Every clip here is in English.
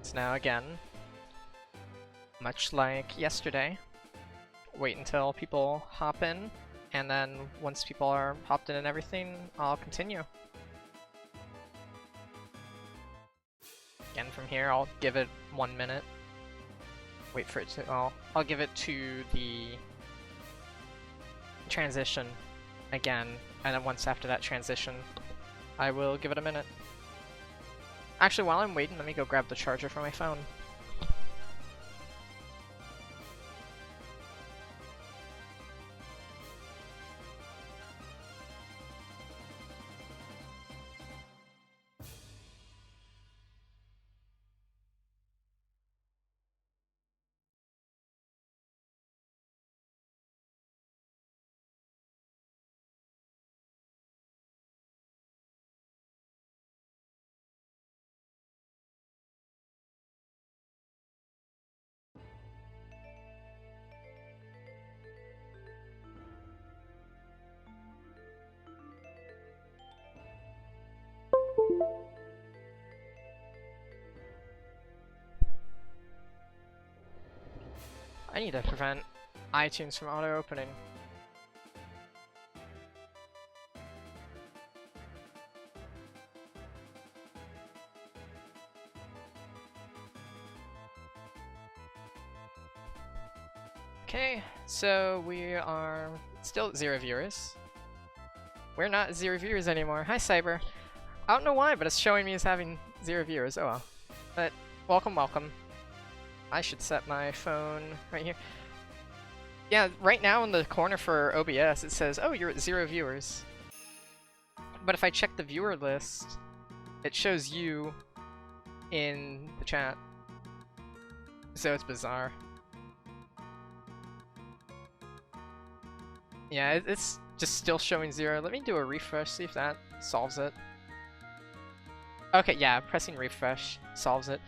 So now again, much like yesterday, wait until people hop in, and then once people are hopped in and everything, I'll continue. Again, from here, I'll give it 1 minute. Wait for it to. I'll give it to the transition again, and then once after that transition, I will give it a minute. Actually, while I'm waiting, let me go grab the charger for my phone. I need to prevent iTunes from auto-opening. Okay, so we are still at 0 viewers. We're not at 0 viewers anymore. Hi, Cyber. I don't know why, but it's showing me as having 0 viewers. Oh well. But welcome, welcome. I should set my phone right here. Yeah, right now in the corner for OBS, it says, oh, you're at 0 viewers. But if I check the viewer list, it shows you in the chat. So it's bizarre. Yeah, it's just still showing 0. Let me do a refresh, see if that solves it. Okay, yeah, pressing refresh solves it.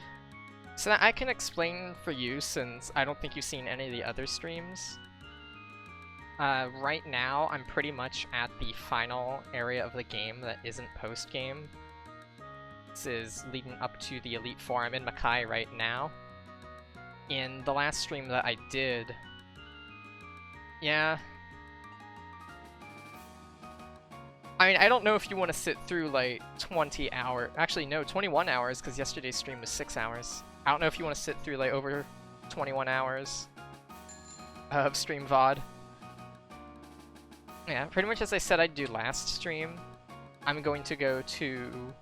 So that I can explain for you, since I don't think you've seen any of the other streams. Right now, I'm pretty much at the final area of the game that isn't post-game. This is leading up to the Elite Four. I'm in Makai right now. In the last stream that I did... Yeah... I mean, I don't know if you want to sit through, like, 20 hours... Actually, no, 21 hours, because yesterday's stream was 6 hours. I don't know if you want to sit through, like, over 21 hours of stream VOD. Yeah, pretty much as I said I'd do last stream, I'm going to go to...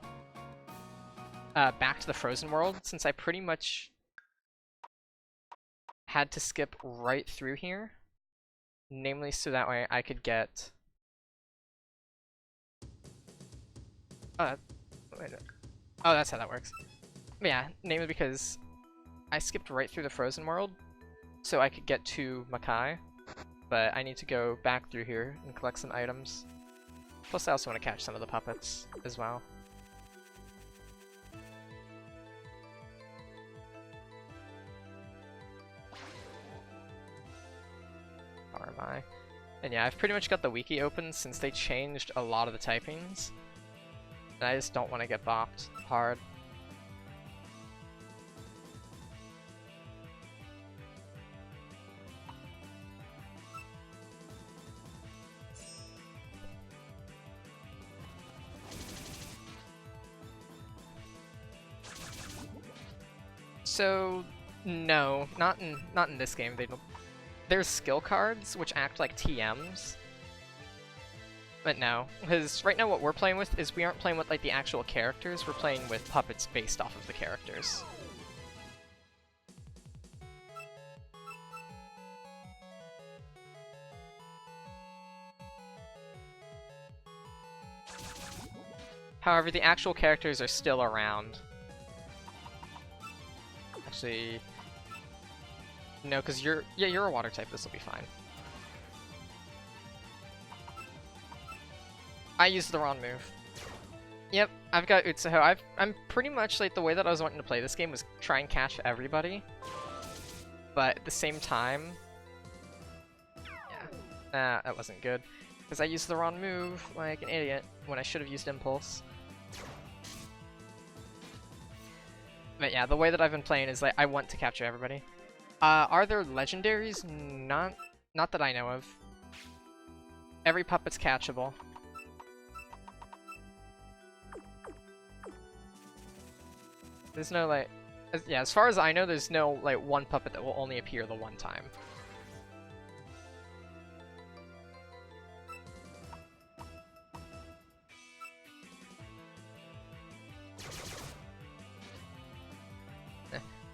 back to the Frozen World, since I pretty much had to skip right through here. Namely, so that way I could get... Oh, that's how that works. But yeah, namely because I skipped right through the Frozen World, so I could get to Makai, but I need to go back through here and collect some items. Plus I also want to catch some of the puppets as well. Or am I? And yeah, I've pretty much got the wiki open since they changed a lot of the typings. And I just don't want to get bopped hard. So, no, not in this game. They don't. There's skill cards which act like TMs. But no, because right now what we're playing with is we aren't playing with like the actual characters, we're playing with puppets based off of the characters. However, the actual characters are still around. Actually, no, because you're a water type, this will be fine. I used the wrong move. Yep, I've got Utsuho. I'm pretty much like the way that I was wanting to play this game was try and catch everybody. But at the same time, yeah, that wasn't good. Because I used the wrong move like an idiot when I should have used Impulse. But yeah, the way that I've been playing is like I want to capture everybody. Are there legendaries? Not that I know of. Every puppet's catchable. There's no like, yeah, as far as I know, there's no like one puppet that will only appear the one time.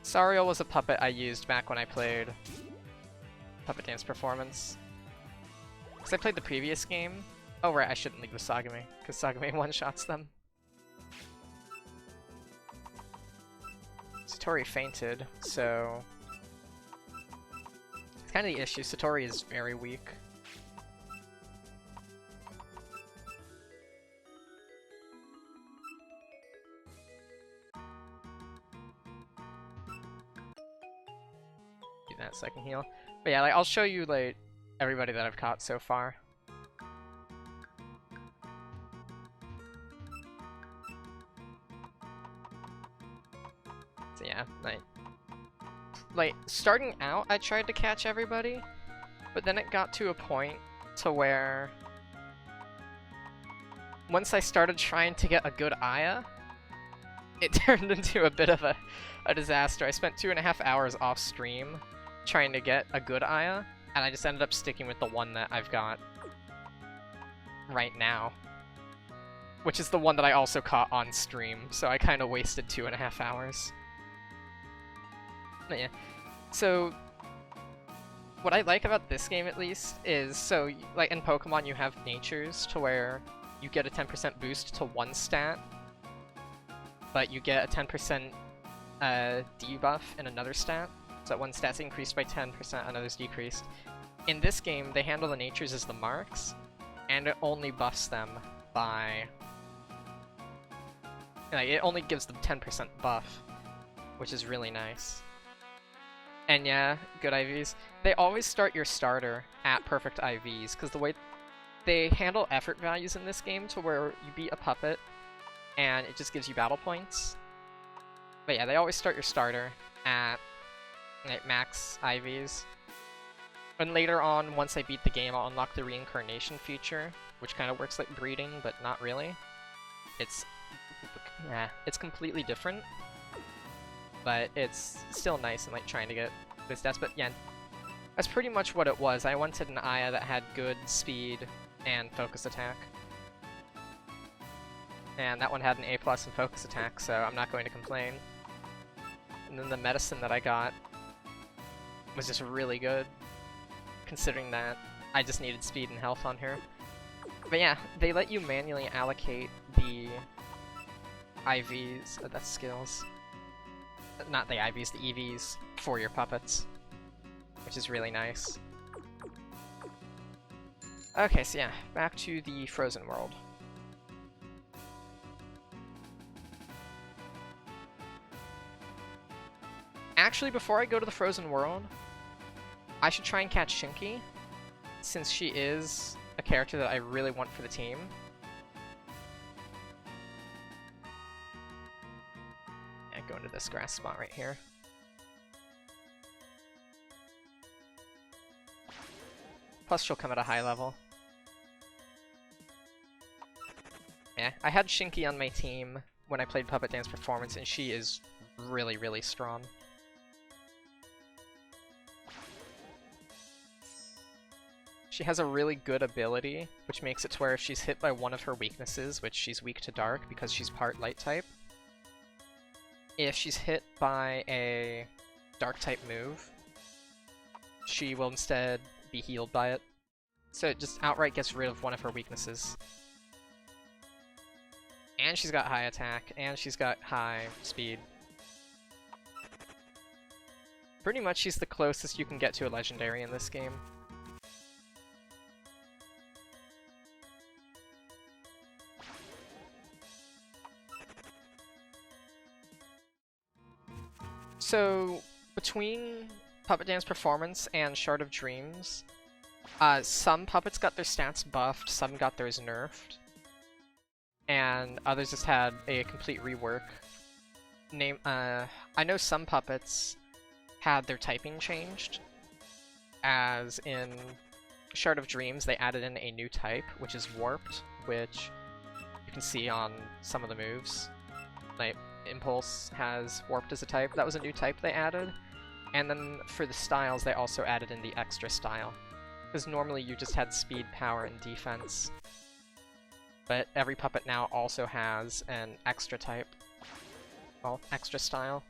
Sariel was a puppet I used back when I played Puppet Dance Performance. Because I played the previous game. Oh right, I shouldn't leave with Sagame, because Sagame one-shots them. Satori fainted, so... It's kind of the issue. Satori is very weak. Do that so I can heal. But yeah, like, I'll show you like everybody that I've caught so far. So yeah, like starting out, I tried to catch everybody, but then it got to a point to where once I started trying to get a good Aya, it turned into a bit of a disaster. I spent 2.5 hours off stream trying to get a good Aya, and I just ended up sticking with the one that I've got right now, which is the one that I also caught on stream, so I kind of wasted 2.5 hours. But yeah, so what I like about this game, at least, is so like in Pokemon you have natures to where you get a 10% boost to one stat, but you get a 10% debuff in another stat. So that one stat's increased by 10%, another's decreased. In this game, they handle the natures as the marks, and it only buffs them by... Like, it only gives them 10% buff, which is really nice. And yeah, good IVs. They always start your starter at perfect IVs, because the way they handle effort values in this game to where you beat a puppet, and it just gives you battle points. But yeah, they always start your starter at like, max IVs. And later on, once I beat the game, I'll unlock the Reincarnation feature, which kind of works like breeding, but not really. It's completely different, but it's still nice and like trying to get good stats. But yeah, that's pretty much what it was. I wanted an Aya that had good speed and focus attack. And that one had an A+ in focus attack, so I'm not going to complain. And then the medicine that I got was just really good, considering that I just needed speed and health on her. But yeah, they let you manually allocate the IVs, that's skills. Not the IVs, the EVs for your puppets, which is really nice. Okay, so yeah, back to the Frozen World. Actually, before I go to the Frozen World, I should try and catch Shinki, since she is a character that I really want for the team. Yeah, go into this grass spot right here. Plus, she'll come at a high level. Yeah, I had Shinki on my team when I played Puppet Dance Performance, and she is really, really strong. She has a really good ability, which makes it to where if she's hit by one of her weaknesses, which she's weak to dark because she's part light type, if she's hit by a dark type move, she will instead be healed by it. So it just outright gets rid of one of her weaknesses. And she's got high attack, and she's got high speed. Pretty much she's the closest you can get to a legendary in this game. So, between Puppet Dance Performance and Shard of Dreams, some puppets got their stats buffed, some got theirs nerfed, and others just had a complete rework. I know some puppets had their typing changed, as in Shard of Dreams they added in a new type, which is Warped, which you can see on some of the moves. Like, Impulse has Warped as a type. That was a new type they added. And then for the styles, they also added in the extra style. Because normally you just had speed, power, and defense. But every puppet now also has an extra type. Well, extra style.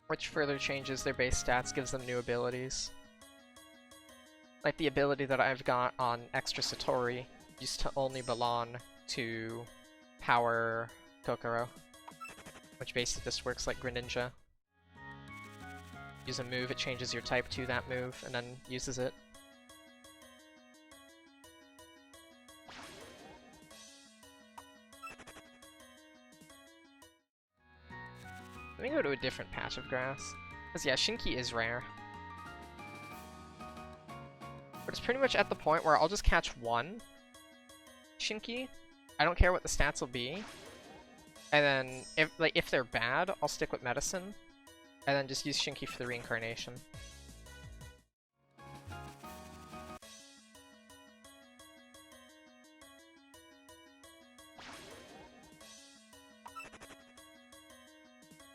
Which further changes their base stats, gives them new abilities. Like the ability that I've got on Extra Satori used to only belong to Power Kokoro, which basically just works like Greninja. Use a move, it changes your type to that move, and then uses it. Let me go to a different patch of grass. Because yeah, Shinki is rare. But it's pretty much at the point where I'll just catch one Shinki. I don't care what the stats will be. And then, if they're bad, I'll stick with Medicine. And then just use Shinki for the Reincarnation.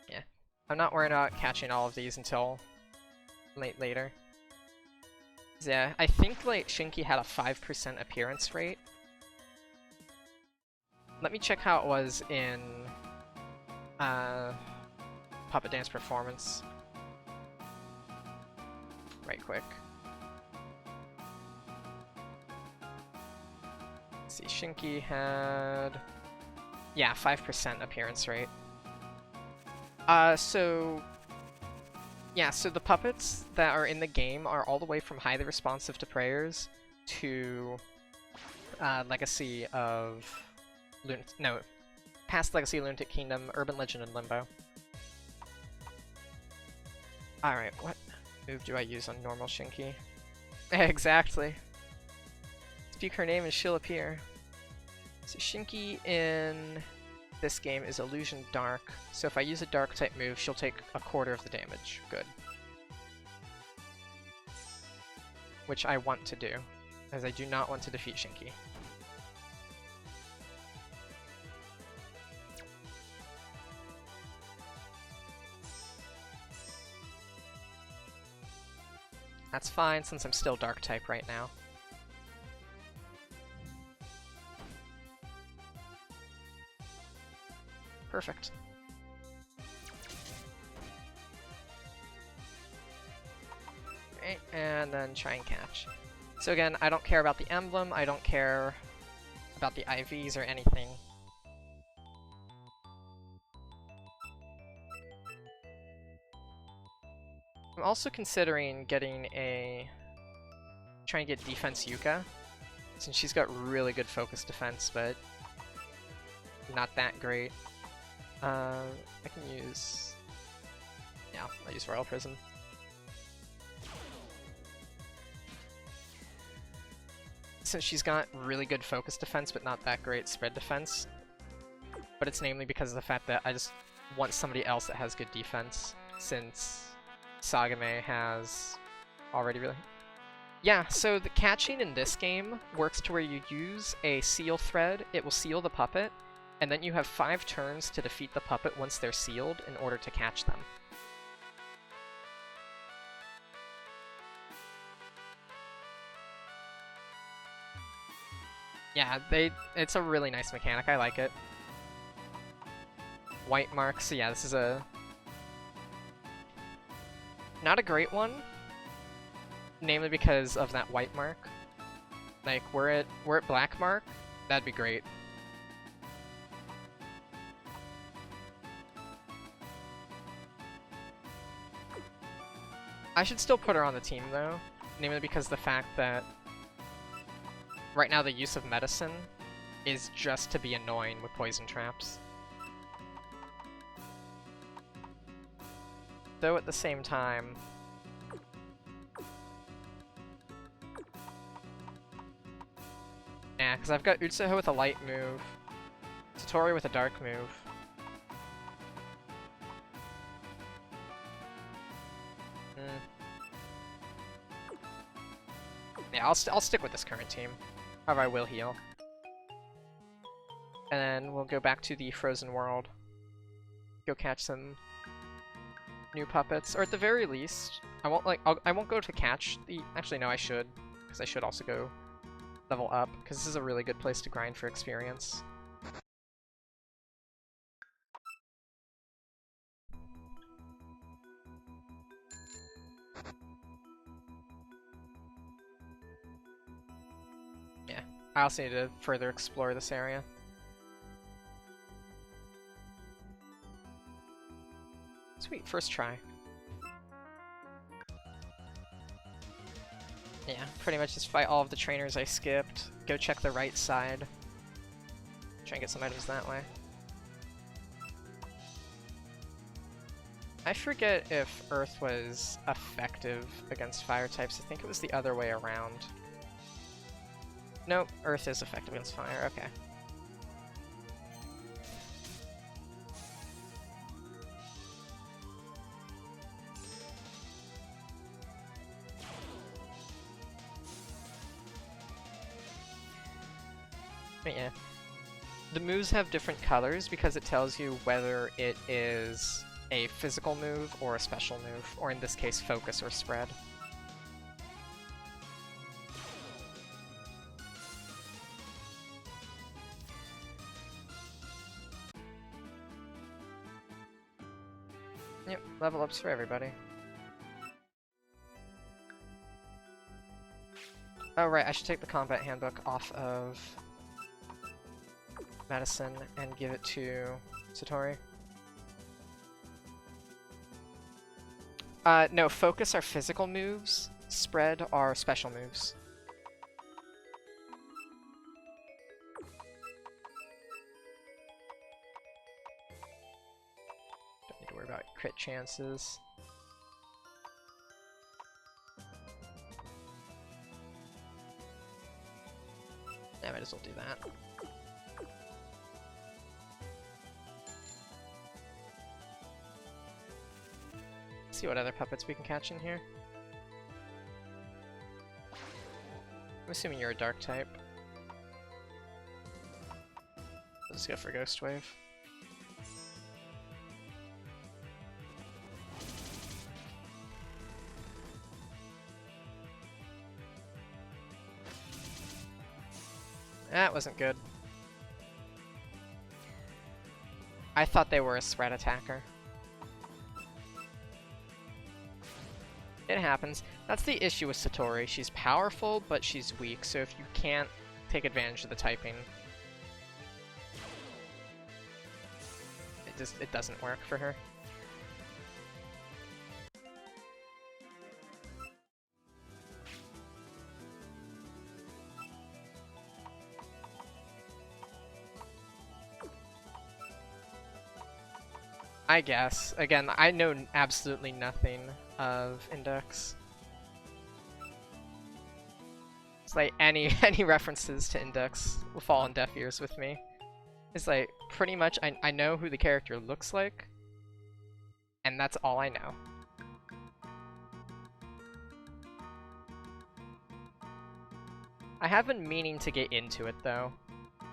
Yeah. I'm not worried about catching all of these until later. Yeah, I think like Shinki had a 5% appearance rate. Let me check how it was in Puppet Dance Performance. Right quick. Let's see, Shinki had... yeah, 5% appearance rate. So the puppets that are in the game are all the way from Highly Responsive to Prayers to Legacy of... past Legacy of Lunatic Kingdom, Urban Legend, and Limbo. Alright, what move do I use on normal Shinki? Exactly. Speak her name and she'll appear. So Shinki in this game is Illusion Dark, so if I use a Dark type move, she'll take a quarter of the damage. Good. Which I want to do, as I do not want to defeat Shinki. That's fine, since I'm still Dark type right now. Perfect. Okay, and then try and catch. So again, I don't care about the emblem, I don't care about the IVs or anything. I'm also considering getting trying to get defense Yuka, since she's got really good focus defense, but not that great. I can use... yeah, I'll use Royal Prism. Since she's got really good focus defense, but not that great spread defense. But it's namely because of the fact that I just want somebody else that has good defense, since Sagame has already really... yeah, so the catching in this game works to where you use a seal thread, it will seal the puppet, and then you have 5 turns to defeat the puppet once they're sealed in order to catch them. Yeah, it's a really nice mechanic, I like it. White marks, yeah, this is not a great one, namely because of that white mark. Like, were it black mark, that'd be great. I should still put her on the team though, namely because the fact that right now the use of medicine is just to be annoying with poison traps. Though at the same time, yeah, because I've got Utsuho with a light move, Satori with a dark move, Yeah, I'll stick with this current team. However, I will heal. And then we'll go back to the frozen world. Go catch some new puppets, or at the very least, I won't go to catch the. Actually, no, I should, because I should also go level up, because this is a really good place to grind for experience. Yeah, I also need to further explore this area. Sweet, first try. Yeah, pretty much just fight all of the trainers I skipped, go check the right side, try and get some items that way. I forget if Earth was effective against fire types, I think it was the other way around. Nope, Earth is effective against fire, okay. But yeah, the moves have different colors because it tells you whether it is a physical move or a special move, or in this case, focus or spread. Yep, level ups for everybody. Oh right, I should take the combat handbook off of medicine and give it to Satori. No, focus are physical moves, spread are special moves. Don't need to worry about crit chances. I might as well do that. See what other puppets we can catch in here. I'm assuming you're a dark type. Let's go for Ghost Wave. That wasn't good. I thought they were a spread attacker. It happens. That's the issue with Satori. She's powerful, but she's weak, so if you can't take advantage of the typing, it doesn't work for her. I guess. Again, I know absolutely nothing of Index. It's like any references to Index will fall on deaf ears with me. It's like, pretty much, I know who the character looks like, and that's all I know. I have been meaning to get into it, though,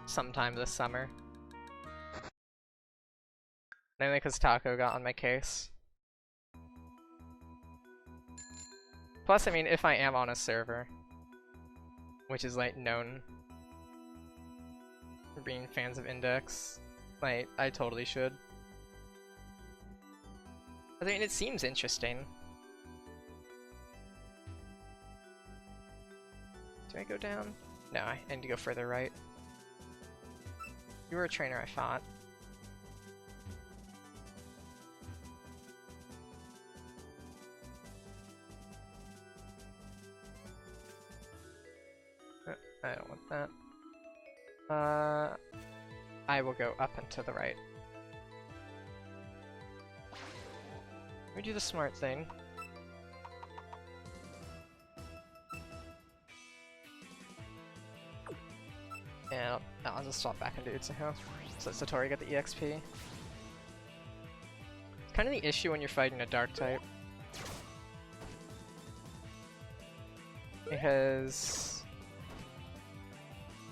sometime this summer. Mainly because Taco got on my case. Plus, I mean, if I am on a server, which is, like, known for being fans of Index, like, I totally should. I mean, it seems interesting. Do I go down? No, I need to go further right. You were a trainer, I thought. I don't want that. I will go up and to the right. Let me do the smart thing. And I'll just swap back into Utsuho. So let Satori get the EXP. It's kind of the issue when you're fighting a dark type. Because...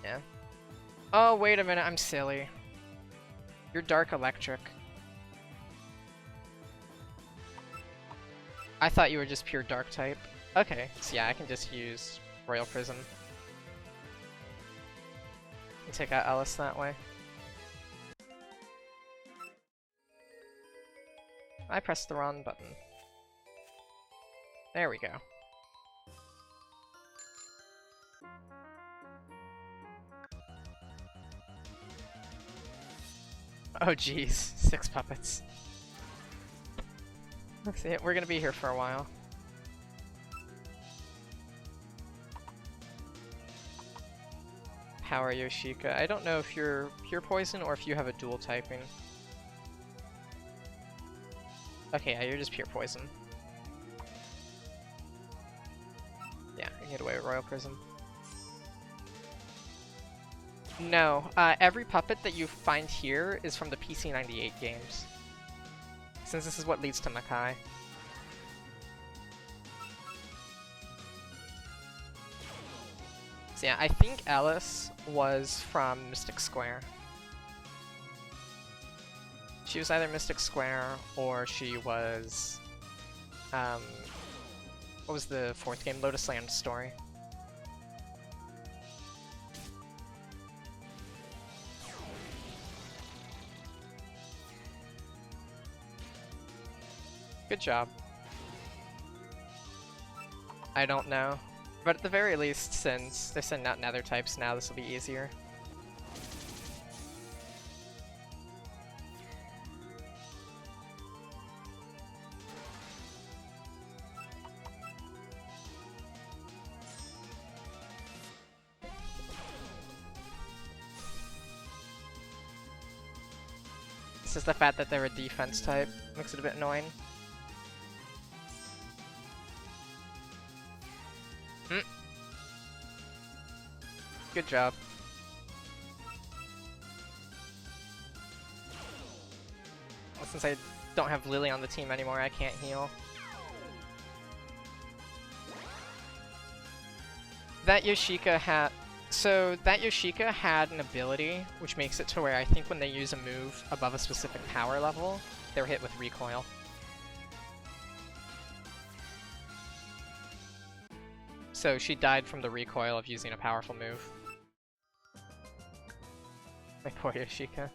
yeah. Oh, wait a minute, I'm silly. You're dark electric. I thought you were just pure dark type. Okay, so yeah, I can just use Royal Prism. And take out Ellis that way. I pressed the wrong button. There we go. Oh geez, 6 puppets. Let's see, we're gonna be here for a while. Power Yoshika. I don't know if you're pure poison or if you have a dual typing. Okay, yeah, you're just pure poison. Yeah, I can get away with Royal Prism. No, every puppet that you find here is from the PC98 games. Since this is what leads to Makai. So yeah, I think Alice was from Mystic Square. She was either Mystic Square or she was... what was the 4th game? Lotus Land Story. Good job. I don't know. But at the very least, since they're sending out nether types now, this will be easier. It's just the fact that they're a defense type makes it a bit annoying. Good job. Well, since I don't have Lily on the team anymore, I can't heal. That Yoshika had... So, that Yoshika had an ability, which makes it to where I think when they use a move above a specific power level, they're hit with recoil. So she died from the recoil of using a powerful move. My poor Yoshika.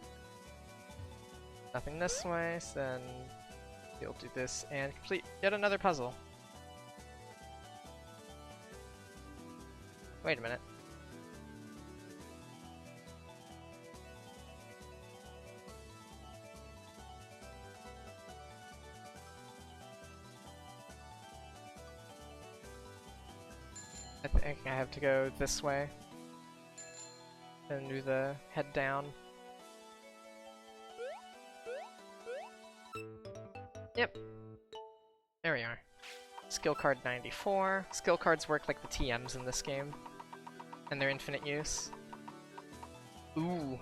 Nothing this way, so then you'll do this and complete yet another puzzle. Wait a minute. I think I have to go this way and do the head down. Yep. There we are. Skill card 94. Skill cards work like the TMs in this game. And they're infinite use. Ooh.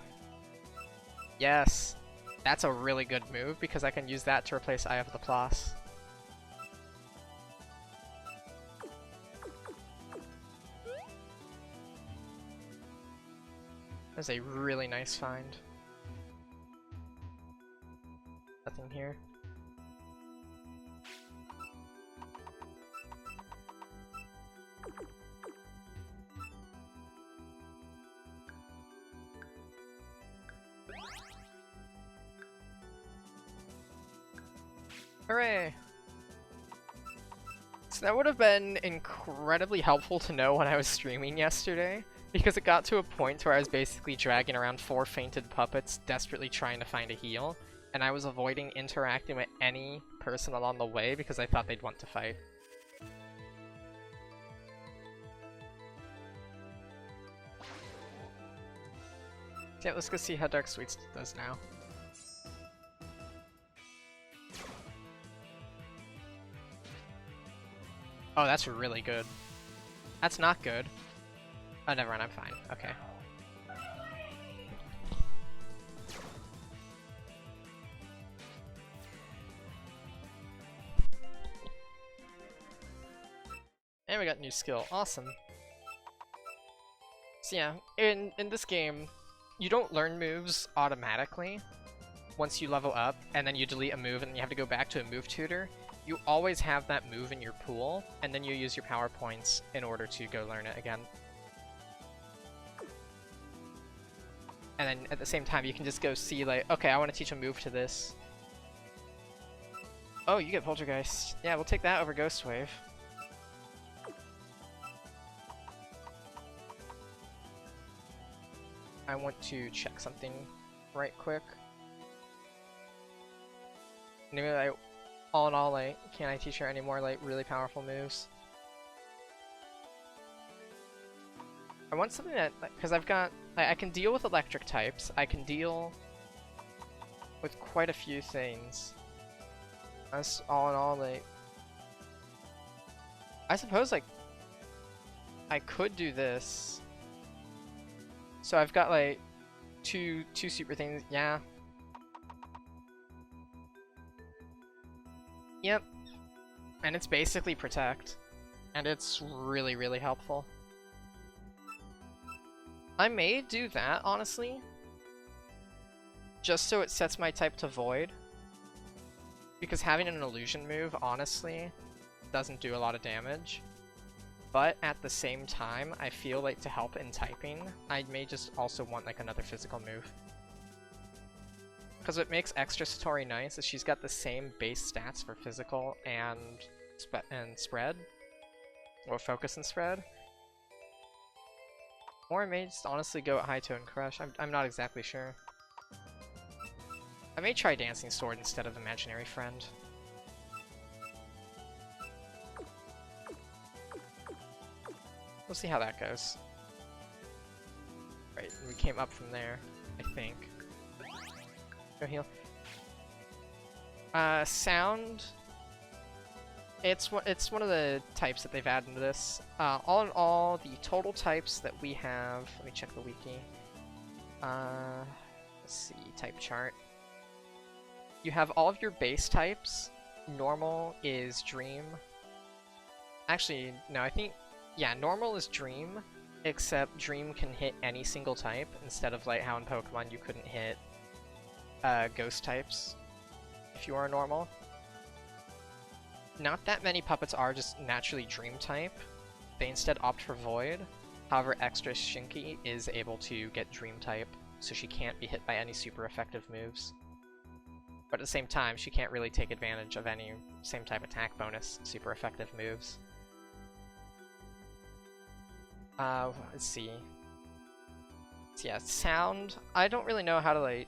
Yes. That's a really good move because I can use that to replace Eye of the Plas. That's a really nice find. Nothing here. Hooray! So that would have been incredibly helpful to know when I was streaming yesterday, because it got to a point where I was basically dragging around 4 fainted puppets, desperately trying to find a heal, and I was avoiding interacting with any person along the way because I thought they'd want to fight. Yeah, let's go see how Dark Sweets does now. Oh, that's really good. That's not good. Oh, never mind, I'm fine. Okay. And we got new skill. Awesome. So yeah, in this game, you don't learn moves automatically once you level up, and then you delete a move and you have to go back to a move tutor. You always have that move in your pool, and then you use your power points in order to go learn it again. And then at the same time, you can just go see, like, okay, I want to teach a move to this. Oh, you get Poltergeist. Yeah, we'll take that over Ghost Wave. I want to check something right quick. Anyway, like, all in all, like, can I teach her any more, like, really powerful moves? I want something that, because I've got, I can deal with electric types, I can deal with quite a few things. That's all in all, like, I suppose, like, I could do this. So I've got, like, two super things, yeah. Yep. And it's basically Protect. And it's really, really helpful. I may do that, honestly. Just so it sets my type to Void. Because having an illusion move, honestly, doesn't do a lot of damage. But at the same time, I feel like to help in typing, I may just also want like another physical move. Because what makes extra Satori nice is she's got the same base stats for physical and spread. Or focus and spread. Or I may just honestly go at High Toe and Crush. I'm not exactly sure. I may try Dancing Sword instead of Imaginary Friend. We'll see how that goes. Right, we came up from there, I think. Go heal. Sound. It's one of the types that they've added into this. All in all, the total types that we have. Let me check the wiki. Let's see, type chart. You have all of your base types. Normal is Dream. Actually, no, I think, yeah, normal is Dream, except Dream can hit any single type, instead of like how in Pokemon you couldn't hit ghost types if you are normal. Not that many puppets are just naturally Dream type. They instead opt for Void. However, Extra Shinki is able to get Dream type, so she can't be hit by any super effective moves. But at the same time, she can't really take advantage of any same type attack bonus super effective moves. Let's see. So yeah, Sound. I don't really know how to like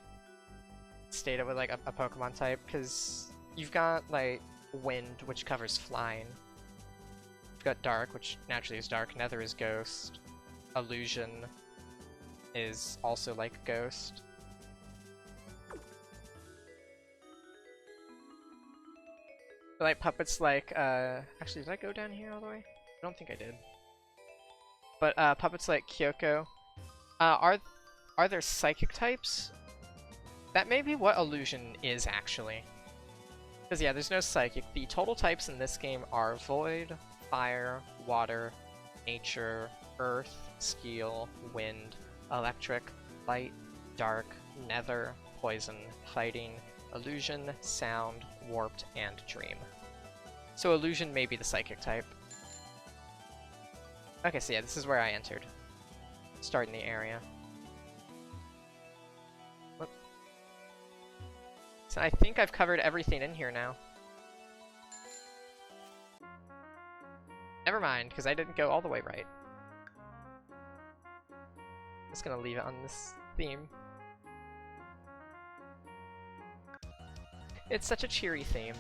state it with like a Pokemon type, because you've got like Wind, which covers flying. You've got Dark, which naturally is Dark. Nether is Ghost. Illusion is also like Ghost. But like puppets like, actually, did I go down here all the way? I don't think I did. But puppets like Kyoko, are there psychic types? That may be what Illusion is, actually. Because yeah, there's no psychic. The total types in this game are Void, Fire, Water, Nature, Earth, Steel, Wind, Electric, Light, Dark, Nether, Poison, Fighting, Illusion, Sound, Warped, and Dream. So Illusion may be the psychic type. Okay, so yeah, this is where I entered. Starting the area. Whoop. So I think I've covered everything in here now. Never mind, because I didn't go all the way right. I'm just gonna leave it on this theme. It's such a cheery theme.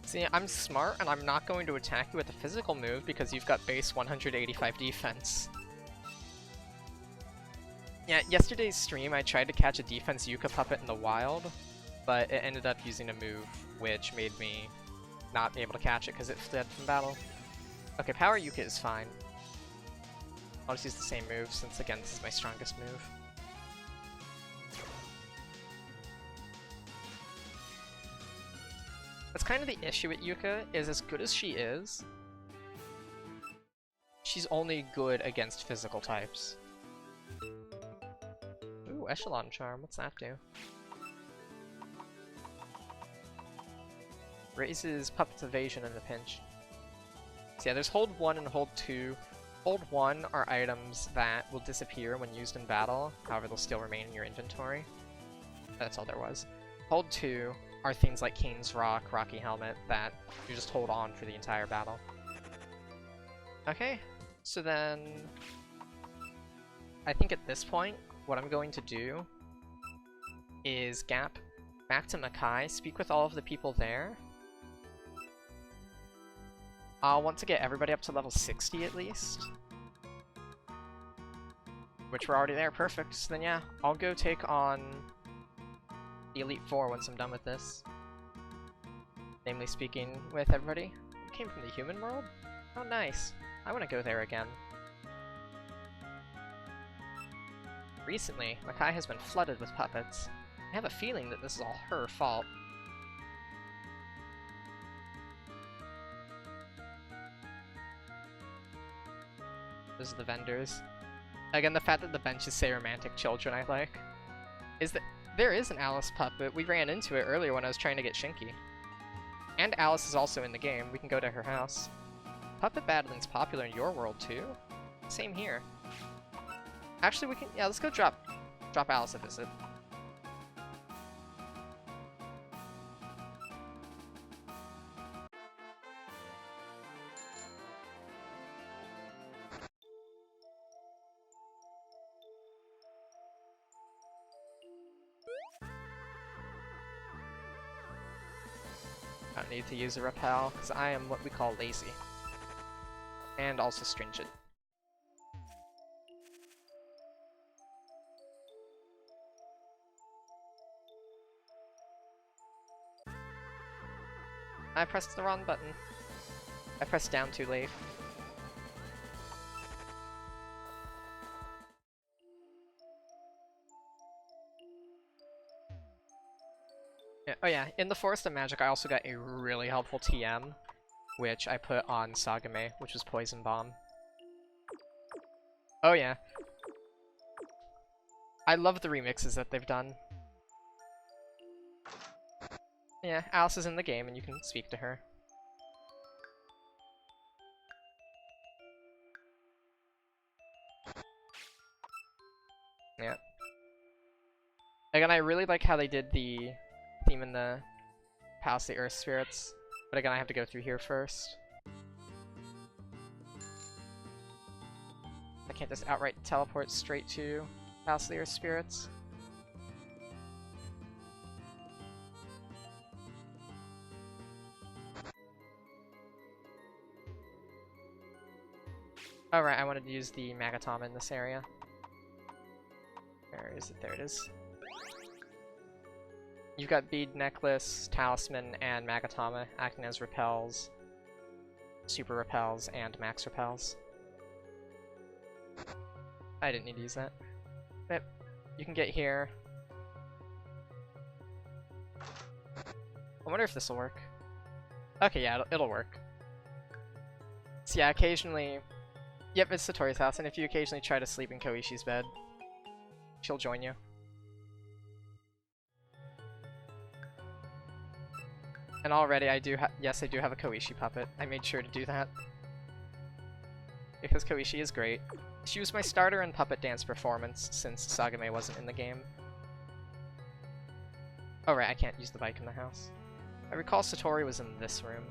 See, I'm smart and I'm not going to attack you with a physical move because you've got base 185 defense. Yeah, yesterday's stream I tried to catch a defense Yuka puppet in the wild, but it ended up using a move which made me not be able to catch it because it fled from battle. Okay, Power Yuka is fine. I'll just use the same move since, again, this is my strongest move. That's kind of the issue with Yuka, is as good as she is, she's only good against physical types. Ooh, Echelon Charm, what's that do? Raises Puppet's evasion in a pinch. So yeah, there's Hold 1 and Hold 2. Hold 1 are items that will disappear when used in battle, however they'll still remain in your inventory. That's all there was. Hold 2 are things like King's Rock, Rocky Helmet, that you just hold on for the entire battle. Okay, so then I think at this point, what I'm going to do is gap back to Makai, speak with all of the people there. I'll want to get everybody up to level 60 at least. Which we're already there, perfect. So then yeah, I'll go take on the Elite Four once I'm done with this. Namely speaking with everybody. You came from the human world? Oh nice. I want to go there again. Recently, Makai has been flooded with puppets. I have a feeling that this is all her fault. Those are the vendors. Again, the fact that the benches say romantic children I like. Is that there is an Alice puppet. We ran into it earlier when I was trying to get Shinky. And Alice is also in the game. We can go to her house. Puppet battling's popular in your world too? Same here. Actually, we can, yeah, let's go drop Alice a visit. I don't need to use a repel, because I am what we call lazy. And also stringent. I pressed the wrong button. I pressed down too late. Yeah, oh yeah, in the Forest of Magic I also got a really helpful TM, which I put on Sagame, which was Poison Bomb. Oh yeah. I love the remixes that they've done. Yeah, Alice is in the game and you can speak to her. Yeah. Again, I really like how they did the theme in the Palace of the Earth Spirits, but again, I have to go through here first. I can't just outright teleport straight to Palace of the Earth Spirits. Alright, I wanted to use the Magatama in this area. Where is it? There it is. You've got Bead Necklace, Talisman, and Magatama acting as repels, super repels, and max repels. I didn't need to use that. But you can get here. I wonder if this will work. Okay, yeah, it'll work. So yeah, occasionally... Yep, it's Satori's house, and if you occasionally try to sleep in Koishi's bed, she'll join you. And already I do yes, I do have a Koishi puppet. I made sure to do that. Because Koishi is great. She was my starter in puppet dance performance since Sagame wasn't in the game. Oh right, I can't use the bike in the house. I recall Satori was in this room.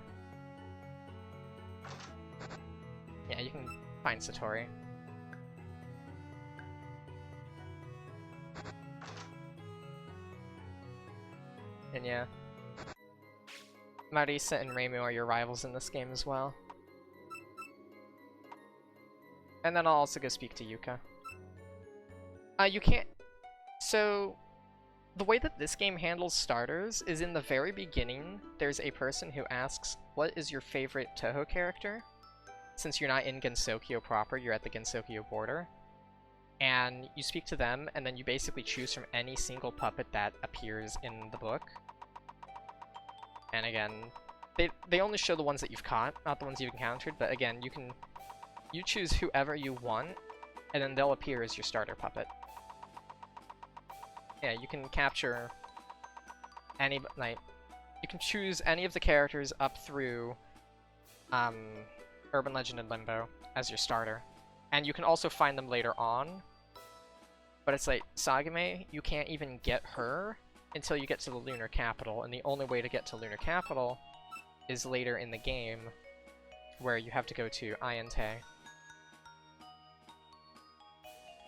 Yeah, you can find Satori. And yeah. Marisa and Reimu are your rivals in this game as well. And then I'll also go speak to Yuka. You can't... So, the way that this game handles starters is in the very beginning, there's a person who asks, what is your favorite Touhou character? Since you're not in Gensokyo proper, you're at the Gensokyo border. And you speak to them, and then you basically choose from any single puppet that appears in the book. And again, they only show the ones that you've caught, not the ones you've encountered, but again, you choose whoever you want, and then they'll appear as your starter puppet. Yeah, you can capture any, like, you can choose any of the characters up through Urban Legend and Limbo as your starter. And you can also find them later on, but it's like, Sagame, you can't even get her until you get to the Lunar Capital, and the only way to get to Lunar Capital is later in the game, where you have to go to Ayante.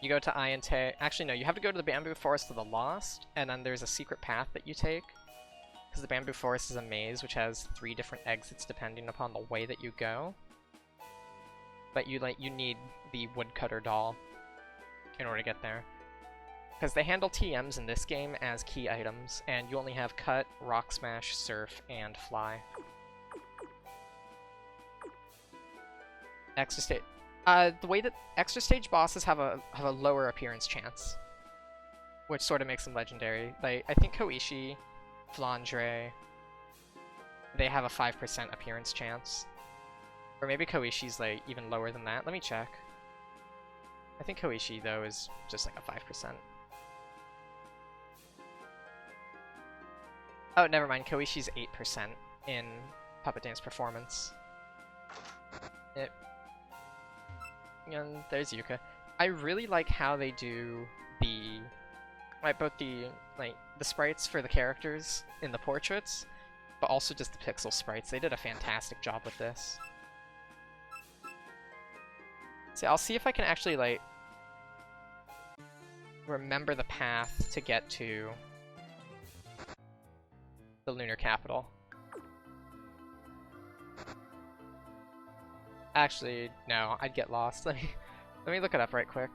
You go to Ayante, actually no, you have to go to the Bamboo Forest of the Lost, and then there's a secret path that you take, because the Bamboo Forest is a maze which has 3 different exits depending upon the way that you go. But you need the woodcutter doll in order to get there. Because they handle TMs in this game as key items, and you only have Cut, Rock Smash, Surf, and Fly. Extra stage. The way that extra stage bosses have a lower appearance chance, which sort of makes them legendary. Like, I think Koishi, Flandre, they have a 5% appearance chance. Or maybe Koishi's like even lower than that. Let me check. I think Koishi though is just like a 5%. Oh, never mind. Koishi's 8% in Puppet Dance Performance. Yep. And there's Yuka. I really like how they do the, like, both the sprites for the characters in the portraits, but also just the pixel sprites. They did a fantastic job with this. So I'll see if I can actually, like, remember the path to get to the Lunar Capital. Actually, no, I'd get lost. Let me look it up right quick.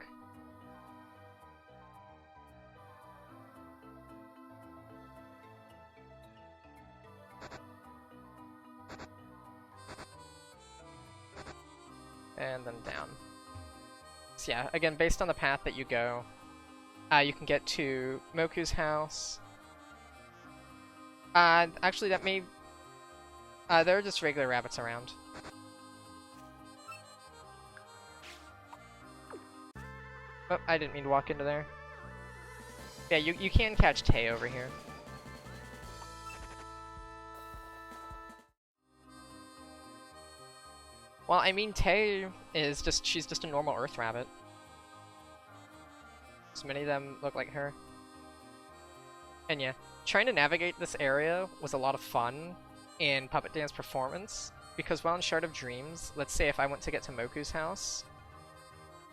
And then down. So yeah, again, based on the path that you go, you can get to Moku's house. Actually, that may... there are just regular rabbits around. Oh, I didn't mean to walk into there. Yeah, you can catch Tay over here. Well, I mean, Tay is just, she's just a normal Earth rabbit. So many of them look like her. And yeah, trying to navigate this area was a lot of fun in Puppet Dance Performance, because while in Shard of Dreams, let's say if I went to get to Moku's house,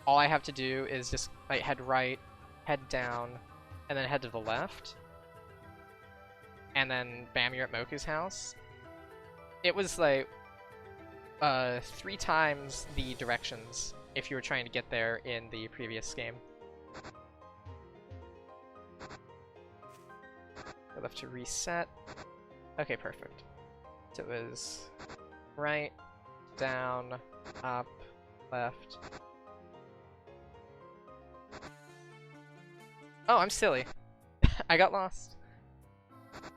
all I have to do is just like head right, head down, and then head to the left. And then bam, you're at Moku's house. It was like 3 times the directions if you were trying to get there in the previous game. We'll have to reset. Okay, perfect. So it was right, down, up, left. Oh, I'm silly. I got lost.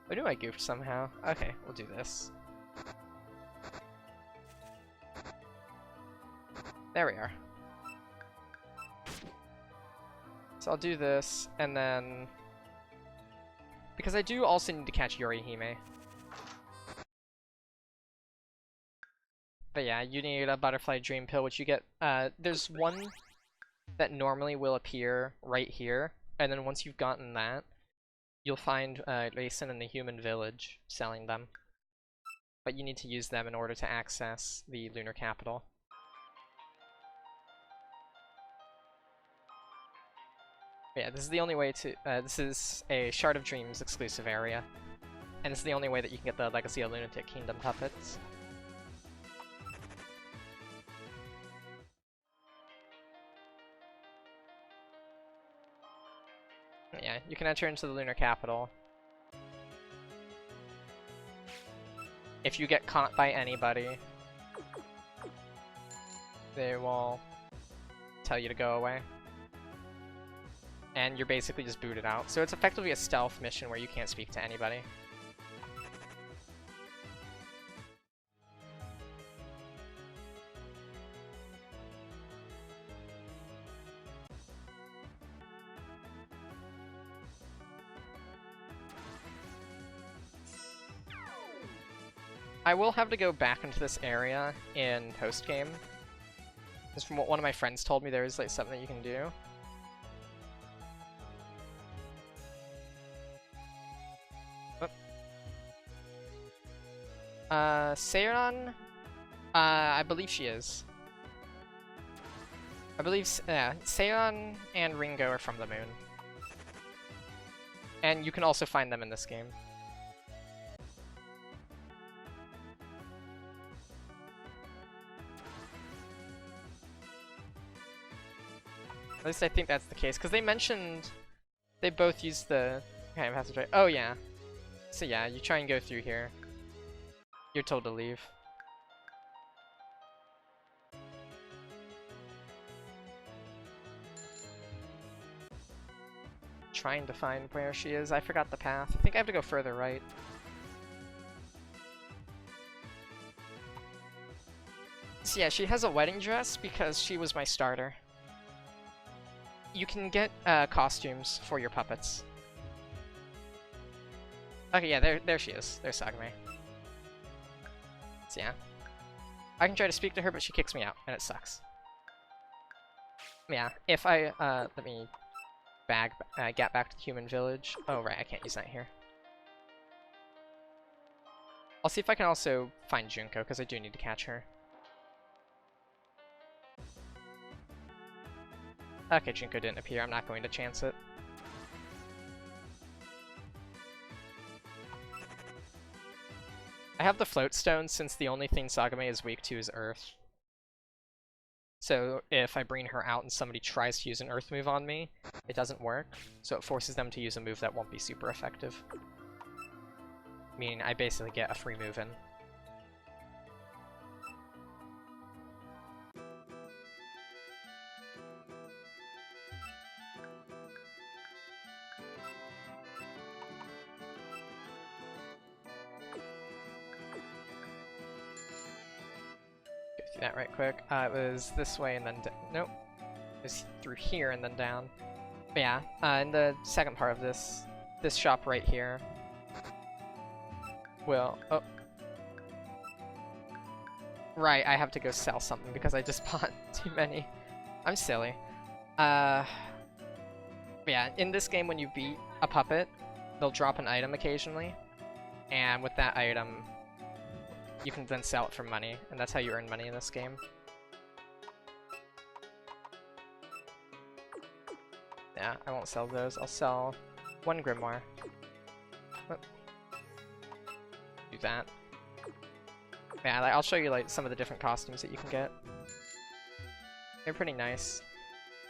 I knew I goofed somehow. Okay, we'll do this. There we are. So I'll do this, and then... because I do also need to catch Yorihime. But yeah, you need a Butterfly Dream Pill, which you get... there's one that normally will appear right here. And then once you've gotten that, you'll find Raisin in the human village selling them. But you need to use them in order to access the Lunar Capital. But yeah, this is the only way to... this is a Shard of Dreams exclusive area. And it's the only way that you can get the Legacy of Lunatic Kingdom puppets. Yeah, you can enter into the Lunar Capital. If you get caught by anybody, they will tell you to go away. And you're basically just booted out. So it's effectively a stealth mission where you can't speak to anybody. I will have to go back into this area in post-game. Because from what one of my friends told me, there is like something that you can do. Seiran? I believe she is. I believe, yeah, Seiran and Ringo are from the moon. And you can also find them in this game. At least I think that's the case, because they mentioned they both use the kind of passageway. Oh yeah. So yeah, you try and go through here. You're told to leave. Trying to find where she is. I forgot the path. I think I have to go further right. So yeah, she has a wedding dress because she was my starter. You can get costumes for your puppets. Okay, yeah, there she is. There's Sagame. So yeah. I can try to speak to her, but she kicks me out, and it sucks. Yeah, if I, let me get back to the human village. Oh, right, I can't use that here. I'll see if I can also find Junko, because I do need to catch her. Okay, Junko didn't appear. I'm not going to chance it. I have the float stone since the only thing Sagame is weak to is Earth. So if I bring her out and somebody tries to use an Earth move on me, it doesn't work. So it forces them to use a move that won't be super effective. Meaning I basically get a free move in. That right quick. It was this way and then nope. It was through here and then down. But yeah, in the second part of this shop right here will... Oh. Right, I have to go sell something because I just bought too many. I'm silly. But yeah, in this game when you beat a puppet, they'll drop an item occasionally. And with that item, you can then sell it for money, and that's how you earn money in this game. Yeah, I won't sell those. I'll sell one grimoire. Oh. Do that. Yeah, I'll show you like some of the different costumes that you can get. They're pretty nice.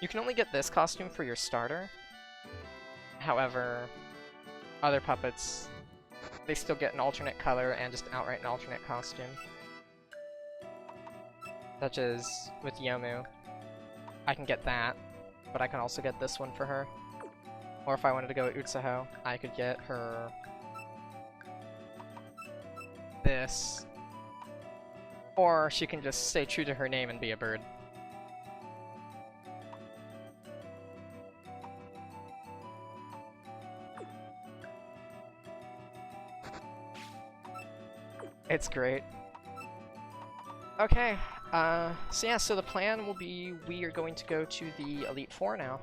You can only get this costume for your starter. However, other puppets, they still get an alternate color and just outright an alternate costume. Such as with Yomu, I can get that, but I can also get this one for her. Or if I wanted to go with Utsuho, I could get her this. Or she can just stay true to her name and be a bird. It's great. Okay, so yeah, so the plan will be we are going to go to the Elite Four now.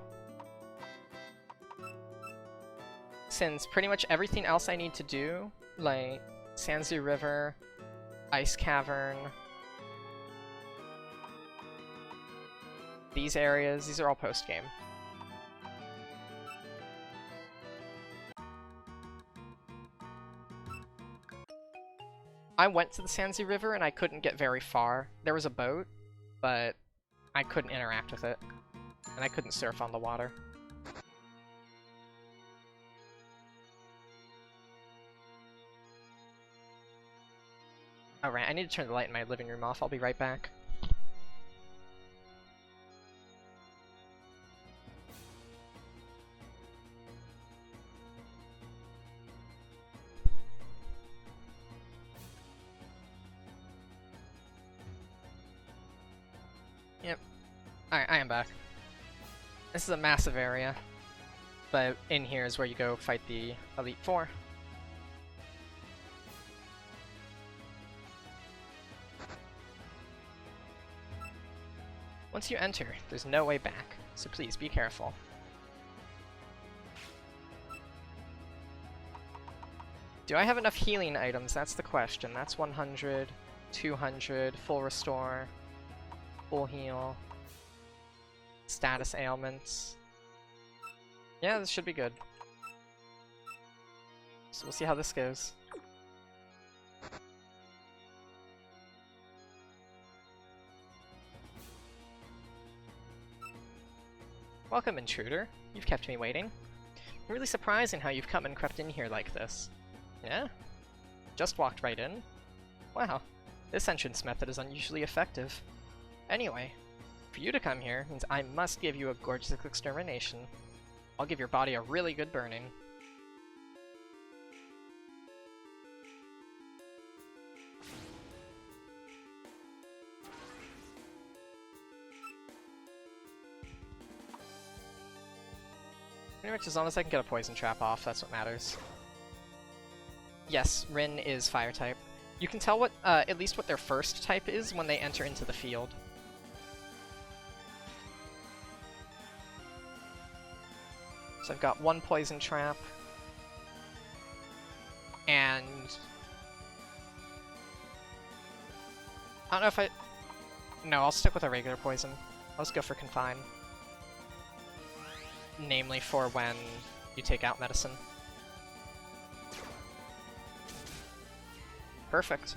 Since pretty much everything else I need to do, like Sanzu River, Ice Cavern, these areas, these are all post-game. I went to the Sanzu River and I couldn't get very far. There was a boat, but I couldn't interact with it. And I couldn't surf on the water. Alright, I need to turn the light in my living room off. I'll be right back. Yep. Alright, I am back. This is a massive area, but in here is where you go fight the Elite Four. Once you enter, there's no way back, so please be careful. Do I have enough healing items? That's the question. That's 100, 200, full restore, full heal, status ailments. Yeah, this should be good. So we'll see how this goes. Welcome, intruder. You've kept me waiting. Really surprising how you've come and crept in here like this. Yeah? Just walked right in? Wow, this entrance method is unusually effective. Anyway, for you to come here means I must give you a gorgeous extermination. I'll give your body a really good burning. Pretty much as long as I can get a poison trap off, that's what matters. Yes, Rin is fire type. You can tell what, at least what their first type is when they enter into the field. So I've got one poison trap. And I don't know if no, I'll stick with a regular poison. I'll just go for Confine. Namely for when you take out medicine. Perfect.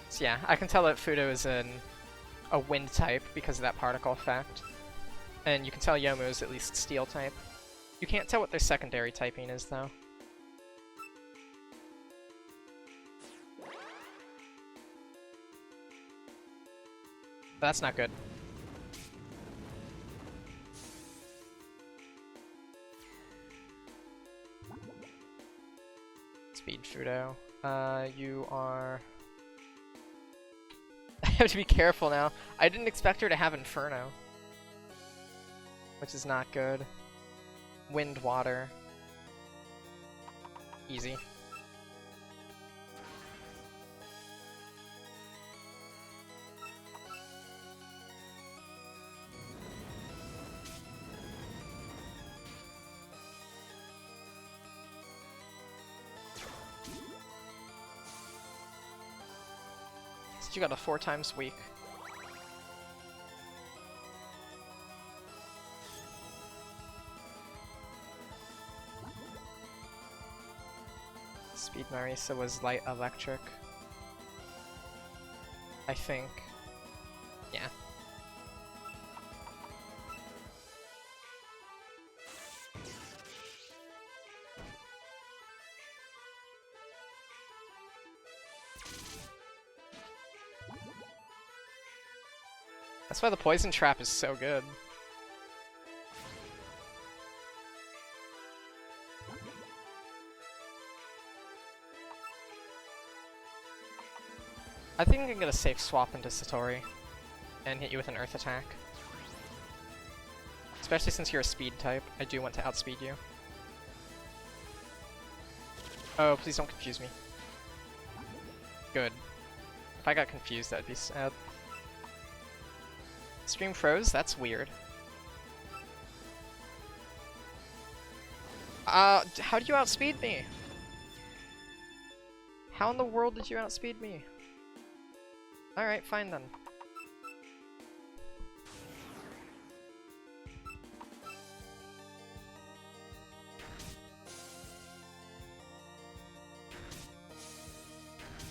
So yeah, I can tell that Fudo is a wind type because of that particle effect. And you can tell Yomu is at least steel type. You can't tell what their secondary typing is, though. That's not good. Speed Fudo. You are... I have to be careful now. I didn't expect her to have Inferno. Which is not good. Wind, water. Easy. So you got a 4 times weak. Speed Marisa was light electric. I think. Yeah. That's why the poison trap is so good. I think I can get a safe swap into Satori and hit you with an earth attack. Especially since you're a speed type, I do want to outspeed you. Oh, please don't confuse me. Good. If I got confused, that'd be sad. Stream froze? That's weird. How did you outspeed me? How in the world did you outspeed me? Alright, fine then.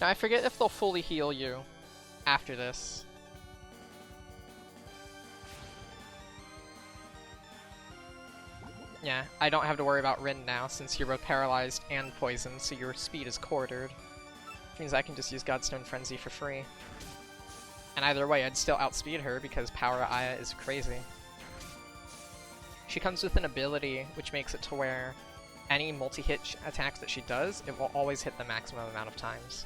Now I forget if they'll fully heal you after this. Yeah, I don't have to worry about Rin now since you're both paralyzed and poisoned, so your speed is quartered. Which means I can just use Godstone Frenzy for free. And either way, I'd still outspeed her because Power Aya is crazy. She comes with an ability which makes it to where any multi-hit attacks that she does, it will always hit the maximum amount of times.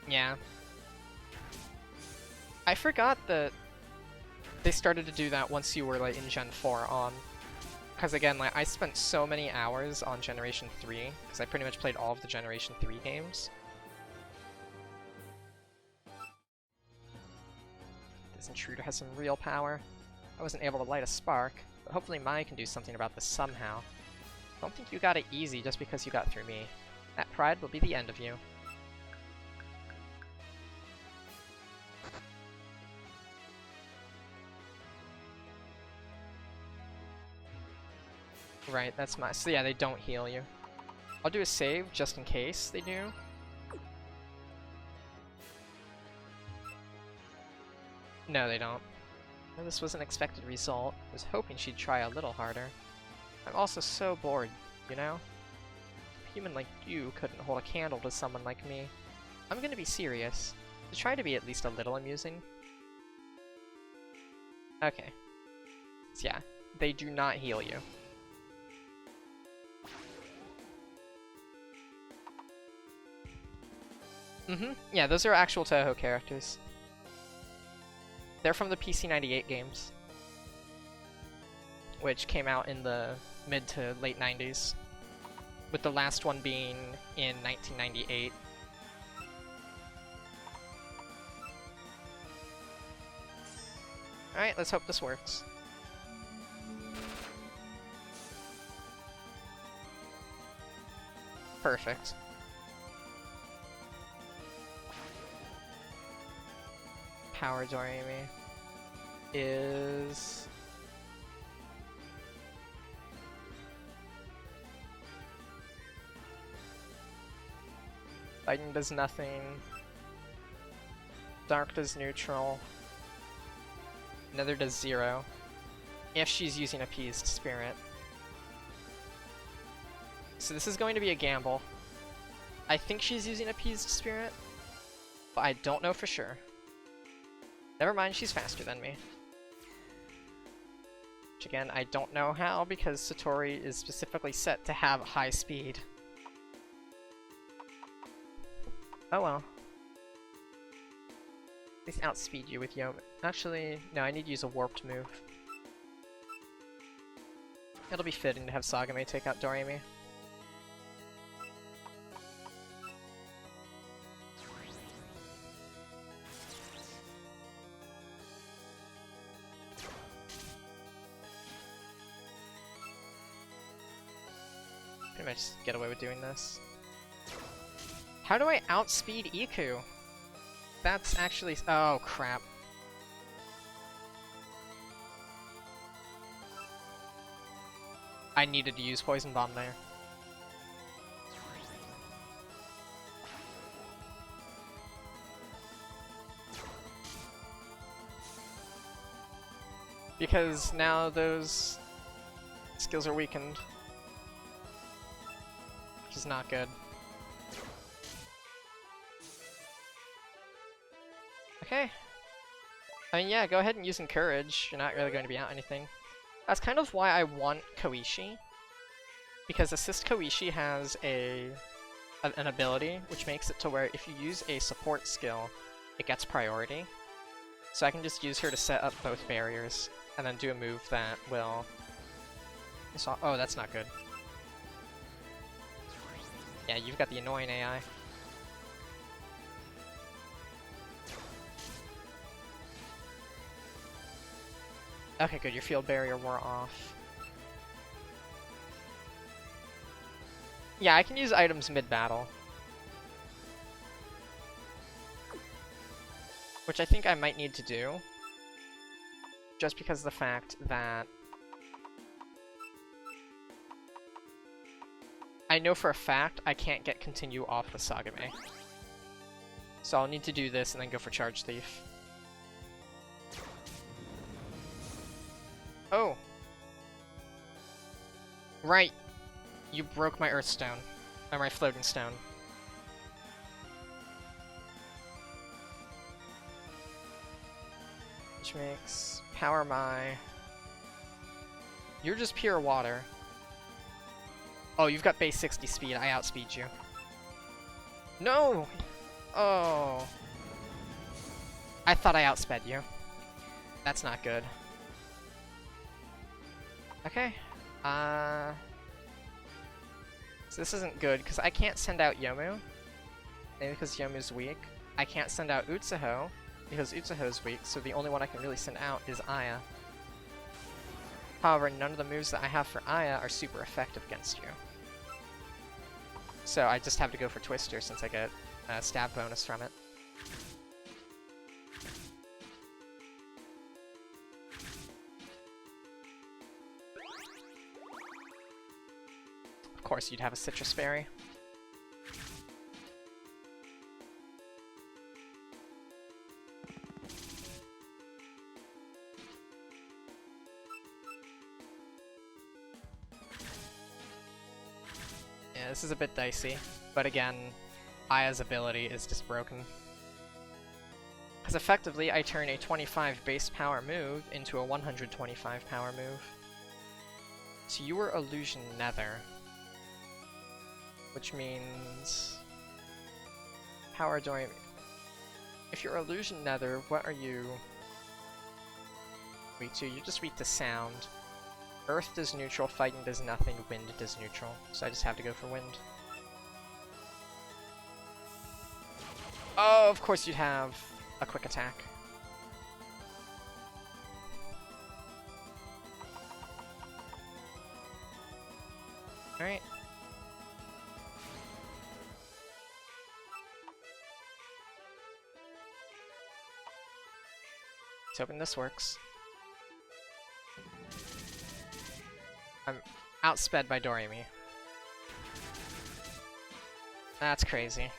Yeah. I forgot that they started to do that once you were like in Gen 4 on. Because again, like I spent so many hours on Generation 3, because I pretty much played all of the Generation 3 games. This intruder has some real power. I wasn't able to light a spark, but hopefully Mai can do something about this somehow. Don't think you got it easy just because you got through me. That pride will be the end of you. Right, that's my... So yeah, they don't heal you. I'll do a save just in case they do. No, they don't. Well, this was an expected result. I was hoping she'd try a little harder. I'm also so bored, you know? A human like you couldn't hold a candle to someone like me. I'm gonna be serious. To try to be at least a little amusing. Okay. So yeah, they do not heal you. Yeah, those are actual Touhou characters. They're from the PC98 games, which came out in the mid to late 90s, with the last one being in 1998. Alright, let's hope this works. Perfect. Power Doremi is... Lightning does nothing. Dark does neutral. Nether does 0. If she's using Appeased Spirit. So this is going to be a gamble. I think she's using Appeased Spirit, but I don't know for sure. Never mind, she's faster than me. Which again, I don't know how, because Satori is specifically set to have high speed. Oh well. At least outspeed you with Yomi. Actually, no, I need to use a warped move. It'll be fitting to have Sagame take out Doremi. Pretty much just get away with doing this. How do I outspeed Iku? That's actually... Oh, crap. I needed to use Poison Bomb there. Because now those skills are weakened. Which is not good. Okay. I mean, yeah, go ahead and use Encourage. You're not really going to be out anything. That's kind of why I want Koishi. Because Assist Koishi has an ability which makes it to where if you use a support skill, it gets priority. So I can just use her to set up both barriers, and then do a move that will... Oh, that's not good. Yeah, you've got the annoying AI. Okay, good, your field barrier wore off. Yeah, I can use items mid-battle. Which I think I might need to do. Just because of the fact that... I know for a fact I can't get continue off with Sagame. So I'll need to do this and then go for Charge Thief. Oh! Right! You broke my Earth Stone. Or my Floating Stone. Which makes Power Mai... You're just pure water. Oh, you've got base 60 speed. I outspeed you. No! Oh. I thought I outsped you. That's not good. Okay. So this isn't good, because I can't send out Yomu. Maybe because Yomu's weak. I can't send out Utsuho, because Utsuho's weak, so the only one I can really send out is Aya. However, none of the moves that I have for Aya are super effective against you. So I just have to go for Twister since I get a stab bonus from it. Of course you'd have a Citrus Berry. Yeah, this is a bit dicey, but again, Aya's ability is just broken. Because effectively, I turn a 25 base power move into a 125 power move. So you were Illusion Nether. Which means... Power Dorm... If you're Illusion Nether, what are you weak to? You're just weak to sound. Earth does neutral, fighting does nothing, wind does neutral. So I just have to go for wind. Oh, of course you'd have a quick attack. Alright. Let's hoping this works. I'm outsped by Doremi. That's crazy.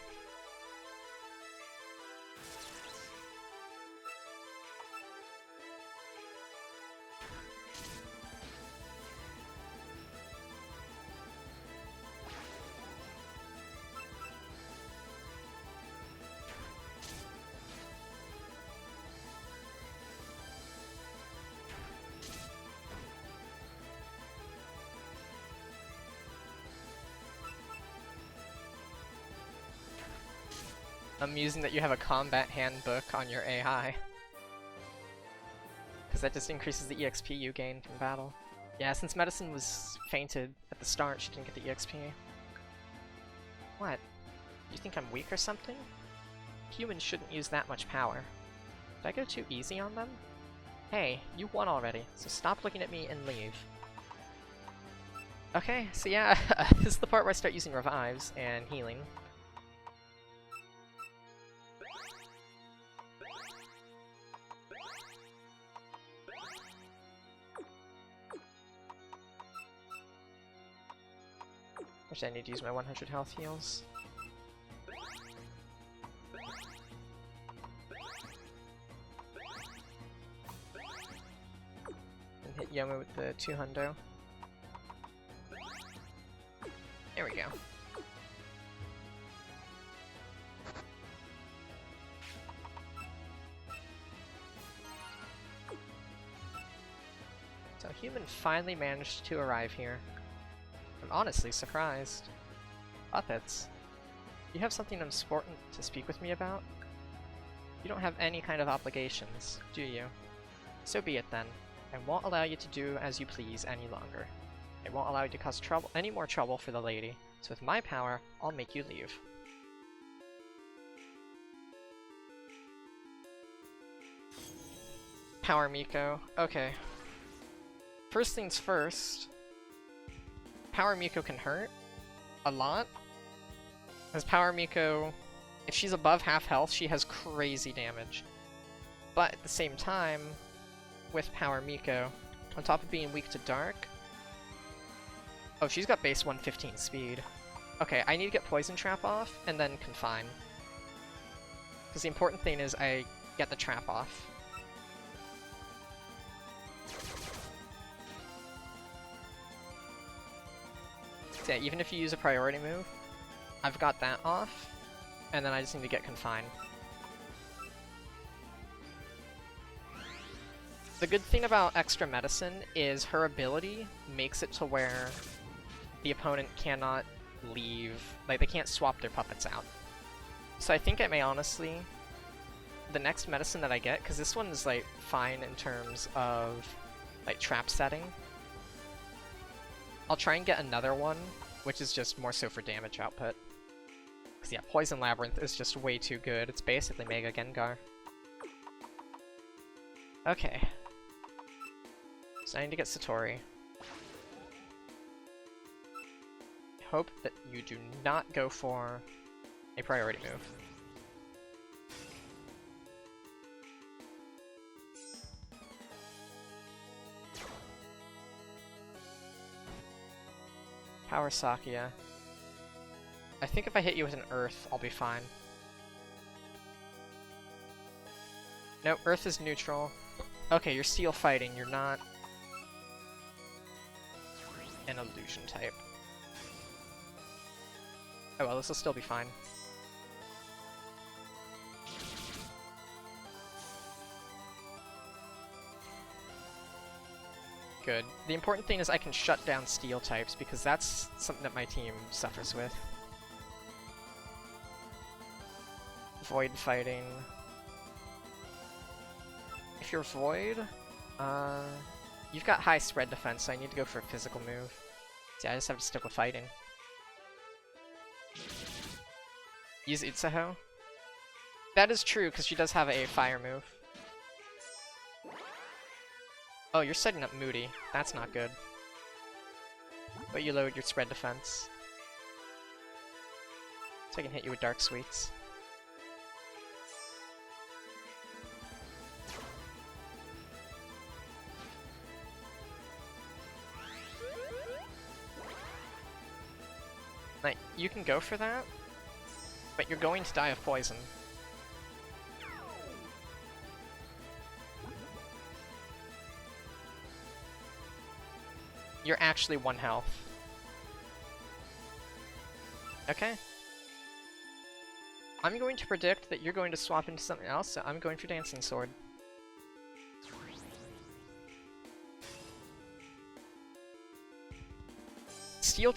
Amusing that you have a combat handbook on your AI. Because that just increases the EXP you gain from battle. Yeah, since Medicine was fainted at the start, she didn't get the EXP. What? You think I'm weak or something? Humans shouldn't use that much power. Did I go too easy on them? Hey, you won already, so stop looking at me and leave. Okay, so yeah, this is the part where I start using revives and healing. Actually, I need to use my 100 health heals. And hit Yomu with the 200. There we go. So Human finally managed to arrive here. I'm honestly surprised. Puppets, you have something important to speak with me about? You don't have any kind of obligations, do you? So be it then. I won't allow you to do as you please any longer. I won't allow you to cause any more trouble for the lady, so with my power, I'll make you leave. Power Miko. Okay. First things first, Power Miko can hurt a lot. As Power Miko, if she's above half health, she has crazy damage. But at the same time, with Power Miko, on top of being weak to dark... Oh, she's got base 115 speed. Okay, I need to get Poison Trap off, and then Confine. Because the important thing is I get the trap off. So yeah, even if you use a priority move, I've got that off, and then I just need to get Confine. The good thing about Extra Medicine is her ability makes it to where the opponent cannot leave, like they can't swap their puppets out. So I think I may honestly the next medicine that I get, because this one is like fine in terms of like trap setting. I'll try and get another one, which is just more so for damage output. Because yeah, Poison Labyrinth is just way too good. It's basically Mega Gengar. Okay. So I need to get Satori. Hope that you do not go for a priority move. Power Sakia. I think if I hit you with an Earth, I'll be fine. No, Earth is neutral. Okay, you're Steel fighting, you're not an illusion type. Oh well, this will still be fine. Good. The important thing is I can shut down Steel types, because that's something that my team suffers with. Void fighting. If you're Void, you've got high spread defense, so I need to go for a physical move. See, I just have to stick with fighting. Use Itsuho? That is true, because she does have a fire move. Oh, you're setting up Moody. That's not good. But you lowered your spread defense. So I can hit you with Dark Sweets. Like, you can go for that, but you're going to die of poison. You're actually 1 health. Okay. I'm going to predict that you're going to swap into something else, so I'm going for Dancing Sword. Steel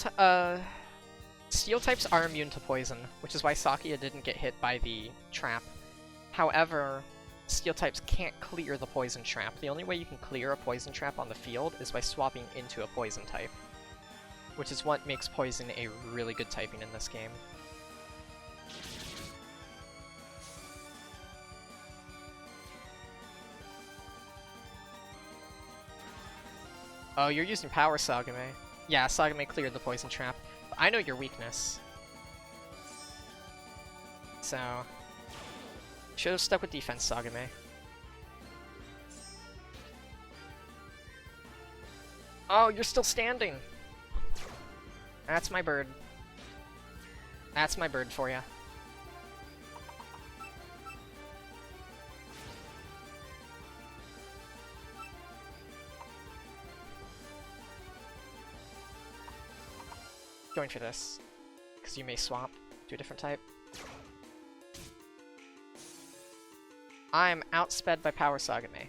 types are immune to poison, which is why Sakia didn't get hit by the trap. However, Steel types can't clear the poison trap. The only way you can clear a poison trap on the field is by swapping into a poison type, which is what makes poison a really good typing in this game. Oh, you're using Power Sagame. Yeah, Sagame cleared the poison trap. But I know your weakness. So, should have stuck with defense, Sagame. Oh, you're still standing! That's my bird. That's my bird for ya. Going for this, because you may swap to a different type. I'm outsped by Power Sagame.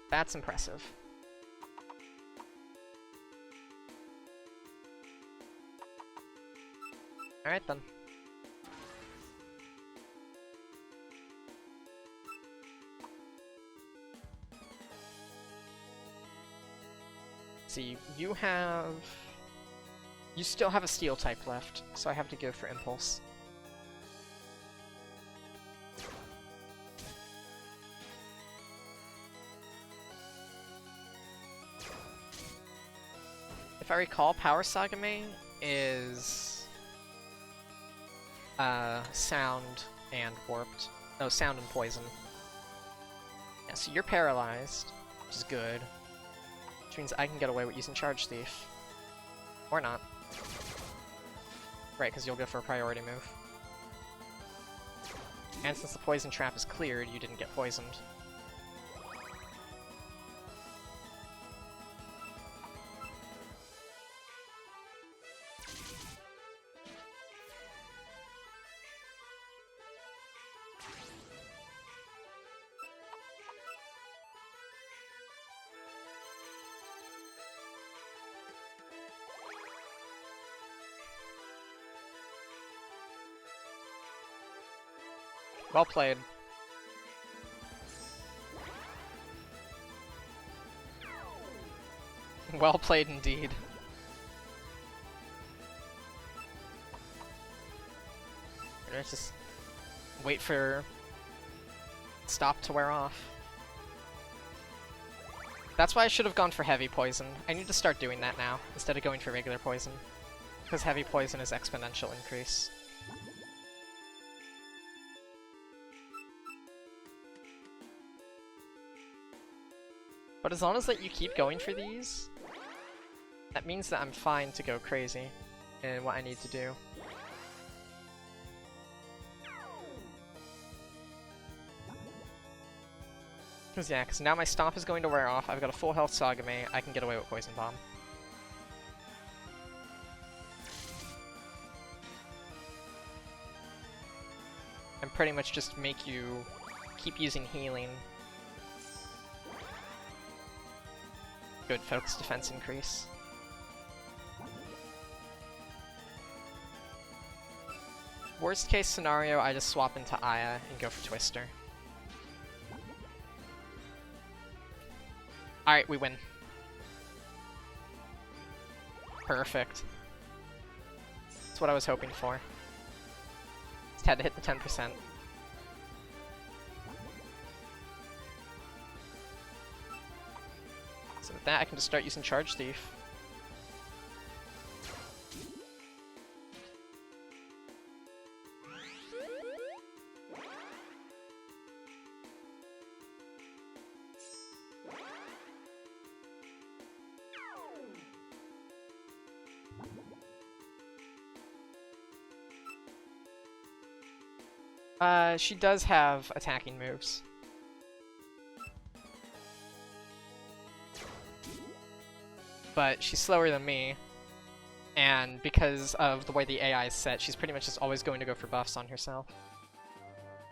That's impressive. Alright then. See, you have... You still have a Steel type left, so I have to go for Impulse. If I recall, Power Sagame is... Sound and Warped. No, Sound and Poison. Yeah, so you're paralyzed, which is good. Which means I can get away with using Charge Thief. Or not. Right, because you'll go for a priority move. And since the poison trap is cleared, you didn't get poisoned. Well played. Well played indeed. Let's just wait for stop to wear off. That's why I should have gone for heavy poison. I need to start doing that now, instead of going for regular poison. Because heavy poison is exponential increase. But as long as you keep going for these, that means that I'm fine to go crazy in what I need to do. Because now my Stomp is going to wear off, I've got a full health Sagame, I can get away with Poison Bomb. And pretty much just make you keep using healing. Good, focus defense increase. Worst case scenario, I just swap into Aya and go for Twister. Alright, we win. Perfect. That's what I was hoping for. Just had to hit the 10%. So with that, I can just start using Charge Thief. She does have attacking moves. But she's slower than me, and because of the way the AI is set, she's pretty much just always going to go for buffs on herself.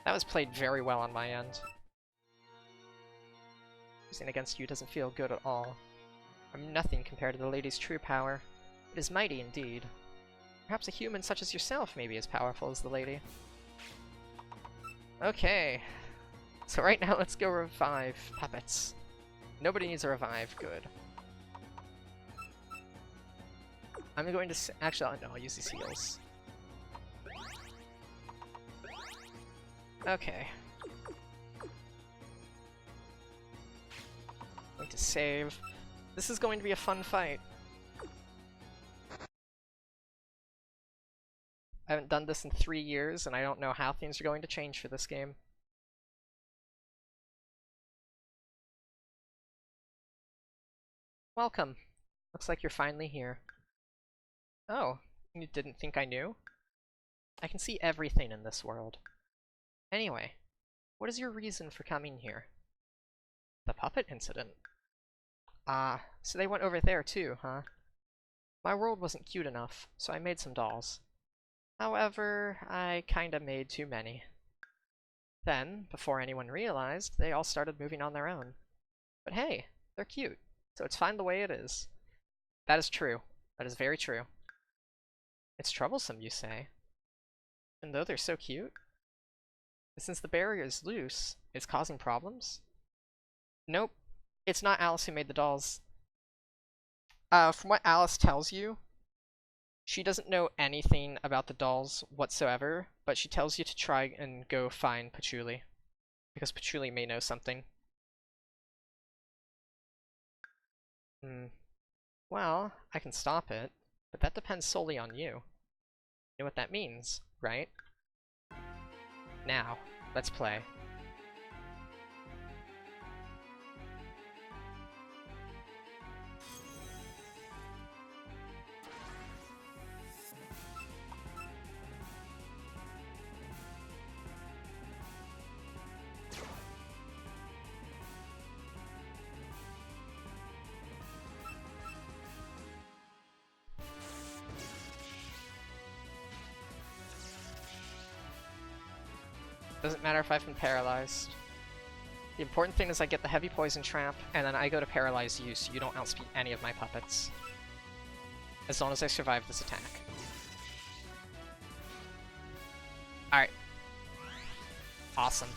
That was played very well on my end. Using against you doesn't feel good at all. I'm nothing compared to the lady's true power. It is mighty indeed. Perhaps a human such as yourself may be as powerful as the lady. Okay, so right now let's go revive puppets. Nobody needs a revive, good. I'm going to actually, no, I'll use these heals. Okay. Going to save. This is going to be a fun fight. I haven't done this in 3 years, and I don't know how things are going to change for this game. Welcome. Looks like you're finally here. Oh, you didn't think I knew? I can see everything in this world. Anyway, what is your reason for coming here? The puppet incident. Ah, so they went over there too, huh? My world wasn't cute enough, so I made some dolls. However, I kinda made too many. Then, before anyone realized, they all started moving on their own. But hey, they're cute, so it's fine the way it is. That is true. That is very true. It's troublesome, you say? And though they're so cute? And since the barrier is loose, it's causing problems? Nope. It's not Alice who made the dolls. From what Alice tells you, she doesn't know anything about the dolls whatsoever, but she tells you to try and go find Patchouli, because Patchouli may know something. Well, I can stop it, but that depends solely on you. You know what that means, right? Now, let's play. Doesn't matter if I've been paralyzed. The important thing is I get the heavy poison trap, and then I go to paralyze you so you don't outspeed any of my puppets. As long as I survive this attack. Alright. Awesome.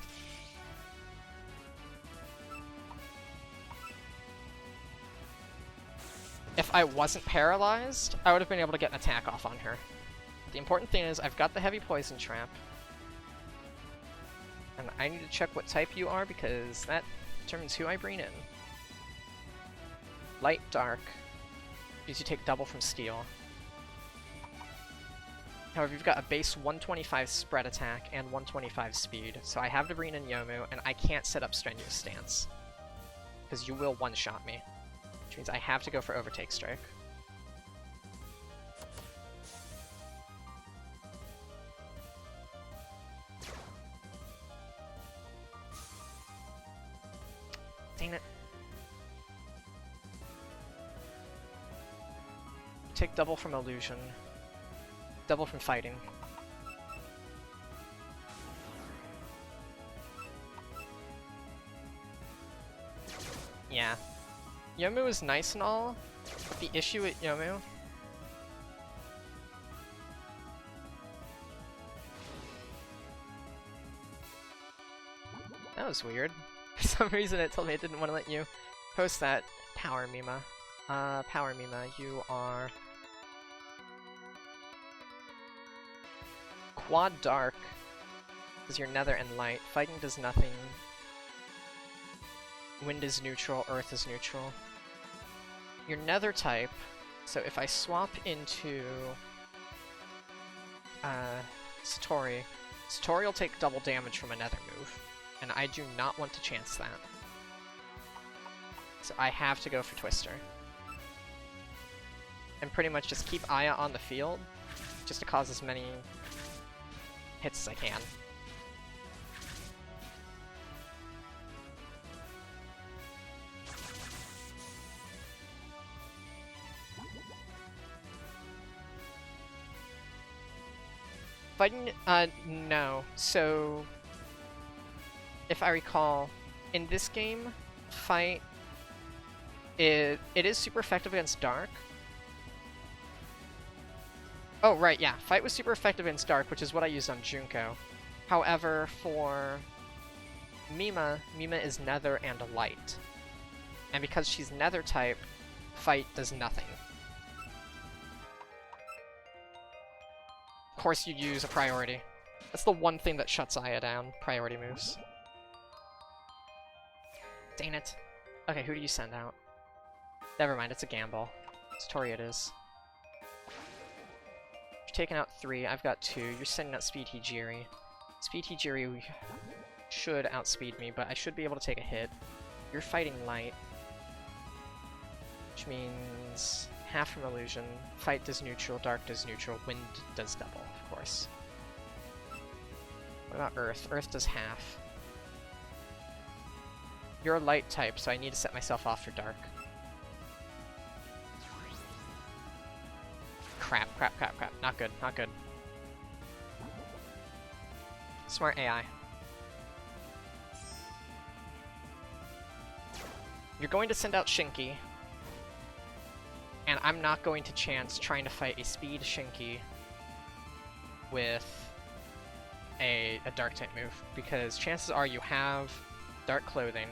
I wasn't paralyzed, I would have been able to get an attack off on her. The important thing is I've got the heavy poison trap. And I need to check what type you are because that determines who I bring in. Light, dark. Because you take double from steel. However, you've got a base 125 spread attack and 125 speed, so I have to bring in Yomu, and I can't set up Strenuous Stance. Because you will one-shot me. Which means I have to go for Overtake Strike. Dang it. Take double from Illusion. Double from Fighting. Yeah. Yomu is nice and all, but the issue with Yomu... That was weird. For some reason it told me it didn't want to let you post that. Power Mima. Power Mima, you are... Quad Dark, because you're Nether and Light. Fighting does nothing. Wind is neutral, Earth is neutral. You're Nether type, so if I swap into Satori, Satori will take double damage from a Nether move, and I do not want to chance that. So I have to go for Twister. And pretty much just keep Aya on the field, just to cause as many hits as I can. Fighting, no. So, if I recall, in this game, Fight, it is super effective against Dark. Oh, right, yeah. Fight was super effective against Dark, which is what I used on Junko. However, for Mima, Mima is Nether and Light. And because she's Nether type, Fight does nothing. Of course you'd use a priority. That's the one thing that shuts Aya down, priority moves. Dang it. Okay, who do you send out? Never mind, it's a gamble. Satori it is. You're taking out 3, I've got 2. You're sending out Speed Hijiri. Speed Hijiri should outspeed me, but I should be able to take a hit. You're fighting Light, which means half from Illusion. Fight does neutral, Dark does neutral, Wind does double, of course. What about Earth? Earth does half. You're a Light type, so I need to set myself off for Dark. Crap, crap, crap, crap. Not good, not good. Smart AI. You're going to send out Shinki. And I'm not going to chance trying to fight a speed Shinki with a Dark type move, because chances are you have Dark Clothing.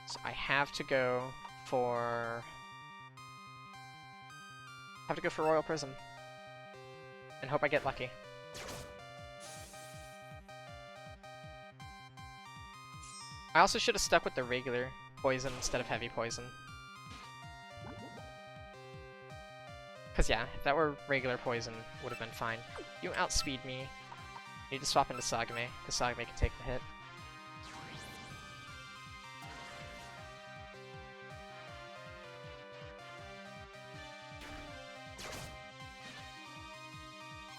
So I have to go for... Royal Prism. And hope I get lucky. I also should have stuck with the regular poison instead of heavy poison. Because yeah, if that were regular poison, would have been fine. You outspeed me. Need to swap into Sagame, because Sagame can take the hit.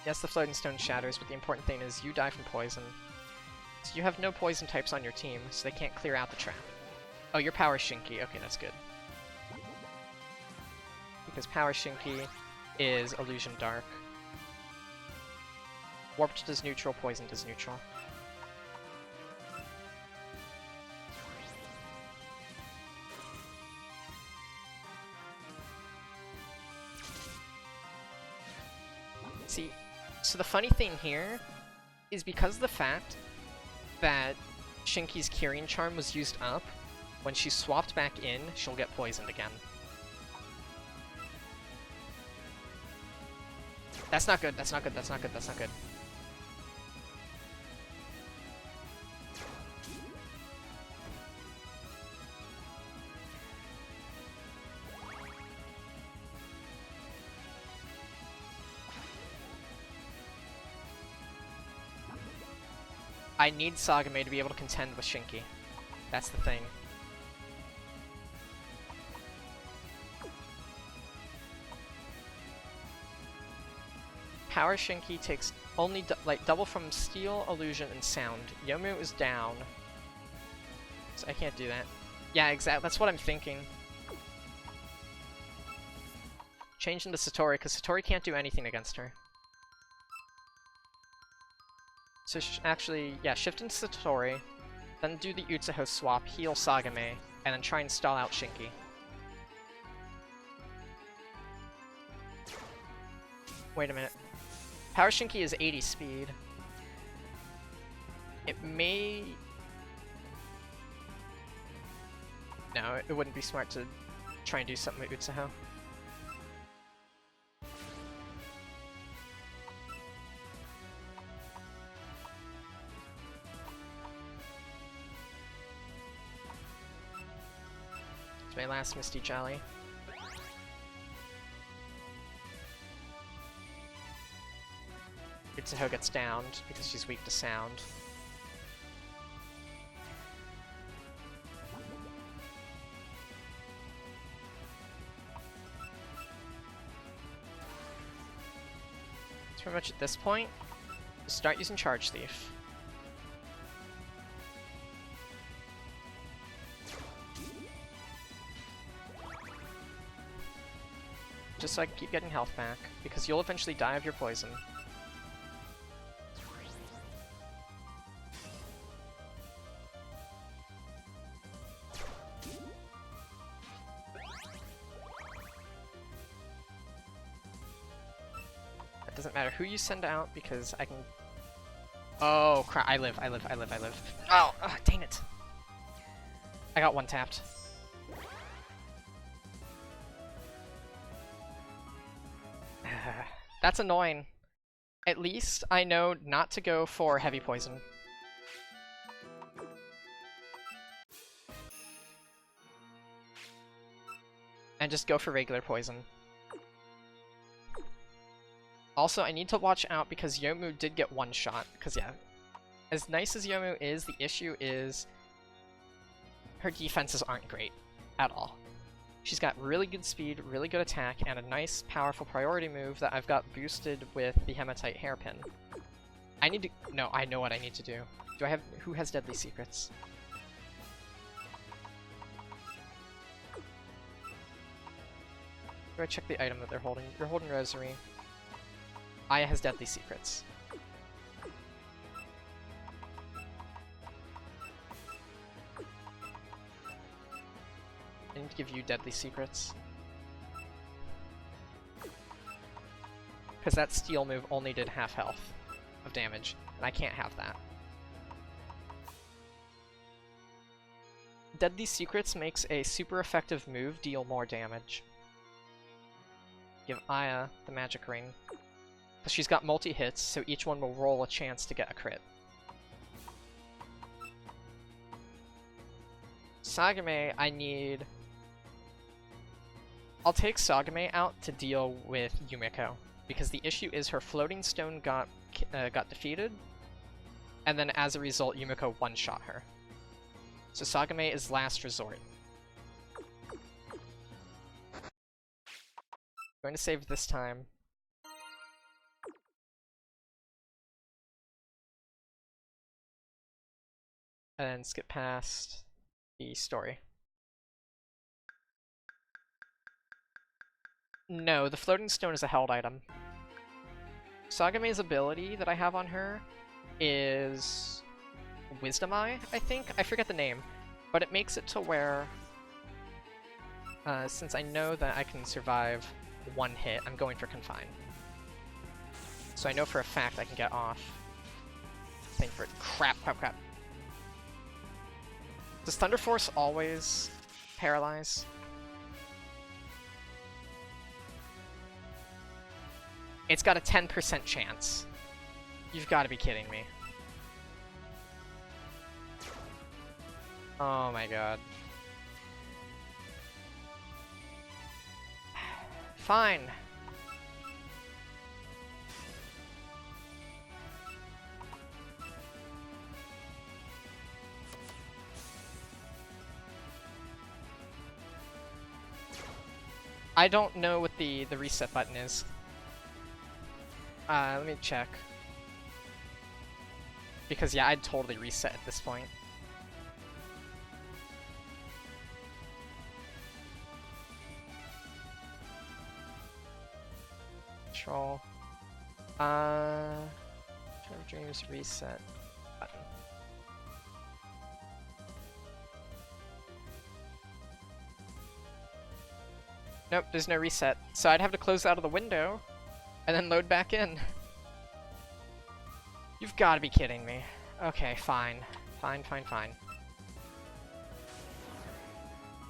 Yes, the Floating Stone shatters, but the important thing is you die from poison. So you have no poison types on your team, so they can't clear out the trap. Oh, your Power Shinki. Okay, that's good. Because Power Shinki is Illusion Dark. Warped does neutral, Poison does neutral. See, so the funny thing here is because of the fact that Shinki's Curing Charm was used up, when she's swapped back in, she'll get poisoned again. That's not good, that's not good, that's not good, that's not good. I need Sagame to be able to contend with Shinki. That's the thing. Power Shinki takes only like double from Steel, Illusion, and Sound. Yomu is down, so I can't do that. Yeah, exactly. That's what I'm thinking. Change into Satori, because Satori can't do anything against her. So actually, yeah, shift into Satori, then do the Utsuho swap, heal Sagame, and then try and stall out Shinki. Wait a minute. Power Shinki is 80 speed. It may... No, it wouldn't be smart to try and do something with Utsuho. It's my last Misty Jolly. Utsuho gets downed because she's weak to sound. It's pretty much at this point, start using Charge Thief. Just so I can keep getting health back, because you'll eventually die of your poison. Doesn't matter who you send out because I can... Oh crap, I live. Oh, dang it. I got one tapped. That's annoying. At least I know not to go for heavy poison. And just go for regular poison. Also, I need to watch out because Yomu did get one shot. Because, yeah, as nice as Yomu is, the issue is her defenses aren't great at all. She's got really good speed, really good attack, and a nice, powerful priority move that I've got boosted with the Hematite Hairpin. I need to... No, I know what I need to do. Do I have... Who has Deadly Secrets? Do I check the item that they're holding? You're holding Rosary. Aya has Deadly Secrets. I need to give you Deadly Secrets. Because that Steel move only did half health of damage, and I can't have that. Deadly Secrets makes a super effective move deal more damage. Give Aya the Magic Ring. Because she's got multi-hits, so each one will roll a chance to get a crit. Sagame, I need... I'll take Sagame out to deal with Yumiko, because the issue is her Floating Stone got defeated, and then as a result, Yumiko one-shot her. So Sagame is last resort. I'm going to save this time. And skip past the story. No, the Floating Stone is a held item. Sagame's ability that I have on her is Wisdom Eye, I think? I forget the name. But it makes it to where, since I know that I can survive one hit, I'm going for Confine. So I know for a fact I can get off. Think for it. Crap. Does Thunder Force always paralyze? It's got a 10% chance. You've got to be kidding me. Oh my god. Fine. I don't know what the reset button is. Let me check. Because yeah, I'd totally reset at this point. Control. Dreams reset button. Nope, there's no reset. So I'd have to close out of the window and then load back in. You've got to be kidding me. Okay, fine. Fine.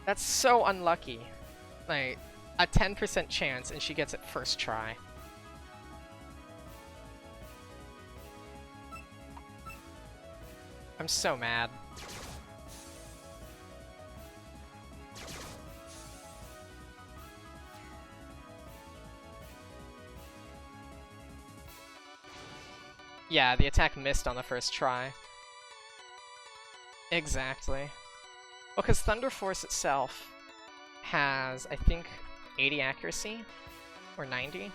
That's so unlucky. Like, a 10% chance and she gets it first try. I'm so mad. Yeah, the attack missed on the first try. Exactly. Well, because Thunder Force itself has, I think, 80 accuracy? Or 90?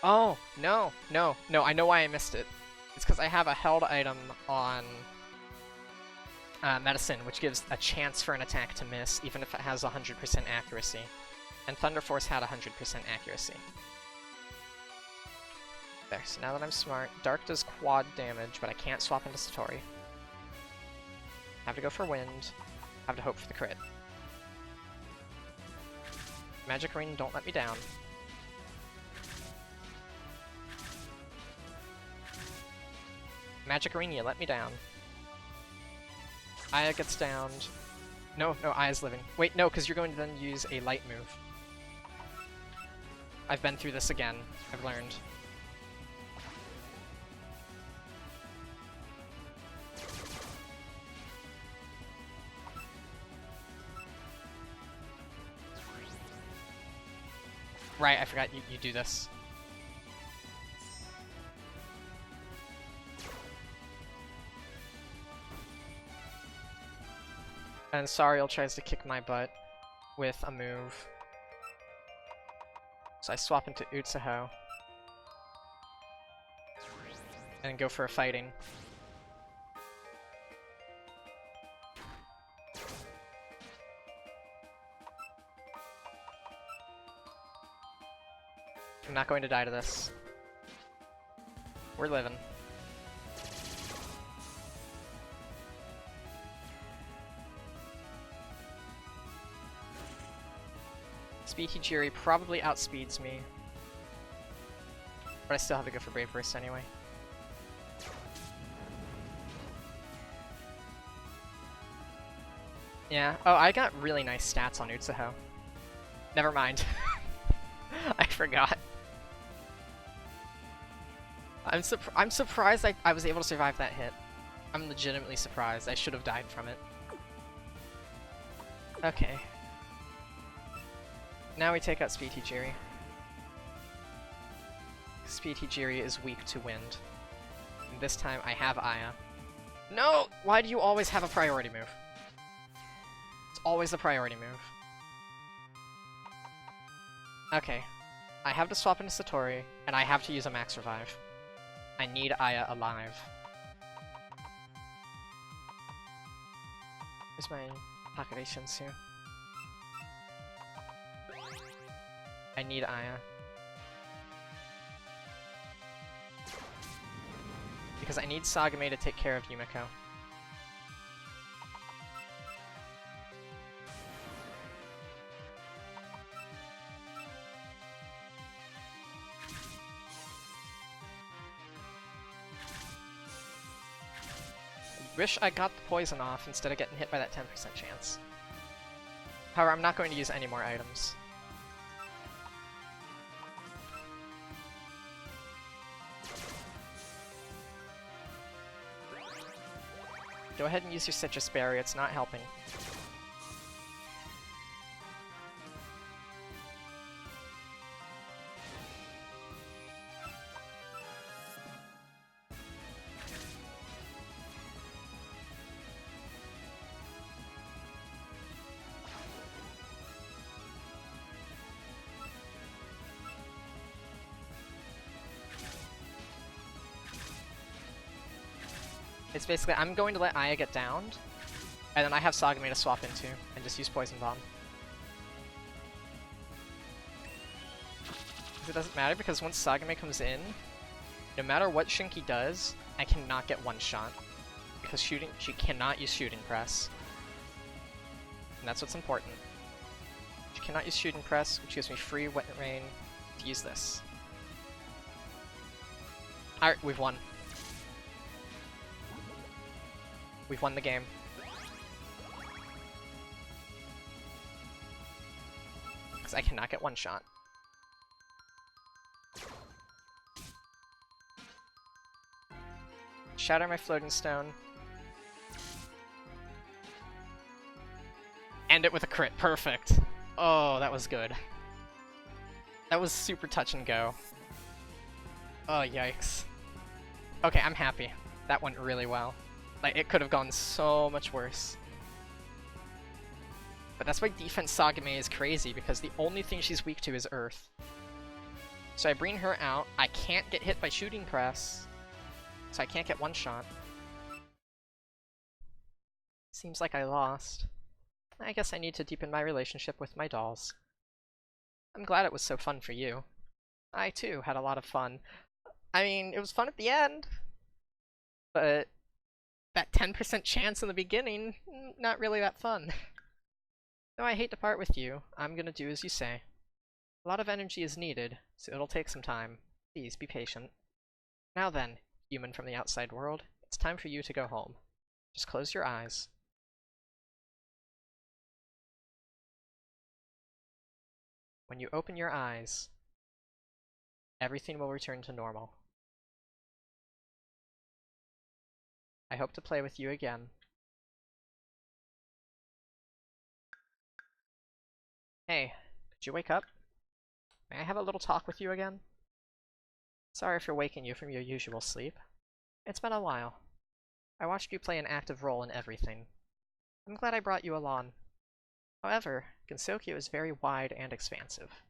Oh, no, I know why I missed it. It's because I have a held item on Medicine, which gives a chance for an attack to miss, even if it has 100% accuracy. And Thunder Force had 100% accuracy. There, so now that I'm smart, Dark does quad damage, but I can't swap into Satori. Have to go for Wind. Have to hope for the crit. Magic Ring, don't let me down. Magic Ring, you let me down. Aya gets downed. No, Aya's living. Wait, no, because you're going to then use a light move. I've been through this again. I've learned. Right, I forgot you do this. And Sariel tries to kick my butt with a move. So I swap into Utsuho. And go for a fighting. I'm not going to die to this. We're living. Speed Hijiri probably outspeeds me. But I still have to go for Brave Burst anyway. Yeah. Oh, I got really nice stats on Utsuho. Never mind. I forgot. I'm surprised I was able to survive that hit. I'm legitimately surprised. I should have died from it. Okay. Now we take out Speed Hijiri. Speed Hijiri is weak to wind. And this time I have Aya. No! Why do you always have a priority move? It's always the priority move. Okay. I have to swap into Satori, and I have to use a max revive. I need Aya alive. Where's my Hakurei Shrine? I need Aya. Because I need Sagame to take care of Yumiko. Wish I got the poison off instead of getting hit by that 10% chance. However, I'm not going to use any more items. Go ahead and use your Citrus Berry, it's not helping. It's basically, I'm going to let Aya get downed, and then I have Sagame to swap into, and just use Poison Bomb. It doesn't matter, because once Sagame comes in, no matter what Shinki does, I cannot get one shot. Because she cannot use Shooting Press. And that's what's important. She cannot use Shooting Press, which gives me free Wet Rain to use this. Alright, we've won. We've won the game. Because I cannot get one shot. Shatter my Floating Stone. End it with a crit. Perfect. Oh, that was good. That was super touch and go. Oh, yikes. Okay, I'm happy. That went really well. Like, it could have gone so much worse. But that's why defense Sagame is crazy, because the only thing she's weak to is Earth. So I bring her out, I can't get hit by Shooting Press, so I can't get one shot. Seems like I lost. I guess I need to deepen my relationship with my dolls. I'm glad it was so fun for you. I too had a lot of fun. I mean, it was fun at the end, but that 10% chance in the beginning, not really that fun. Though I hate to part with you, I'm gonna do as you say. A lot of energy is needed, so it'll take some time. Please be patient. Now then, human from the outside world, it's time for you to go home. Just close your eyes. When you open your eyes, everything will return to normal. I hope to play with you again. Hey, did you wake up? May I have a little talk with you again? Sorry for waking you from your usual sleep. It's been a while. I watched you play an active role in everything. I'm glad I brought you along. However, Gensokyo is very wide and expansive.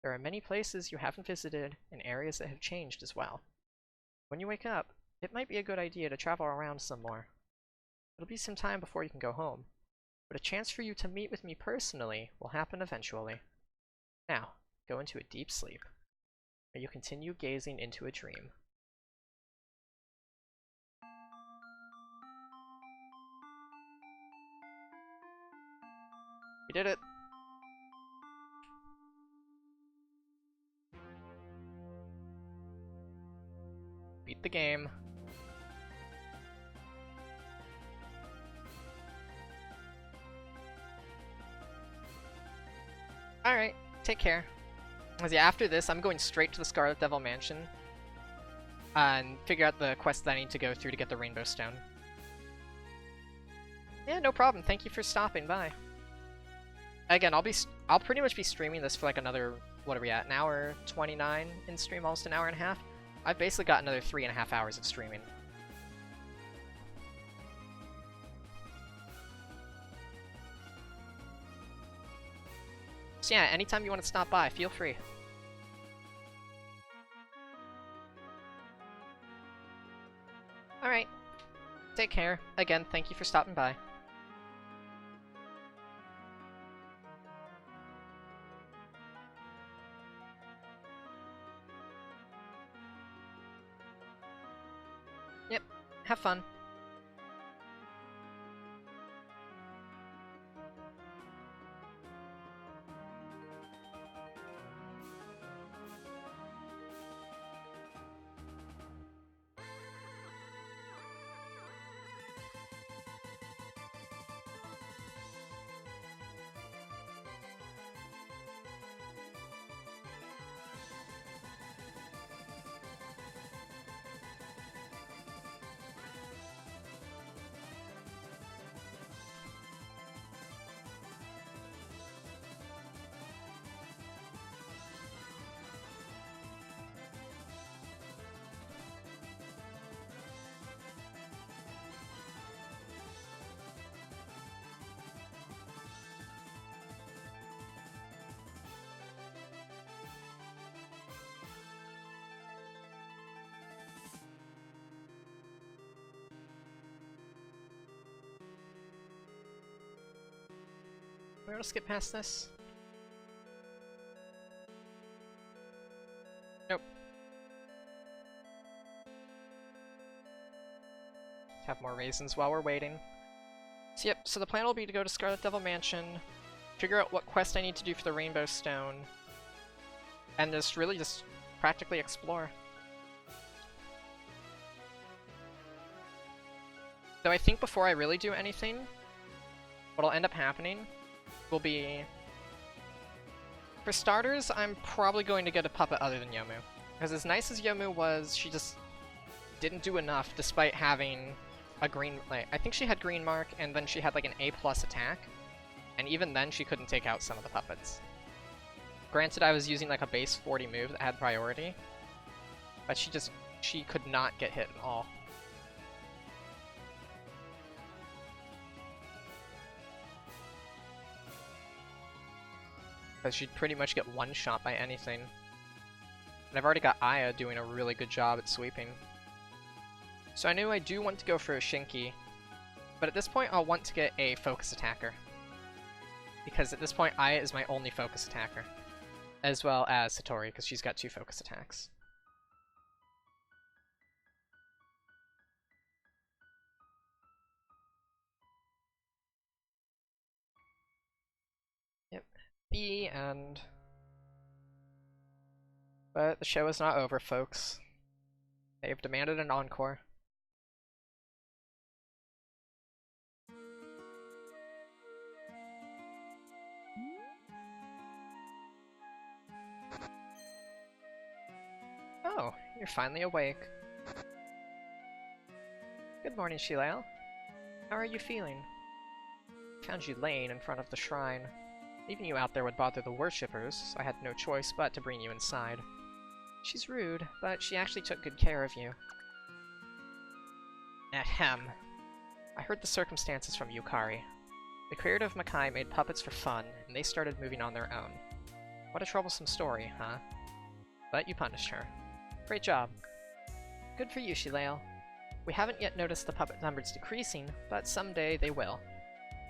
There are many places you haven't visited and areas that have changed as well. When you wake up, it might be a good idea to travel around some more. It'll be some time before you can go home, but a chance for you to meet with me personally will happen eventually. Now, go into a deep sleep. May you continue gazing into a dream. We did it! Beat the game. Alright, take care. Yeah, after this, I'm going straight to the Scarlet Devil Mansion and figure out the quest that I need to go through to get the Rainbow Stone. Yeah, no problem. Thank you for stopping by. Again, I'll pretty much be streaming this for like another, what are we at, an hour 29 in stream, almost an hour and a half. I've basically got another 3.5 hours of streaming. So yeah, anytime you want to stop by, feel free. Alright. Take care. Again, thank you for stopping by. Yep. Have fun. we able to skip past this? Nope. Have more raisins while we're waiting. So yep, so the plan will be to go to Scarlet Devil Mansion, figure out what quest I need to do for the Rainbow Stone, and just practically explore. Though I think before I really do anything, what'll end up happening will be... For starters, I'm probably going to get a puppet other than Yomu. Because as nice as Yomu was, she just didn't do enough despite having a green... I think she had green mark, and then she had like an A+ attack. And even then, she couldn't take out some of the puppets. Granted, I was using like a base 40 move that had priority, but she could not get hit at all. Because she'd pretty much get one shot by anything. And I've already got Aya doing a really good job at sweeping. So I knew I do want to go for a Shinki, but at this point I'll want to get a focus attacker. Because at this point Aya is my only focus attacker. As well as Satori, because she's got 2 focus attacks. Yep. The end. But the show is not over, folks. They've demanded an encore. Oh, you're finally awake. Good morning, Shilale. How are you feeling? Found you laying in front of the shrine. Leaving you out there would bother the worshippers, so I had no choice but to bring you inside. She's rude, but she actually took good care of you. Ahem. I heard the circumstances from Yukari. The creator of Makai made puppets for fun, and they started moving on their own. What a troublesome story, huh? But you punished her. Great job. Good for you, Shilale. We haven't yet noticed the puppet numbers decreasing, but someday they will.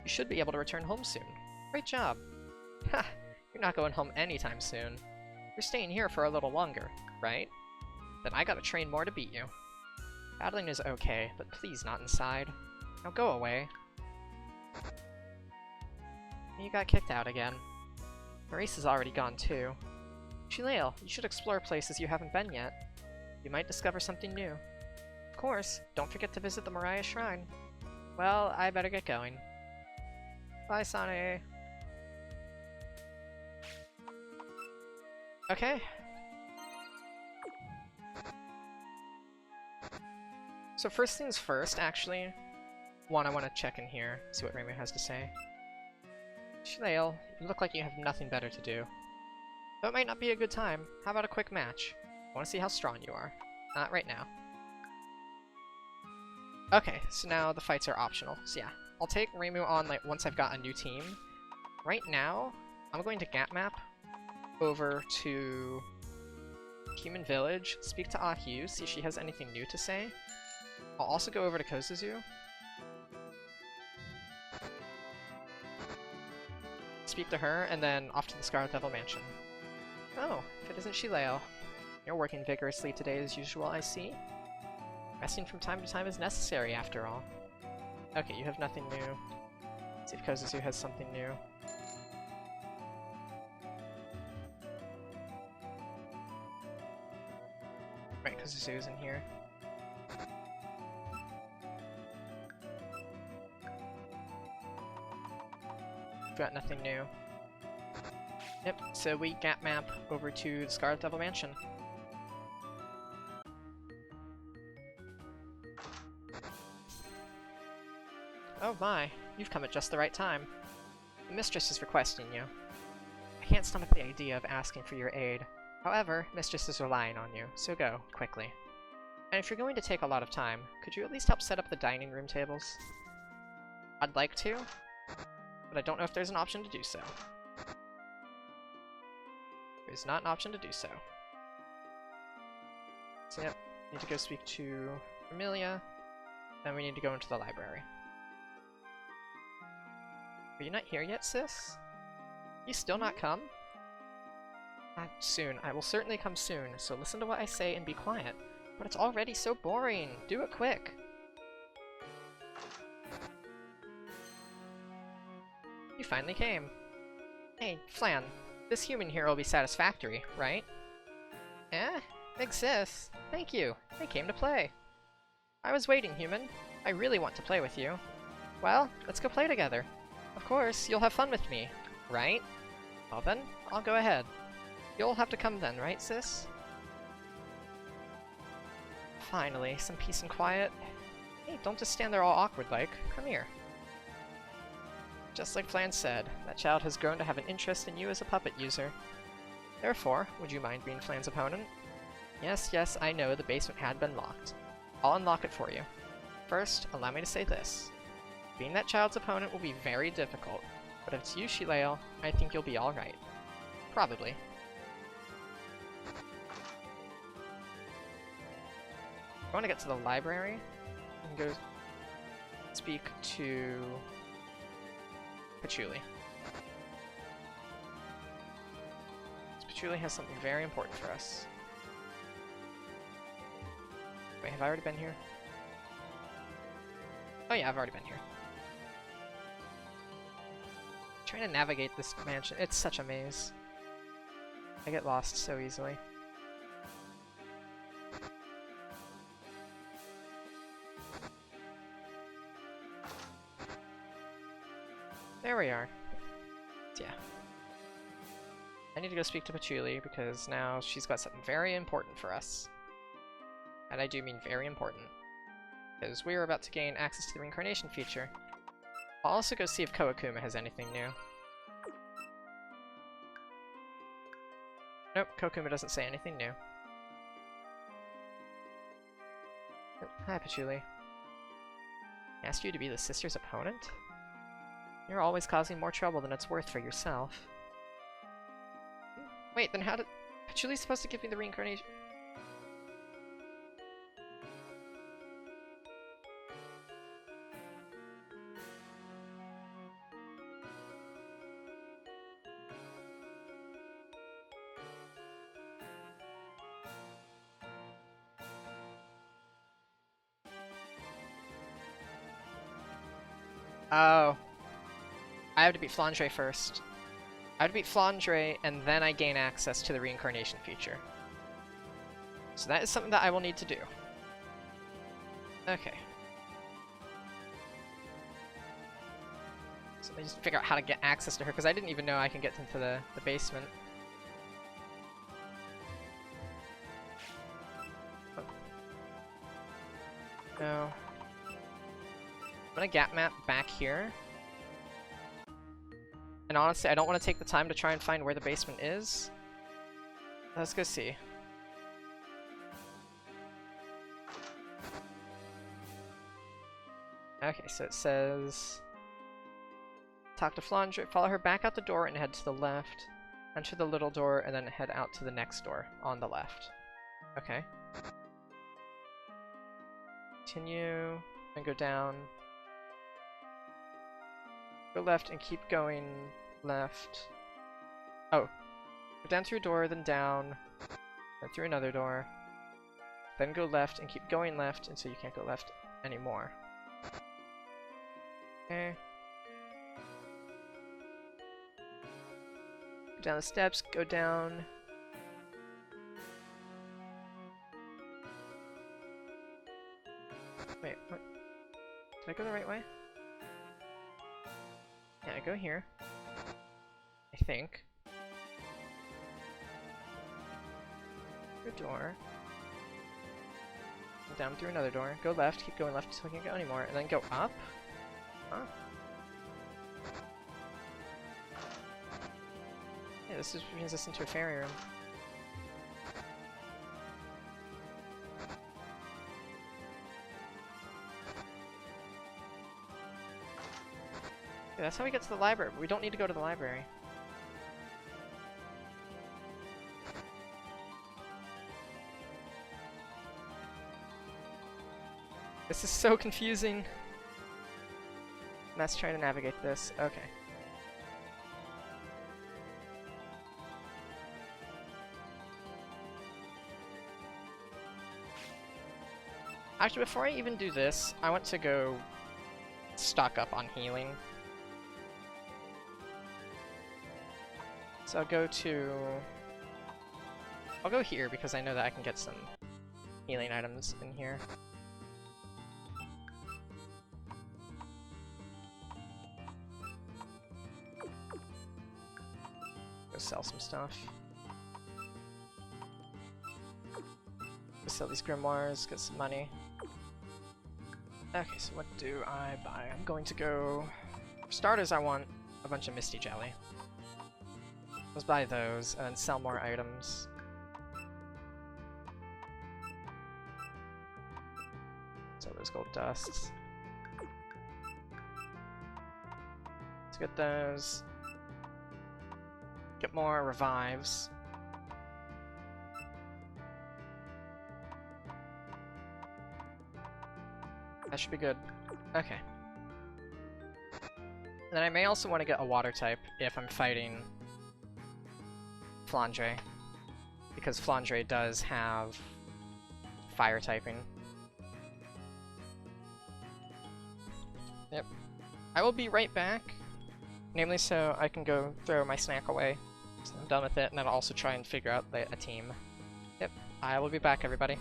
You should be able to return home soon. Great job. Ha! You're not going home anytime soon. You're staying here for a little longer, right? Then I gotta train more to beat you. Battling is okay, but please not inside. Now go away. You got kicked out again. Maurice is already gone too. Shilale, you should explore places you haven't been yet. You might discover something new. Of course, don't forget to visit the Hakurei Shrine. Well, I better get going. Bye, Sane. Okay. So first things first, actually. One, I want to check in here, see what Raymond has to say. Shilale, you look like you have nothing better to do. Though it might not be a good time, how about a quick match? I want to see how strong you are. Not right now. Okay, so now the fights are optional. So yeah, I'll take Reimu on like once I've got a new team. Right now, I'm going to gap map over to Human Village, speak to Ahyu, see if she has anything new to say. I'll also go over to Kozuzu. Speak to her, and then off to the Scarlet Devil Mansion. Oh, if it isn't Shilale. You're working vigorously today as usual, I see. Resting from time to time is necessary, after all. Okay, you have nothing new. Let's see if Kozuzu has something new. Right, Kozuzu's in here. Got nothing new. Yep, so we gap map over to the Scarlet Devil Mansion. Oh my, you've come at just the right time. The mistress is requesting you. I can't stomach the idea of asking for your aid. However, mistress is relying on you, so go, quickly. And if you're going to take a lot of time, could you at least help set up the dining room tables? I'd like to, but I don't know if there's an option to do so. There's not an option to do so. So yep, need to go speak to Amelia, then we need to go into the library. Are you not here yet, sis? You still not come? Soon. I will certainly come soon, so listen to what I say and be quiet. But it's already so boring. Do it quick. You finally came. Hey, Flan. This human here will be satisfactory, right? Eh? Exists. Thank you. I came to play. I was waiting, human. I really want to play with you. Well, let's go play together. Of course, you'll have fun with me, right? Well then, I'll go ahead. You'll have to come then, right, sis? Finally, some peace and quiet. Hey, don't just stand there all awkward-like. Come here. Just like Flan said, that child has grown to have an interest in you as a puppet user. Therefore, would you mind being Flan's opponent? Yes, yes, I know the basement had been locked. I'll unlock it for you. First, allow me to say this. Being that child's opponent will be very difficult, but if it's you, Shileo, I think you'll be alright. Probably. I want to get to the library and go speak to Patchouli. Patchouli has something very important for us. Wait, have I already been here? Oh yeah, I've already been here. Trying to navigate this mansion, it's such a maze. I get lost so easily. There we are. Yeah. I need to go speak to Patchouli because now she's got something very important for us. And I do mean very important. Because we are about to gain access to the Reincarnation feature. I'll also go see if Koakuma has anything new. Nope, Koakuma doesn't say anything new. Oh, hi, Patchouli. I asked you to be the sister's opponent? You're always causing more trouble than it's worth for yourself. Wait, then how did... Patchouli's supposed to give me the reincarnation... Oh. I have to beat Flandre first. I have to beat Flandre, and then I gain access to the reincarnation feature. So that is something that I will need to do. Okay. So I just figure out how to get access to her, because I didn't even know I can get into the basement. Oh. No. I'm gonna gap map back here. And honestly, I don't want to take the time to try and find where the basement is. Let's go see. Okay, so it says... Talk to Flandre, follow her back out the door and head to the left. Enter the little door and then head out to the next door on the left. Okay. Continue, and go down. Go left and keep going left. Oh. Go down through a door, then down. Then through another door. Then go left and keep going left until you can't go left anymore. Okay. Go down the steps, go down. Wait, what? Did I go the right way? Yeah, I go here. I think. Through a door. Go down through another door. Go left, keep going left until I can't go anymore, and then go up? Huh? Yeah, this just brings us into a fairy room. Yeah, that's how we get to the library, but we don't need to go to the library. This is so confusing. Let's try to navigate this. Okay. Actually, before I even do this, I want to go stock up on healing. So I'll go here because I know that I can get some healing items in here. Go sell some stuff. Go sell these grimoires, get some money. Okay, so what do I buy? I'm going to go... For starters, I want a bunch of Misty Jelly. Let's buy those, and then sell more items. So those gold dusts. Let's get those. Get more revives. That should be good. Okay. And then I may also want to get a water type if I'm fighting Flandre, because Flandre does have fire typing. Yep. I will be right back, namely so I can go throw my snack away. So I'm done with it, and then I'll also try and figure out a team. Yep, I will be back, everybody.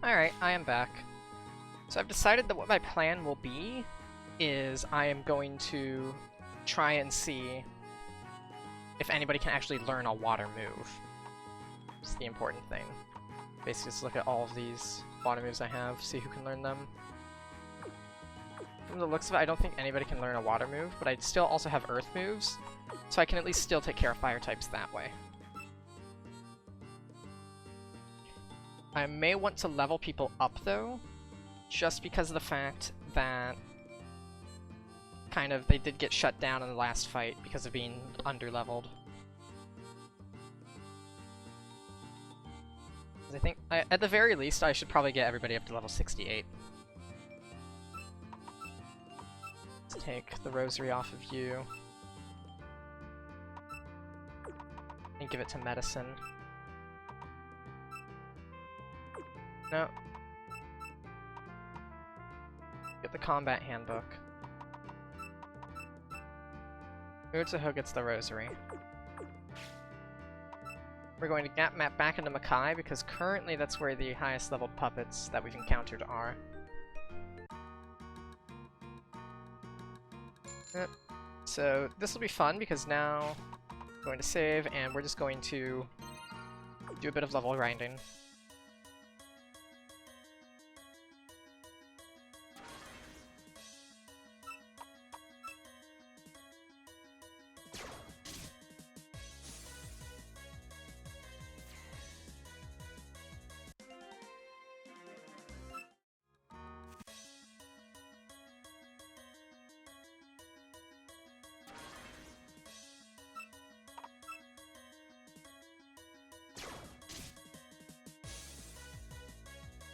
Alright, I am back. So I've decided that what my plan will be is I am going to try and see if anybody can actually learn a water move. It's the important thing. Basically just look at all of these water moves I have, see who can learn them. From the looks of it, I don't think anybody can learn a water move, but I still also have earth moves, so I can at least still take care of fire types that way. I may want to level people up, though, just because of the fact that they did get shut down in the last fight because of being under-leveled. I think, at the very least, I should probably get everybody up to level 68. Let's take the rosary off of you. And give it to medicine. No. Get the combat handbook. Touhou gets the rosary. We're going to gap map back into Makai because currently that's where the highest leveled puppets that we've encountered are. Yep. So this will be fun because now I'm going to save and we're just going to do a bit of level grinding.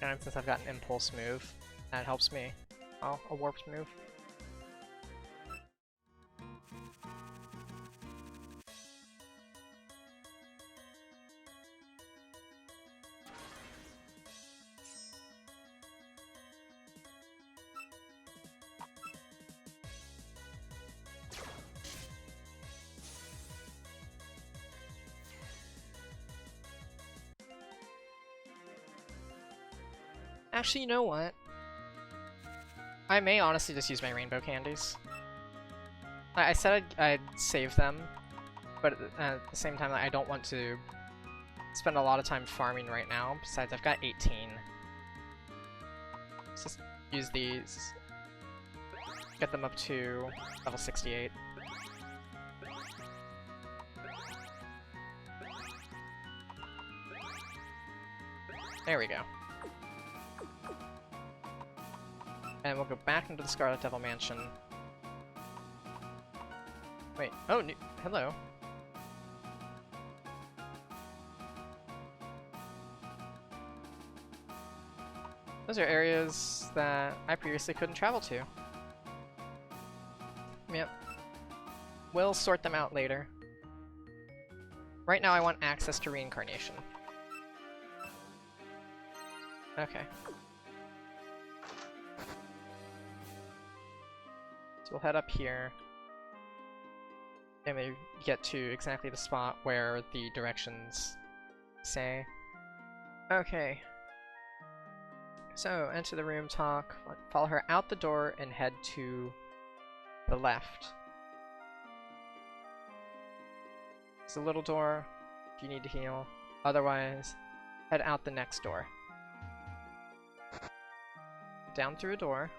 And since I've got an impulse move, that helps me. Oh, a warped move. Actually, you know what? I may honestly just use my rainbow candies. I said I'd save them, but at the same time, I don't want to spend a lot of time farming right now. Besides, I've got 18. Let's just use these. Get them up to level 68. There we go. And we'll go back into the Scarlet Devil Mansion. Wait, oh, hello. Those are areas that I previously couldn't travel to. Yep. We'll sort them out later. Right now I want access to Reincarnation. Okay. So we'll head up here. And we get to exactly the spot where the directions say. Okay. So, enter the room, talk, follow her out the door, and head to the left. It's a little door if you need to heal. Otherwise, head out the next door. Down through a door.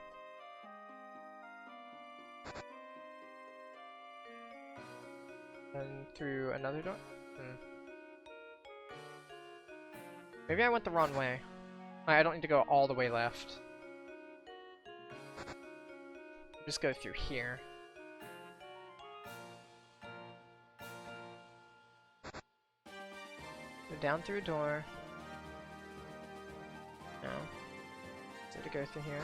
And through another door? Maybe I went the wrong way. I don't need to go all the way left. Just go through here. Go down through a door. No. So to go through here.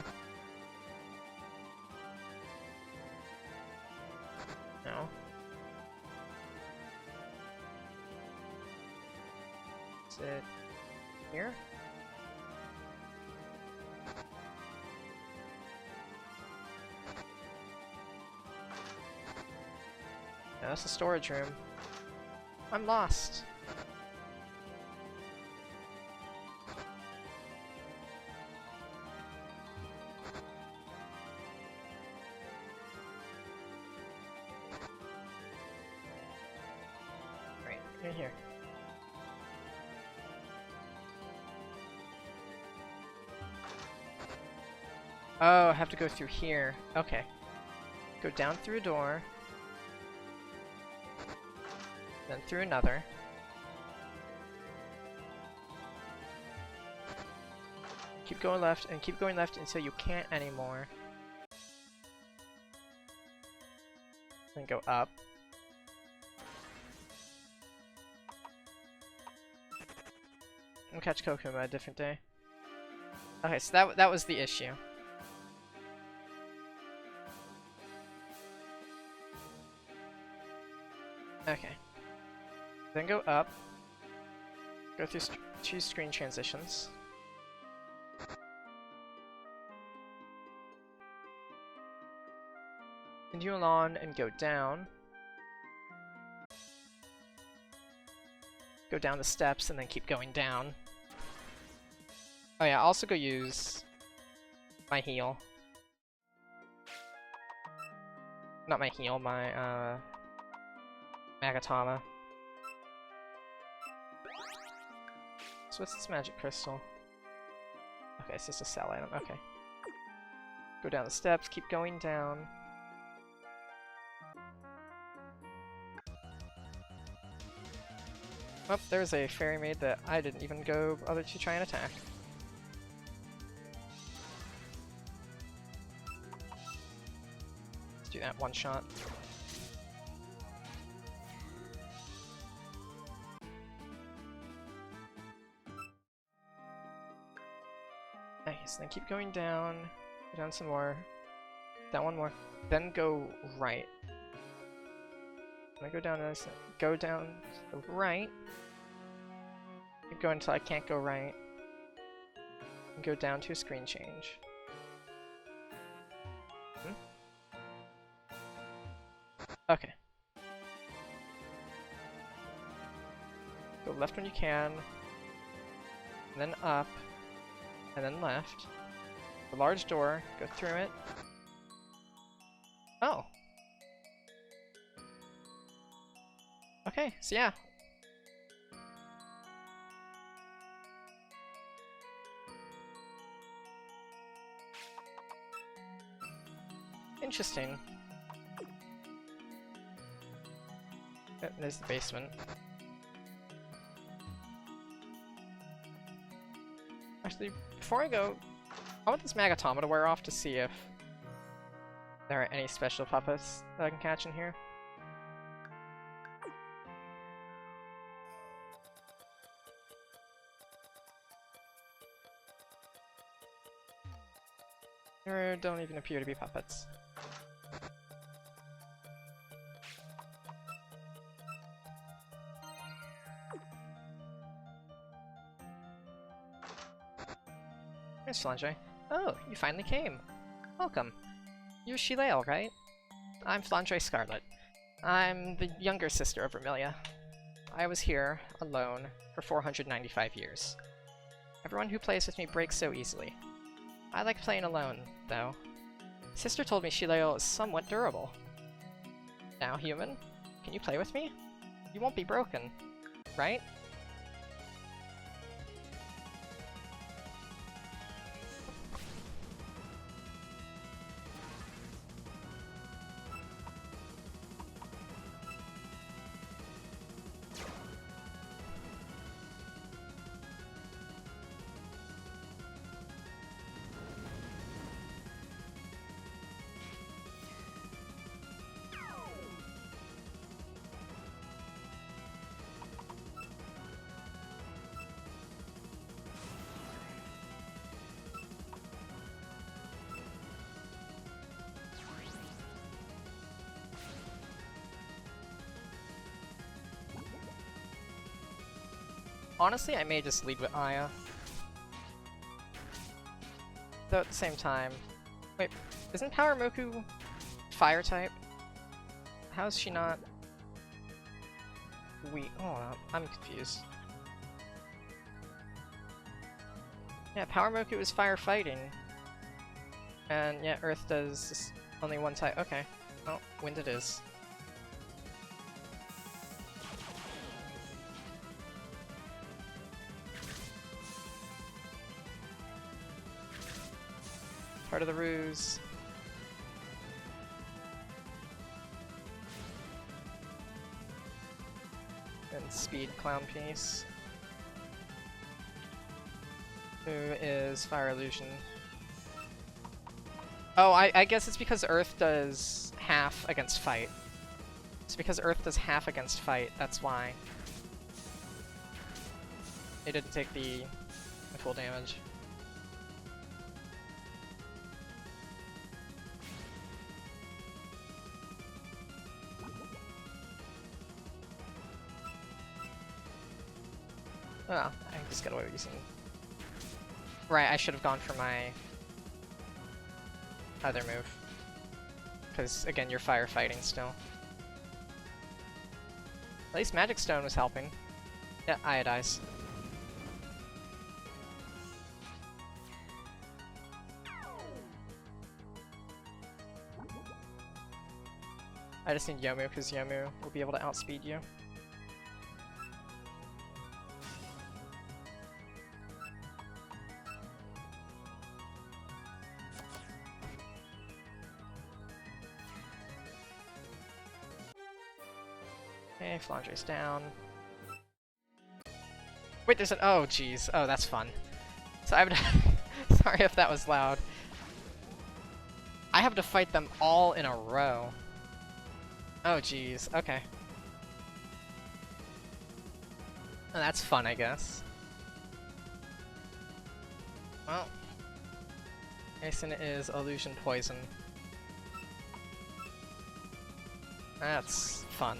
No. Is it here? No, that's the storage room. I'm lost. Right, in here. Oh, I have to go through here. Okay. Go down through a door. Then through another. Keep going left, and keep going left until you can't anymore. Then go up. We'll catch Kokuma a different day. Okay, so that was the issue. Okay. Then go up. Go through choose screen transitions. Continue along and go down. Go down the steps and then keep going down. Oh yeah, also go use my heal. Not my heal, my Magatama. So what's this magic crystal? Okay, it's just a sell item. Okay. Go down the steps, keep going down. Oh, there's a fairy maid that I didn't even go bother to try and attack. Let's do that one shot. so then keep going down, go down some more, down one more, then go right. I'm gonna go down this, go down to the right, keep going until I can't go right, and go down to a screen change. Okay. Go left when you can, and then up, and then left. The large door, go through it. Oh. Okay, so yeah. Interesting. Oh, there's the basement. Actually, before I go, I want this Magatama to wear off to see if there are any special puppets that I can catch in here. There don't even appear to be puppets. Here's Flandre. Oh, you finally came. Welcome. You're Shilale, right? I'm Flandre Scarlet. I'm the younger sister of Vermilia. I was here, alone, for 495 years. Everyone who plays with me breaks so easily. I like playing alone, though. Sister told me Shilale is somewhat durable. Now, human, can you play with me? You won't be broken, right? Honestly, I may just lead with Aya. Though at the same time... Wait, isn't Power Moku fire type? How is she not... weak? Oh, I'm confused. Yeah, Power Moku is firefighting. And yeah, Earth does only one type. Okay. Well, wind it is. Part of the ruse. And speed Clownpiece. Who is Fire Illusion? Oh, I guess it's because Earth does half against fight. It's because Earth does half against fight, that's why. It didn't take the full damage. Oh, I just got away with using... Right, I should have gone for my other move. Because, again, you're firefighting still. At least Magic Stone was helping. Yeah, Iodize. I just need Yomu, because Yomu will be able to outspeed you. Okay, Flandre's down. Wait, there's an- oh jeez. Oh, that's fun. So I have to- sorry if that was loud. I have to fight them all in a row. Oh jeez, okay. Oh, that's fun, I guess. Well, Mason is illusion poison. That's fun.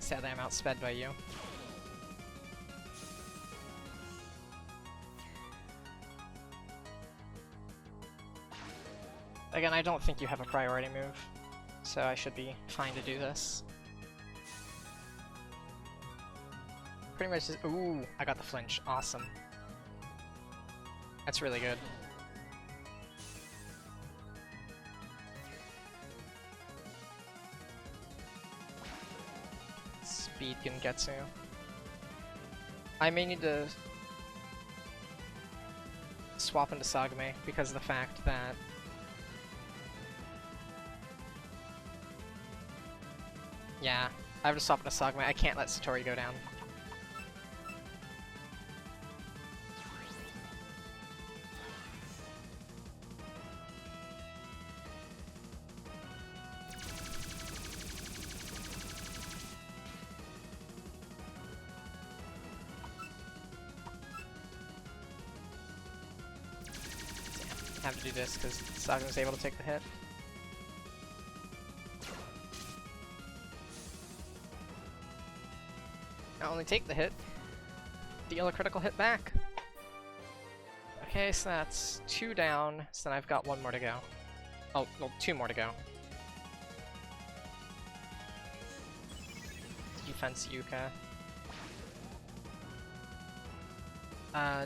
Sadly, I'm outsped by you. Again, I don't think you have a priority move, so I should be fine to do this. Pretty much just— ooh, I got the flinch. Awesome. That's really good. Speed Gengetsu. I may need to swap into Sagame because of the fact that yeah, I have to swap into Sagame. I can't let Satori go down. Have to do this because Sagame's able to take the hit. Not only take the hit, deal a critical hit back. Okay, so that's 2 down, so then I've got 1 more to go. Oh, well, 2 more to go. Defense Yuka.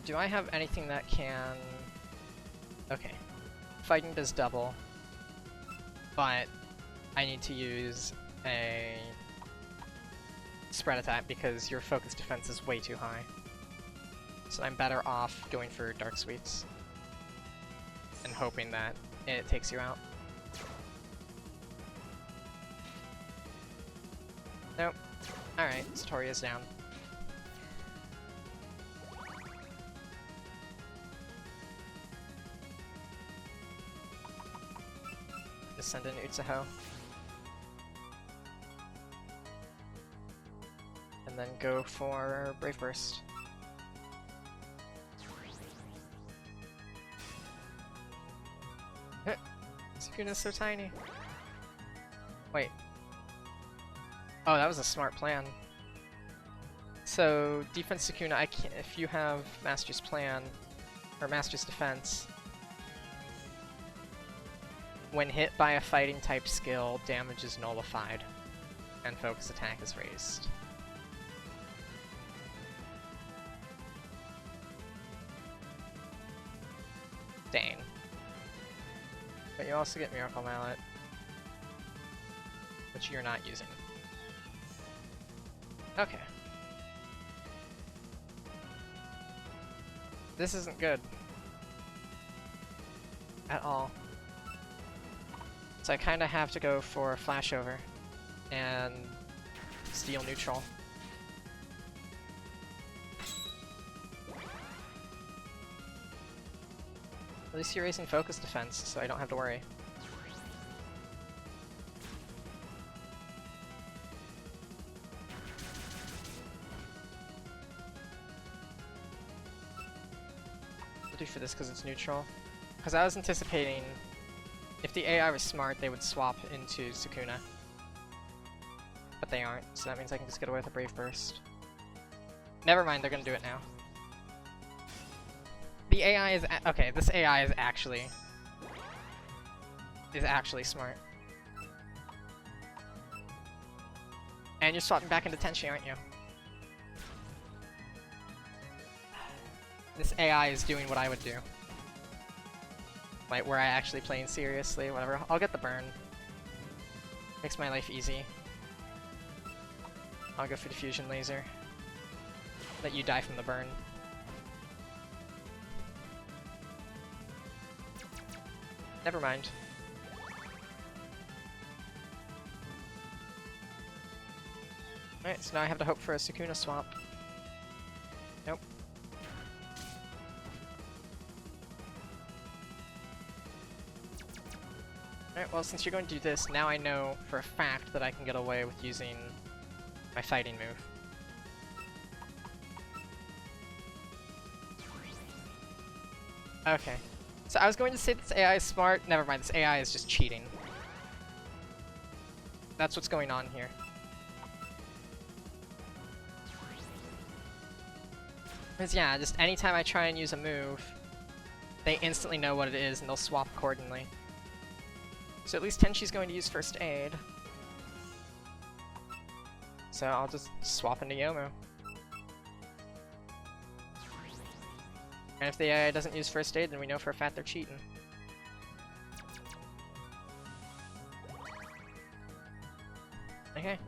Do I have anything that can... Okay. Fighting does double, but I need to use a spread attack because your focus defense is way too high. So I'm better off going for Dark Sweets and hoping that it takes you out. Nope. Alright, Satori is down. Just send in Utsuho. And then go for Brave Burst. Sukuna's so tiny. Wait. Oh, that was a smart plan. So, Defense Sukuna, I can't, if you have Master's Plan, or Master's Defense, when hit by a fighting type skill, damage is nullified, and focus attack is raised. Dang. But you also get Miracle Mallet, which you're not using. Okay. This isn't good. At all. So I kinda have to go for Flashover and steal neutral. At least you're raising focus defense, so I don't have to worry. I'll do for this because it's neutral. Because I was anticipating if the AI was smart, they would swap into Sukuna. But they aren't, so that means I can just get away with a Brave Burst. Never mind, they're gonna do it now. The AI is okay, this AI is actually smart. And you're swapping back into Tenshi, aren't you? This AI is doing what I would do. Like, were I actually playing seriously, whatever. I'll get the burn. Makes my life easy. I'll go for Diffusion Laser. Let you die from the burn. Never mind. Alright, so now I have to hope for a Sukuna swap. Nope. Well, since you're going to do this, now I know for a fact that I can get away with using my fighting move. Okay. So I was going to say this AI is smart. Never mind, this AI is just cheating. That's what's going on here. Because yeah, just anytime I try and use a move, they instantly know what it is and they'll swap accordingly. So at least Tenshi's going to use First Aid. So I'll just swap into Yomu. And if the AI doesn't use First Aid, then we know for a fact they're cheating. Okay.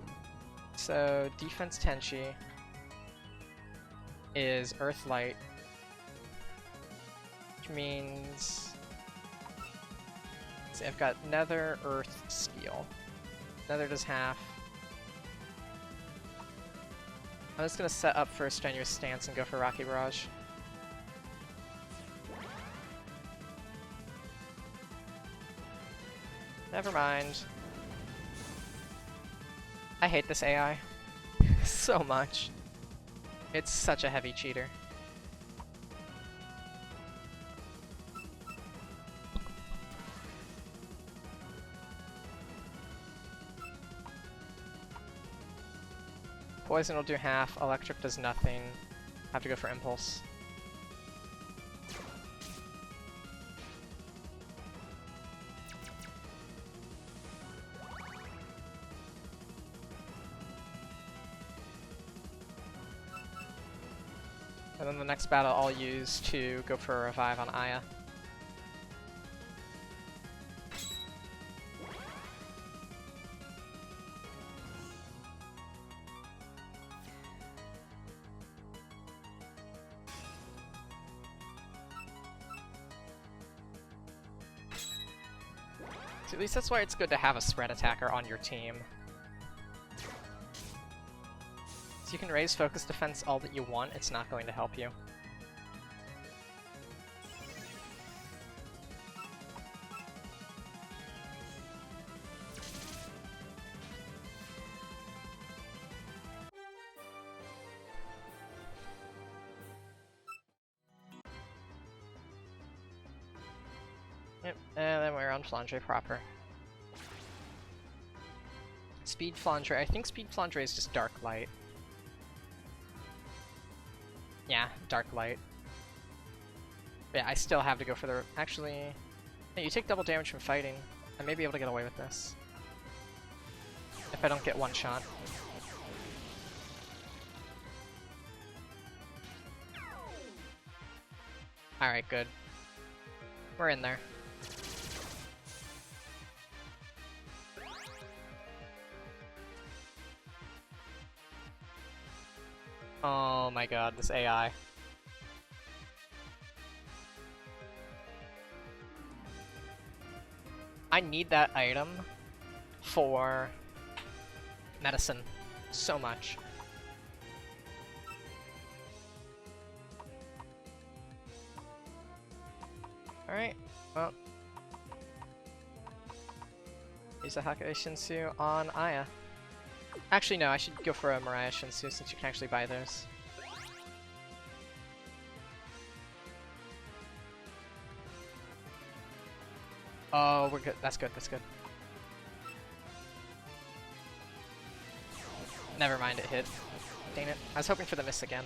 So defense Tenshi is Earth Light, which means see, I've got Nether, Earth, Steel. Nether does half. I'm just gonna set up for a strenuous stance and go for Rocky Barrage. Never mind. I hate this AI so much. It's such a heavy cheater. Poison will do half, electric does nothing. Have to go for impulse. And then the next battle I'll use to go for a revive on Aya. So at least that's why it's good to have a spread attacker on your team. So you can raise focus defense all that you want, it's not going to help you. Yep, and then we're on Flandre proper. Speed Flandre, I think Speed Flandre is just Dark Light. Yeah, Dark Light. But yeah, I still have to go for the... Actually... Yeah, you take double damage from fighting. I may be able to get away with this. If I don't get one shot. Alright, good. We're in there. Oh my god, this AI. I need that item for medicine so much. Alright, well. Use a Hakurei Shinsu on Aya. Actually, no, I should go for a Mariah Shinsu since you can actually buy those. Oh, we're good. That's good, that's good. Never mind, it hit. Dang it. I was hoping for the miss again.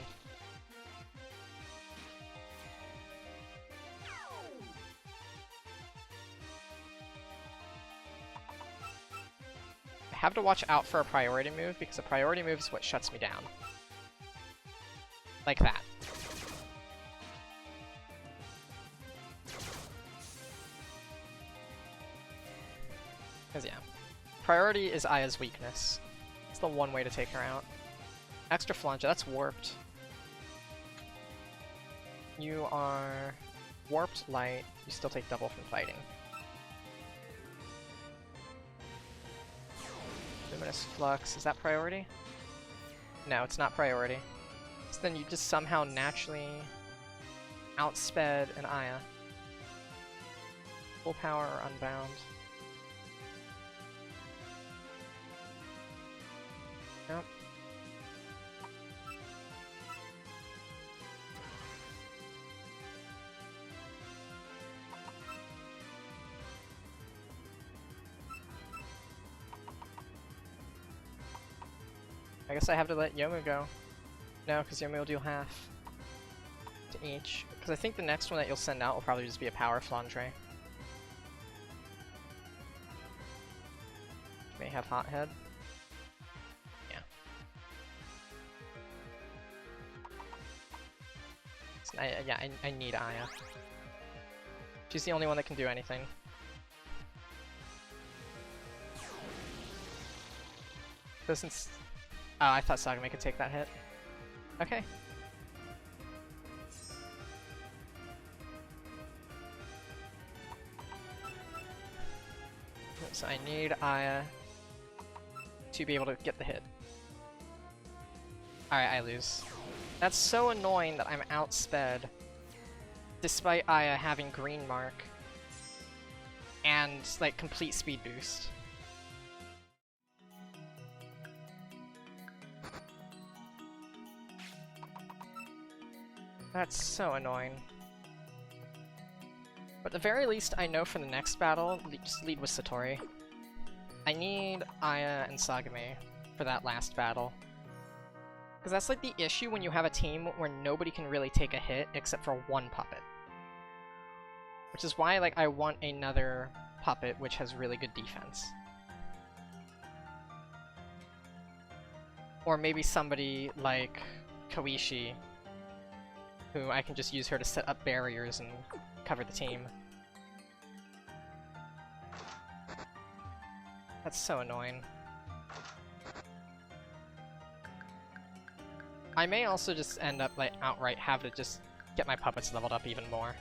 I have to watch out for a priority move because a priority move is what shuts me down. Like that. Because yeah, priority is Aya's weakness. It's the one way to take her out. Extra Flange, that's warped. You are warped light, you still take double from fighting. Luminous Flux, is that priority? No, it's not priority. So then you just somehow naturally outsped an Aya. Full power or unbound. Yep. I guess I have to let Yomu go. No, because Yomu will deal half to each. Because I think the next one that you'll send out will probably just be a power Flandre. May have Hothead. Yeah. So I need Aya. She's the only one that can do anything. Doesn't. Oh, I thought Sagame could take that hit. Okay. So I need Aya to be able to get the hit. Alright, I lose. That's so annoying that I'm outsped despite Aya having green mark and like complete speed boost. That's so annoying. But at the very least, I know for the next battle, just lead with Satori. I need Aya and Sagame for that last battle. Because that's like the issue when you have a team where nobody can really take a hit except for one puppet. Which is why like I want another puppet which has really good defense. Or maybe somebody like Koishi, who I can just use her to set up barriers and cover the team. That's so annoying. I may also just end up like outright have to just get my puppets leveled up even more.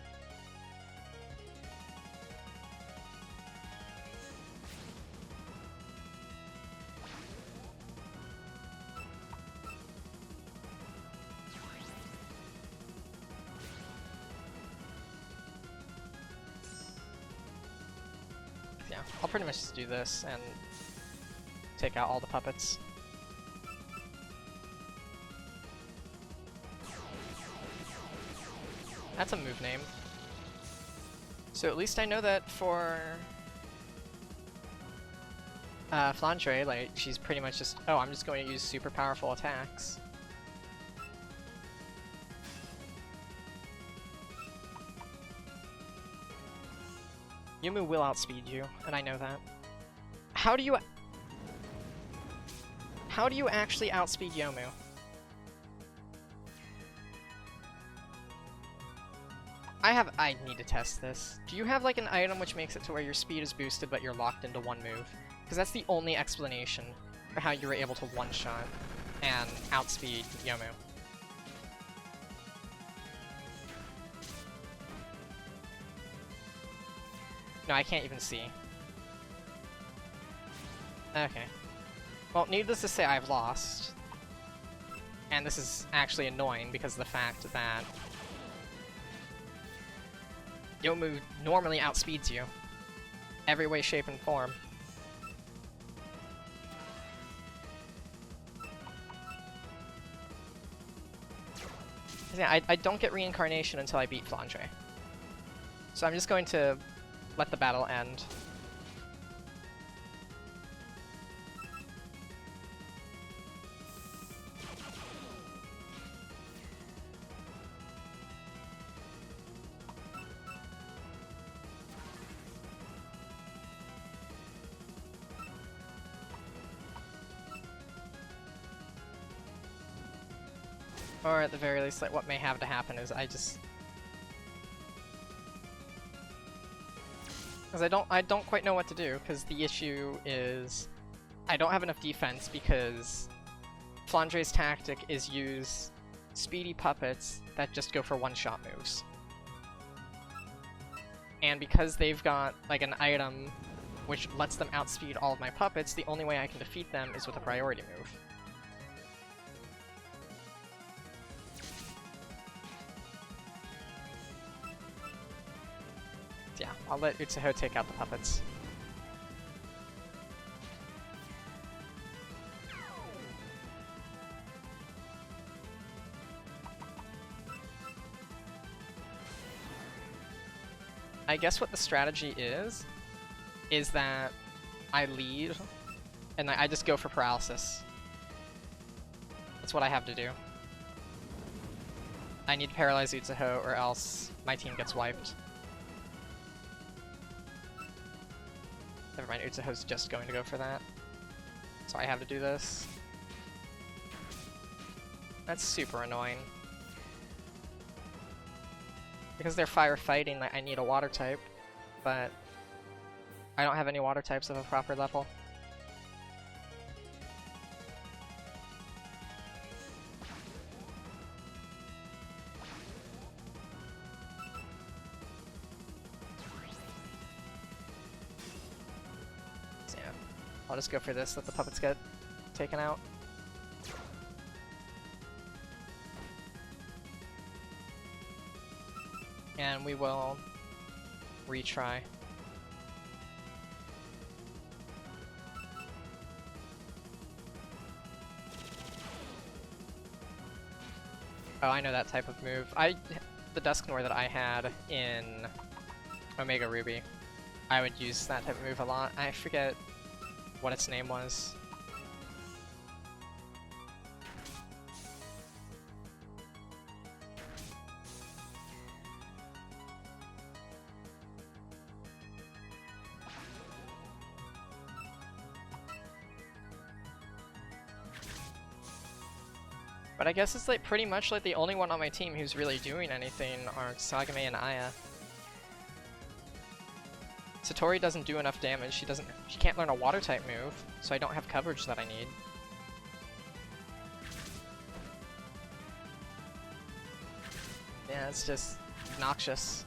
Yeah, I'll pretty much just do this and take out all the puppets. That's a move name. So at least I know that for Flandre, like, she's pretty much just, oh, I'm just going to use super powerful attacks. Yumu will outspeed you, and I know that. How do you actually outspeed Yomu? I need to test this. Do you have like an item which makes it to where your speed is boosted but you're locked into one move? Because that's the only explanation for how you were able to one-shot and outspeed Yomu. No, I can't even see. Okay. Well, needless to say, I've lost. And this is actually annoying because of the fact that Yomu normally outspeeds you. Every way, shape, and form. Yeah, I don't get Reincarnation until I beat Flandre. So I'm just going to let the battle end. Or at the very least, like, what may have to happen is I just... Because I don't quite know what to do, because the issue is I don't have enough defense because Flandre's tactic is use speedy puppets that just go for one-shot moves. And because they've got, like, an item which lets them outspeed all of my puppets, the only way I can defeat them is with a priority move. Yeah, I'll let Utsuho take out the puppets. I guess what the strategy is that I lead, and I just go for paralysis. That's what I have to do. I need to paralyze Touhou, or else my team gets wiped. Never mind, Touhou's just going to go for that. So I have to do this. That's super annoying. Because they're firefighting, I need a water type, but I don't have any water types of a proper level. So yeah, I'll just go for this, let the puppets get taken out. And we will retry. Oh, I know that type of move. The Dusknoir that I had in Omega Ruby, I would use that type of move a lot. I forget what its name was. But I guess it's like pretty much like the only one on my team who's really doing anything are Sagame and Aya. Satori doesn't do enough damage. She can't learn a water type move, so I don't have coverage that I need. Yeah, it's just obnoxious.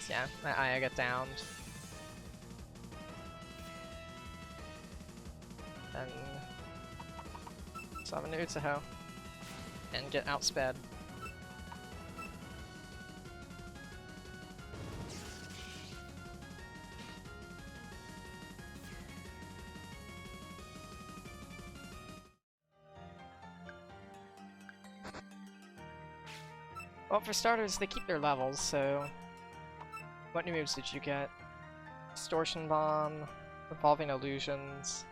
Yeah, my Aya got downed. And summon Touhou and get outsped. Well, for starters, they keep their levels, so... What new moves did you get? Distortion Bomb, Evolving Illusions,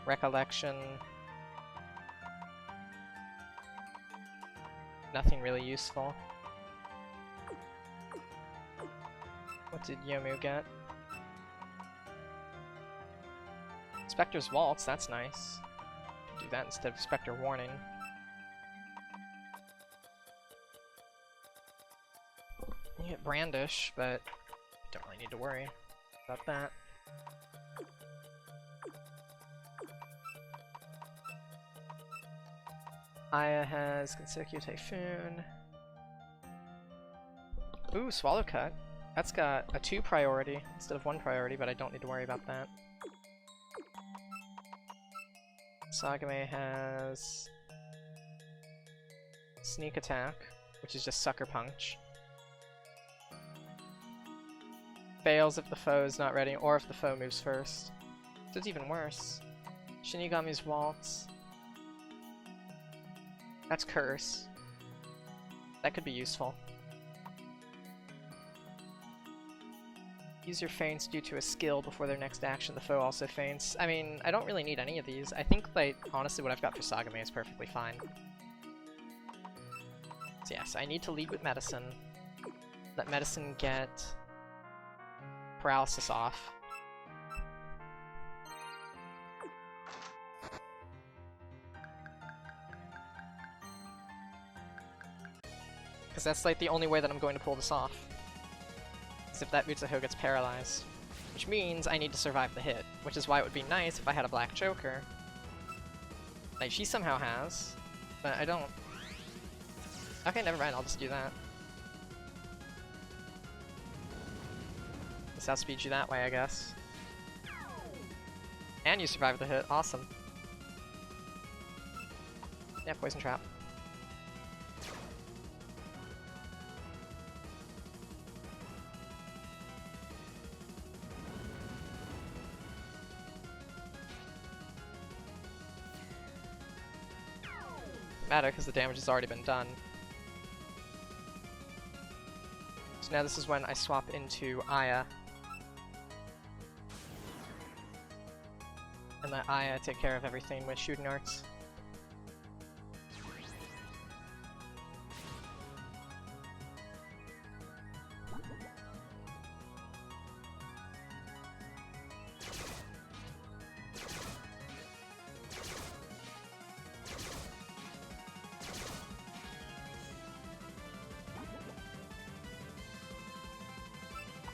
Recollection. Nothing really useful. What did Yomu get? Spectre's Waltz, that's nice. Do that instead of Spectre Warning. You get Brandish, but don't really need to worry about that. Aya has Consecutive Typhoon. Ooh, Swallow Cut. That's got a 2 priority instead of 1 priority, but I don't need to worry about that. Sagame has Sneak Attack, which is just Sucker Punch. Fails if the foe is not ready, or if the foe moves first. So it's even worse. Shinigami's Waltz. That's Curse. That could be useful. Use your feints due to a skill before their next action. The foe also feints. I mean, I don't really need any of these. I think, like, honestly, what I've got for Sagame is perfectly fine. So yes, I need to lead with Medicine. Let Medicine get paralysis off. Because that's like the only way that I'm going to pull this off. Is if that Touhou gets paralyzed. Which means I need to survive the hit. Which is why it would be nice if I had a black Joker. Like she somehow has. But I don't. Okay, never mind, I'll just do that. This outspeeds you that way, I guess. And you survived the hit, awesome. Yeah, Poison Trap. matter because the damage has already been done. So now this is when I swap into Aya. And let Aya take care of everything with shooting arts.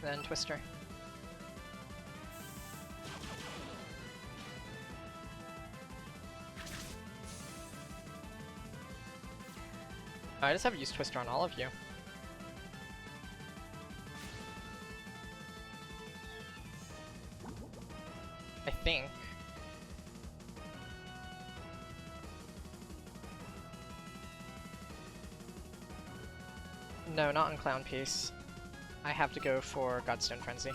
Then Twister. I just have used Twister on all of you. I think. No, not on Clownpiece. I have to go for Godstone Frenzy.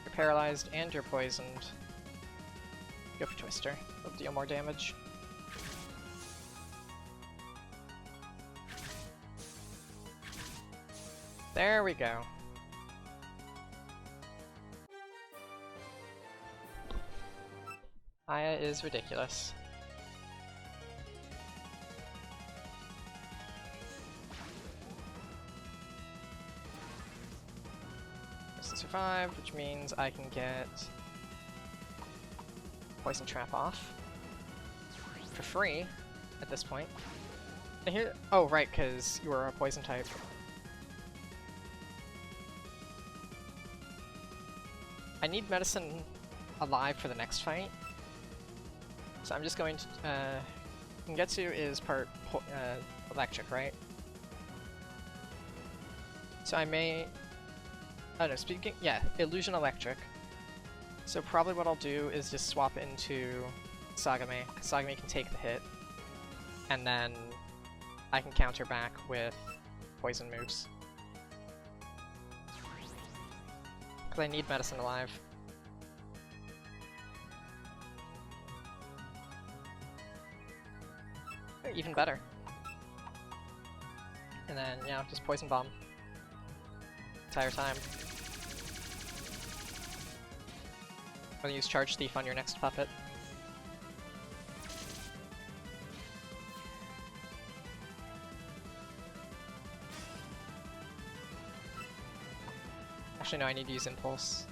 You're paralyzed and you're poisoned. Go for Twister. It'll deal more damage. There we go. Aya is ridiculous. Doesn't survive, which means I can get Poison Trap off for free at this point. And here, oh right, because you were a poison type. I need medicine alive for the next fight, so I'm just going to, Gengetsu is part electric, right? So I may, oh no, speaking, yeah, illusion electric. So probably what I'll do is just swap into Sagame. Sagame can take the hit, and then I can counter back with poison moves. I need medicine alive. Even better. And then, yeah, just Poison Bomb. Entire time. I'm gonna use Charge Thief on your next puppet. Actually, no, I need to use Impulse.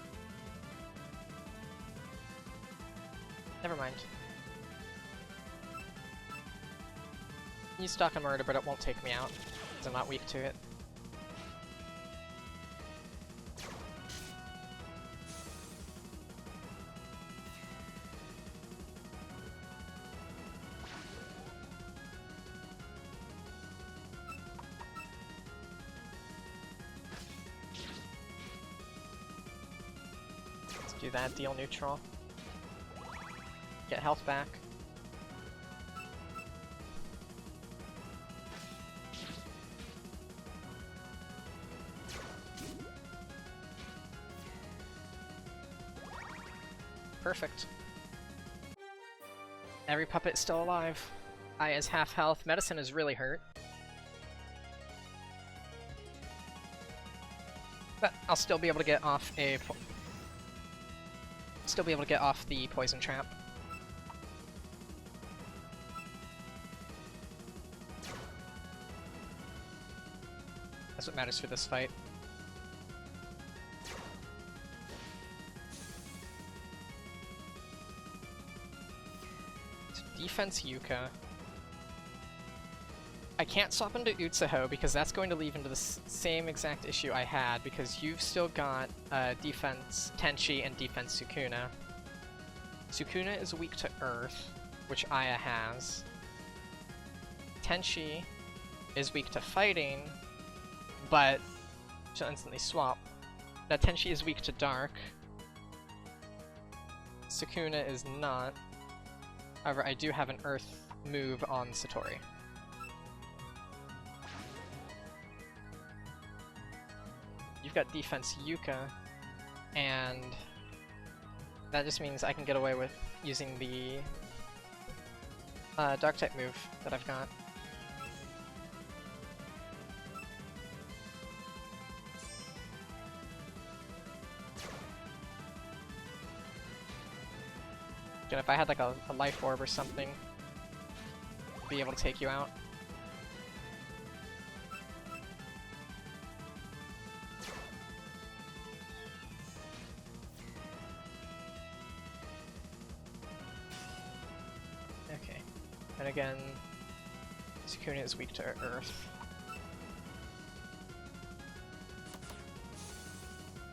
Never mind. Use Stock and Murder, but it won't take me out, because I'm not weak to it. Do that, deal neutral. Get health back. Perfect. Every puppet is still alive. Aya's half health. Medicine is really hurt. But I'll still be able to get off a the poison trap. That's what matters for this fight. So defense Yuka. I can't swap into Utsuho because that's going to leave into the same exact issue I had, because you've still got defense Tenchi and defense Sukuna. Sukuna is weak to Earth, which Aya has. Tenchi is weak to fighting, but she'll instantly swap. Now Tenchi is weak to Dark, Sukuna is not. However, I do have an Earth move on Satori. You've got defense Yuka, and that just means I can get away with using the Dark type move that I've got. Again, if I had like a life orb or something, I'd be able to take you out. Okay, and again, Sukuna is weak to Earth.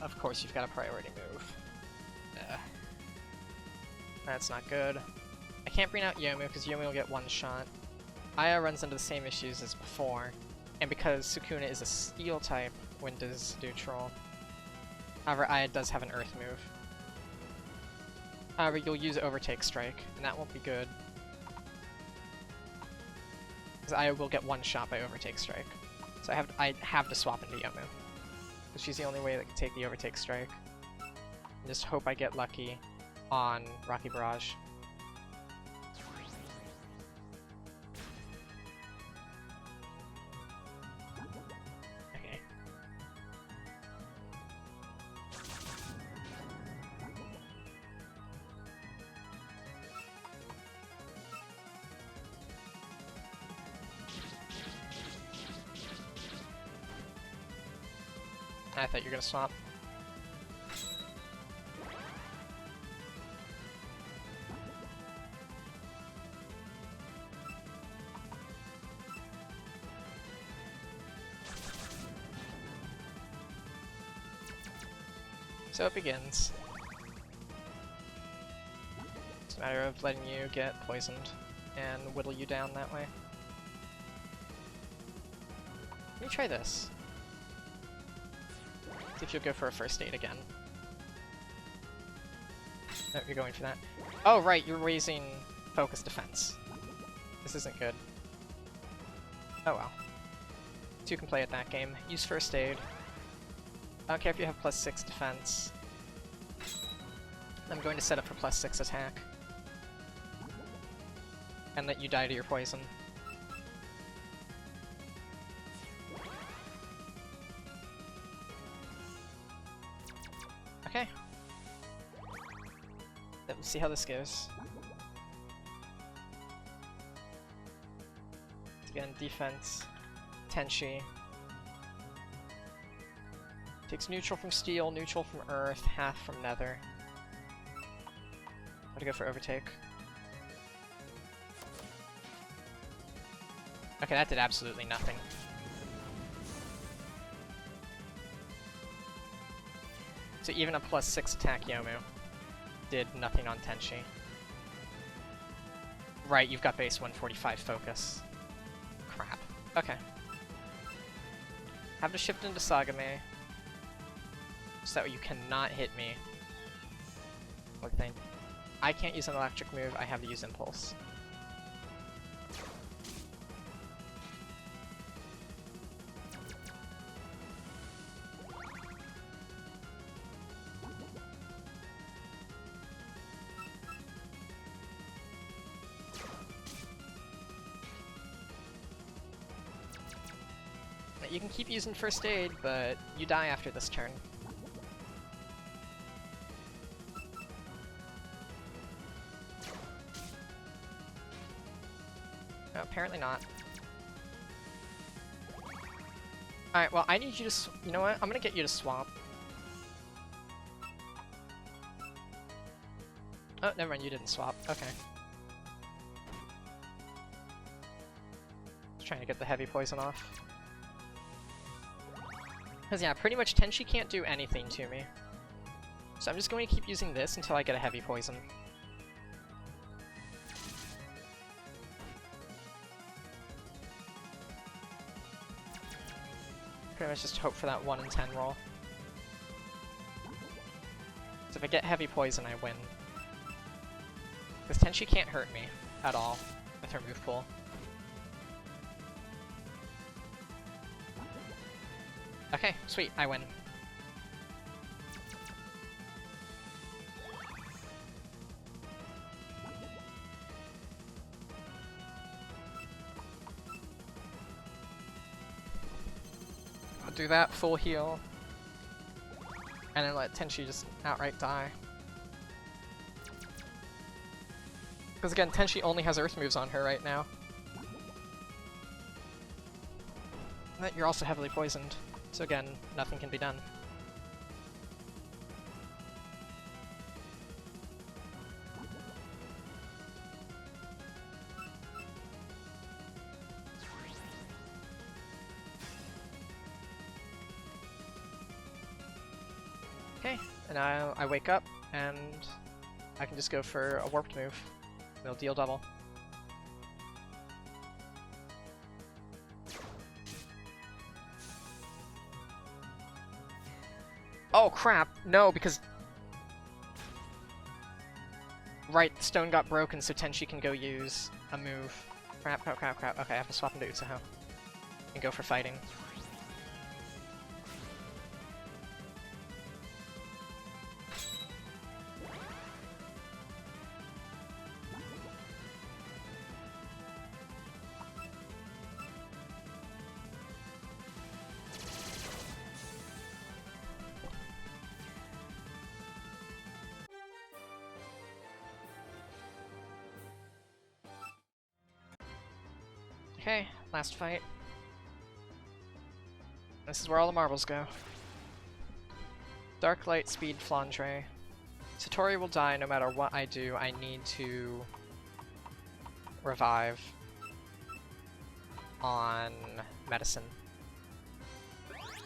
Of course, you've got a priority move. That's not good. I can't bring out Yomu because Yomu will get one shot. Aya runs into the same issues as before, and because Sukuna is a steel type, Wind is neutral. However, Aya does have an Earth move. However, you'll use Overtake Strike, and that won't be good. Because Aya will get one shot by Overtake Strike. So I have to swap into Yomu. Because she's the only way that can take the Overtake Strike. And just hope I get lucky on Rocky Barrage. Okay. I thought you were gonna swap. So it begins. It's a matter of letting you get poisoned and whittle you down that way. Let me try this. See if you'll go for a first aid again. No, you're going for that. Oh right, you're raising focus defense. This isn't good. Oh well. Two can play at that game. Use first aid. I don't care if you have +6 defense. I'm going to set up for +6 attack. And let you die to your poison. Okay. Let's see how this goes. Again, defense, Tenshi. Takes neutral from steel, neutral from earth, half from nether. I'm gonna go for overtake. Okay, that did absolutely nothing. So even a +6 attack Yomu did nothing on Tenshi. Right, you've got base 145 focus. Crap. Okay. Have to shift into Sagame. So that way you cannot hit me. Look thing. I can't use an electric move, I have to use impulse. You can keep using first aid, but you die after this turn. No, apparently not. Alright, well, I need you to you know what? I'm gonna get you to swap. Oh, never mind, you didn't swap. Okay. Just trying to get the heavy poison off. Because yeah, pretty much Tenshi can't do anything to me. So I'm just going to keep using this until I get a heavy poison. Pretty much just hope for that 1 in 10 roll. So if I get heavy poison, I win. Because Tenchi can't hurt me at all with her move pool. Okay, sweet, I win. I'll do that, full heal. And then let Tenchi just outright die. Because again, Tenchi only has earth moves on her right now. But you're also heavily poisoned. So again, nothing can be done. Okay, and I wake up, and I can just go for a warped move. It'll deal double. Oh crap! No, because... Right, the stone got broken, so Tenchi can go use a move. Crap, crap, crap, crap. Okay, I have to swap into Utsuho. And go for fighting. Okay, last fight. This is where all the marbles go. Dark Light Speed Flandre. Satori will die no matter what I do. I need to revive on Medicine.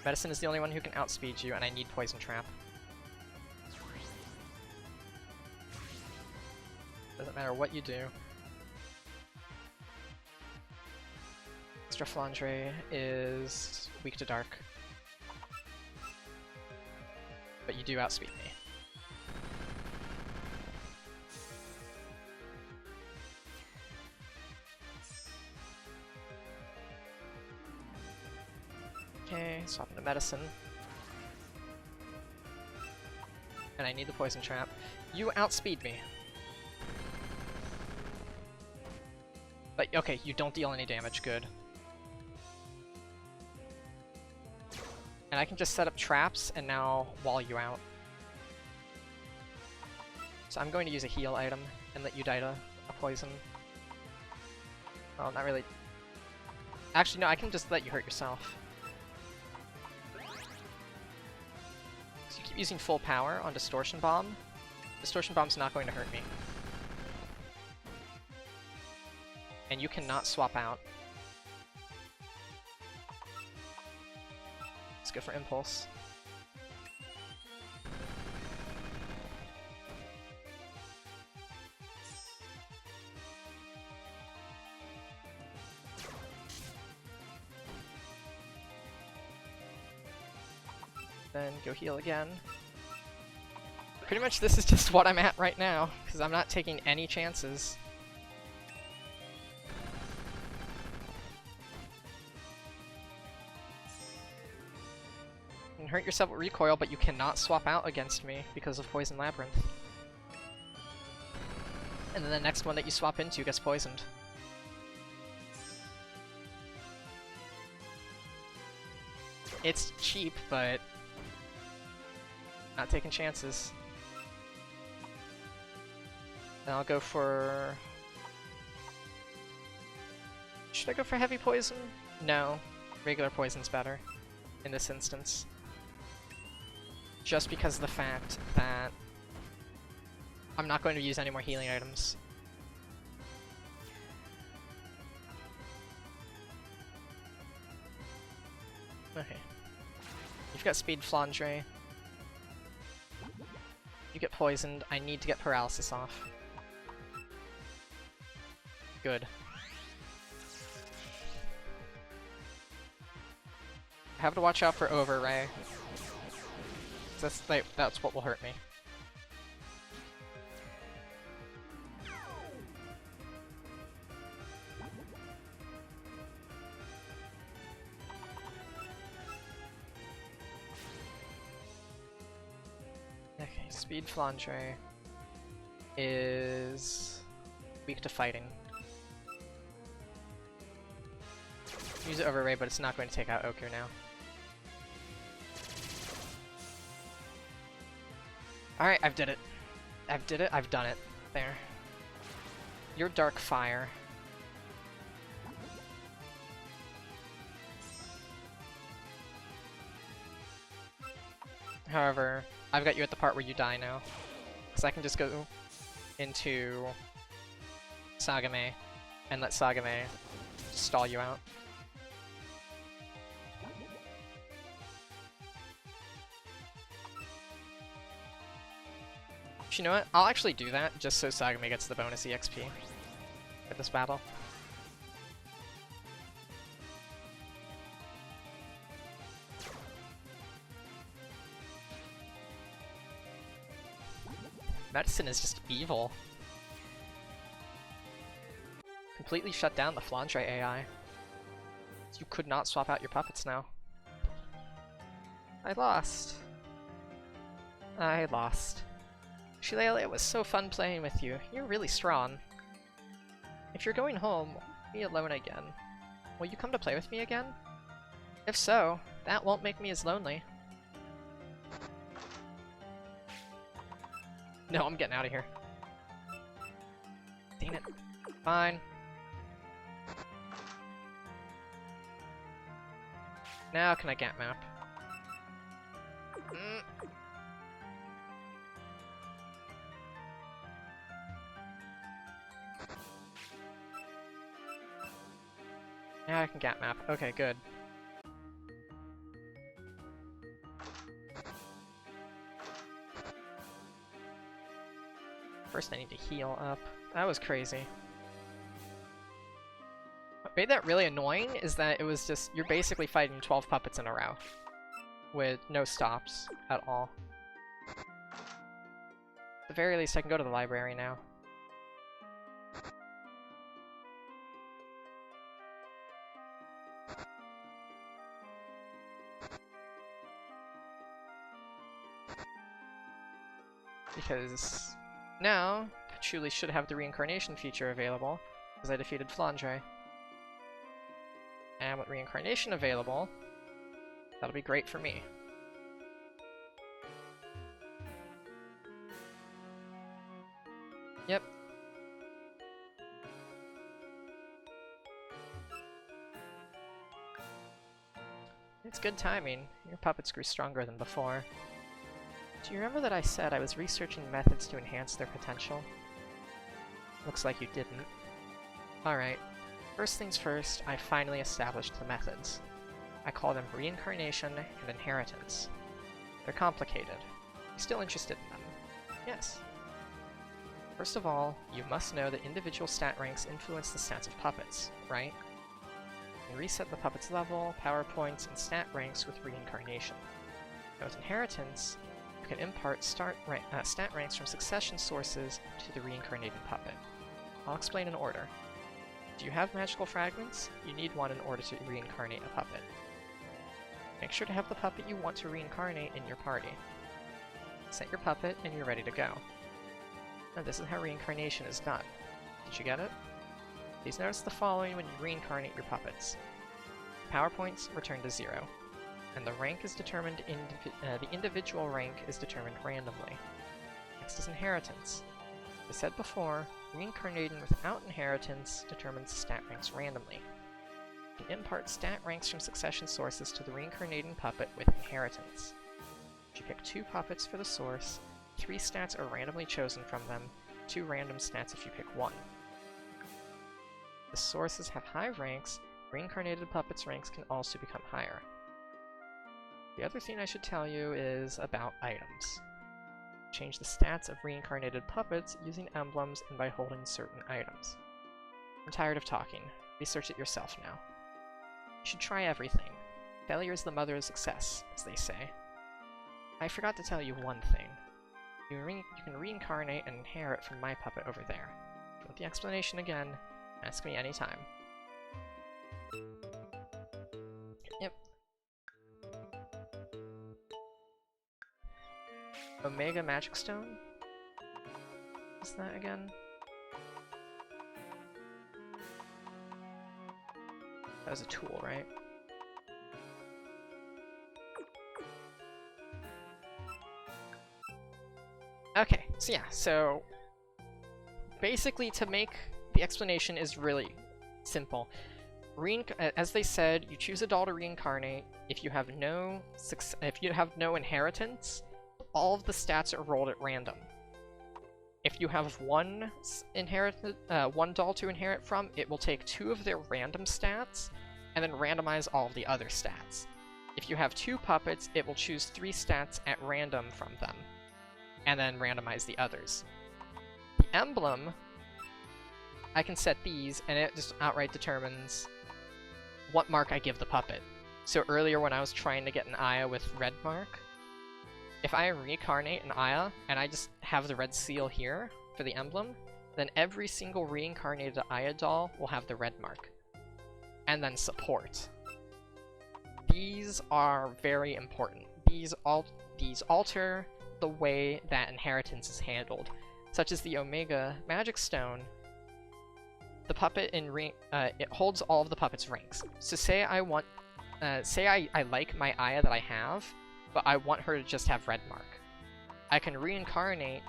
Medicine is the only one who can outspeed you, and I need Poison Trap. Doesn't matter what you do. Extra Flandre is weak to dark. But you do outspeed me. Okay, swap into Medicine. And I need the Poison Trap. You outspeed me. But okay, you don't deal any damage, good. And I can just set up traps and now wall you out. So I'm going to use a heal item and let you die to a poison. Well, not really. Actually, no, I can just let you hurt yourself. So you keep using full power on Distortion Bomb. Distortion Bomb's not going to hurt me. And you cannot swap out. Let's go for Impulse. Then go heal again. Pretty much this is just what I'm at right now, because I'm not taking any chances. Hurt yourself with recoil, but you cannot swap out against me because of Poison Labyrinth. And then the next one that you swap into gets poisoned. It's cheap, but not taking chances. Then I'll go for... Should I go for heavy poison? No, regular poison's better in this instance. Just because of the fact that I'm not going to use any more healing items. Okay. You've got Speed Flandre. You get poisoned. I need to get Paralysis off. Good. I have to watch out for Overray. That's what will hurt me. Speed Flandre is weak to fighting. Use it over Ray, but it's not going to take out Oku now. Alright, I've did it. I've done it. There. Your Dark Fire. However, I've got you at the part where you die now. Because I can just go into Sagame and let Sagame stall you out. You know what? I'll actually do that just so Sagame gets the bonus EXP for this battle. Medicine is just evil. Completely shut down the Flandre AI. You could not swap out your puppets now. I lost. I lost. Shillelagh, it was so fun playing with you. You're really strong. If you're going home, be alone again. Will you come to play with me again? If so, that won't make me as lonely. No, I'm getting out of here. Dang it. Fine. Now can I get map? Now I can get map. Okay, good. First I need to heal up. That was crazy. What made that really annoying is that it was just, you're basically fighting 12 puppets in a row. With no stops at all. At the very least, I can go to the library now. Because now, Patchouli should have the Reincarnation feature available, because I defeated Flandre. And with Reincarnation available, that'll be great for me. Yep. It's good timing. Your puppets grew stronger than before. Do you remember that I said I was researching methods to enhance their potential? Looks like you didn't. Alright. First things first, I finally established the methods. I call them Reincarnation and Inheritance. They're complicated. You still interested in them? Yes. First of all, you must know that individual stat ranks influence the stats of puppets, right? You can reset the puppet's level, power points, and stat ranks with Reincarnation. Now with Inheritance, you can impart stat ranks from succession sources to the reincarnated puppet. I'll explain in order. Do you have magical fragments? You need one in order to reincarnate a puppet. Make sure to have the puppet you want to reincarnate in your party. Set your puppet and you're ready to go. Now this is how reincarnation is done. Did you get it? Please notice the following when you reincarnate your puppets. Power points return to 0. And the rank is determined the individual rank is determined randomly. Next is Inheritance. As I said before, reincarnating without Inheritance determines stat ranks randomly. You can impart stat ranks from succession sources to the reincarnating puppet with Inheritance. If you pick 2 puppets for the source, 3 stats are randomly chosen from them, 2 random stats if you pick 1. If the sources have high ranks, reincarnated puppets' ranks can also become higher. The other thing I should tell you is about items. Change the stats of reincarnated puppets using emblems and by holding certain items. I'm tired of talking. Research it yourself now. You should try everything. Failure is the mother of success, as they say. I forgot to tell you one thing. You can reincarnate and inherit from my puppet over there. If you want the explanation again, ask me anytime. Yep. Omega Magic Stone? What's that again? That was a tool, right? Okay, so yeah, so basically to make the explanation is really simple. As they said, you choose a doll to reincarnate. If you have no inheritance, all of the stats are rolled at random. If you have one doll to inherit from, it will take 2 of their random stats and then randomize all of the other stats. If you have 2 puppets, it will choose 3 stats at random from them and then randomize the others. The emblem, I can set these and it just outright determines what mark I give the puppet. So earlier when I was trying to get an Aya with red mark, if I reincarnate an Aya and I just have the red seal here for the emblem, then every single reincarnated Aya doll will have the red mark. And then support. These are very important. These alter the way that inheritance is handled, such as the Omega Magic Stone. The puppet it holds all of the puppet's ranks. So say I like my Aya that I have, but I want her to just have red mark. I can reincarnate.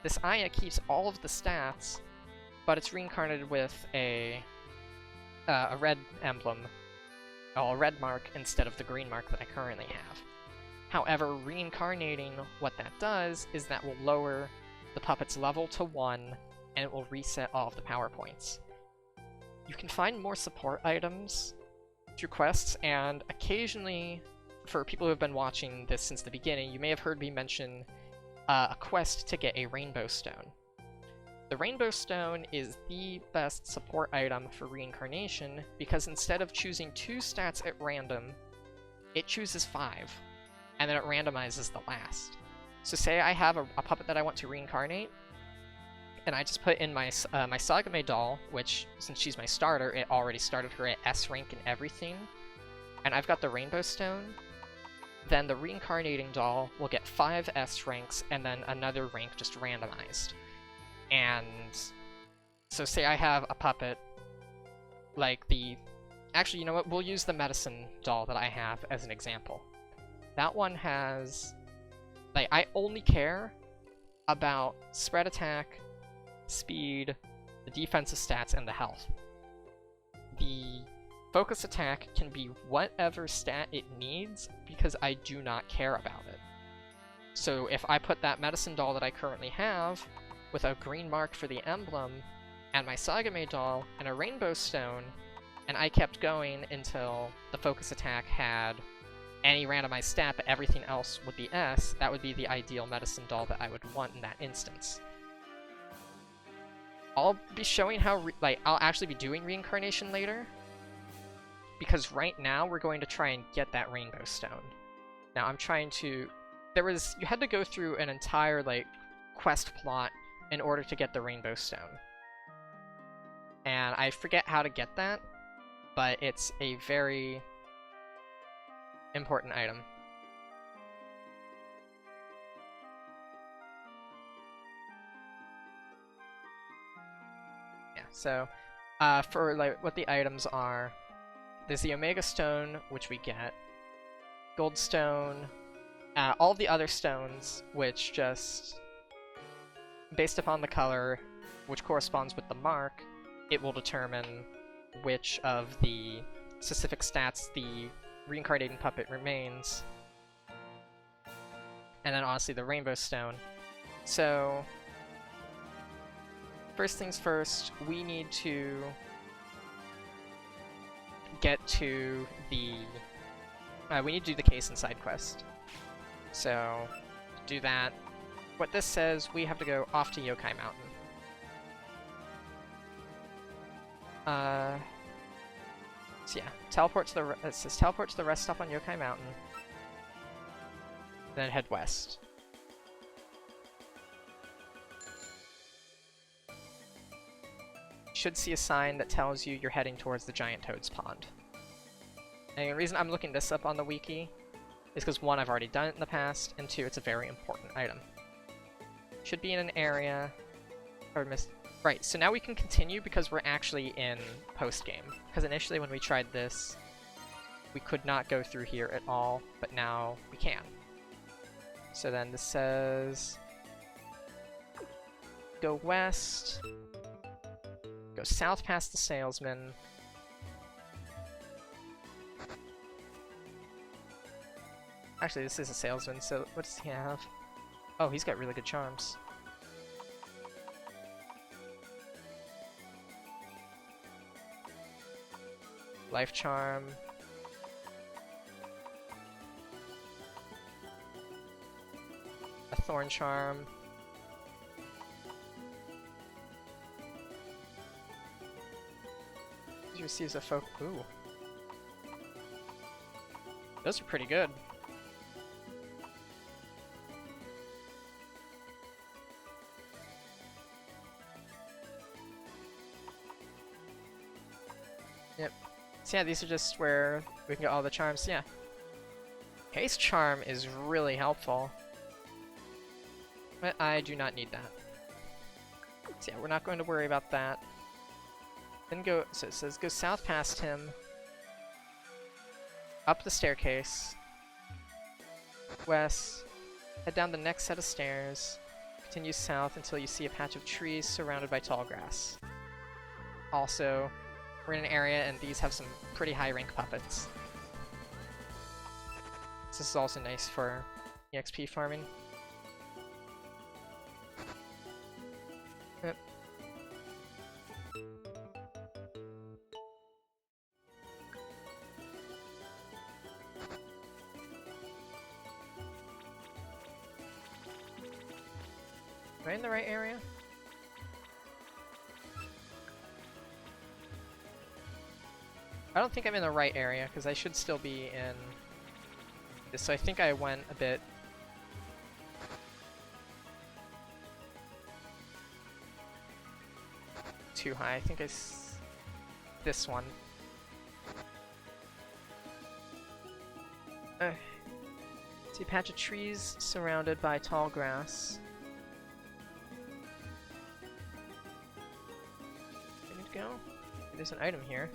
This Aya keeps all of the stats, but it's reincarnated with a red emblem, a red mark instead of the green mark that I currently have. However, reincarnating, what that does is that will lower the puppet's level to 1, and it will reset all of the power points. You can find more support items through quests, and occasionally, for people who have been watching this since the beginning, you may have heard me mention a quest to get a Rainbow Stone. The Rainbow Stone is the best support item for reincarnation because instead of choosing 2 stats at random, it chooses 5, and then it randomizes the last. So say I have a puppet that I want to reincarnate, and I just put in my my Sagame doll, which, since she's my starter, it already started her at S rank and everything, and I've got the Rainbow Stone, then the reincarnating doll will get 5 S ranks, and then another rank just randomized. And so say I have a puppet, like actually, you know what, we'll use the medicine doll that I have as an example. That one has, I only care about spread attack, speed, the defensive stats, and the health. The focus attack can be whatever stat it needs because I do not care about it. So if I put that medicine doll that I currently have with a green mark for the emblem and my Sagame doll and a Rainbow Stone, and I kept going until the focus attack had any randomized stat but everything else would be S, that would be the ideal medicine doll that I would want in that instance. I'll be showing how, I'll actually be doing reincarnation later, because right now we're going to try and get that Rainbow Stone. Now I'm trying to, you had to go through an entire, quest plot in order to get the Rainbow Stone. And I forget how to get that, but it's a very important item. So, for what the items are, there's the Omega Stone, which we get, Gold Stone, all of the other stones, which just, based upon the color, which corresponds with the mark, it will determine which of the specific stats the reincarnating puppet remains. And then honestly the Rainbow Stone. So, first things first, we need to get to the... we need to do the case and side quest. So, to do that, what this says, we have to go off to Yokai Mountain. So yeah, teleport to the... It says teleport to the rest stop on Yokai Mountain. Then head west. Should see a sign that tells you you're heading towards the Giant Toad's Pond. And the reason I'm looking this up on the wiki is because 1, I've already done it in the past, and 2, it's a very important item. Should be in an area... Or missed... Right, so now we can continue because we're actually in post-game. Because initially when we tried this, we could not go through here at all, but now we can. So then this says... Go west, go south past the salesman, actually this is a salesman, so what does he have? Oh, he's got really good charms. Life charm. A thorn charm. He receives a folk. Ooh. Those are pretty good. Yep. So yeah, these are just where we can get all the charms. Yeah. Haste charm is really helpful. But I do not need that. So yeah, we're not going to worry about that. Then go, so it says go south past him, up the staircase, west, head down the next set of stairs, continue south until you see a patch of trees surrounded by tall grass. Also, we're in an area and these have some pretty high rank puppets. This is also nice for EXP farming. Yep. Am I in the right area? I don't think I'm in the right area, because I should still be in this, so I think I went a bit... too high. I think it's this one. See a patch of trees surrounded by tall grass. Go. There's an item here.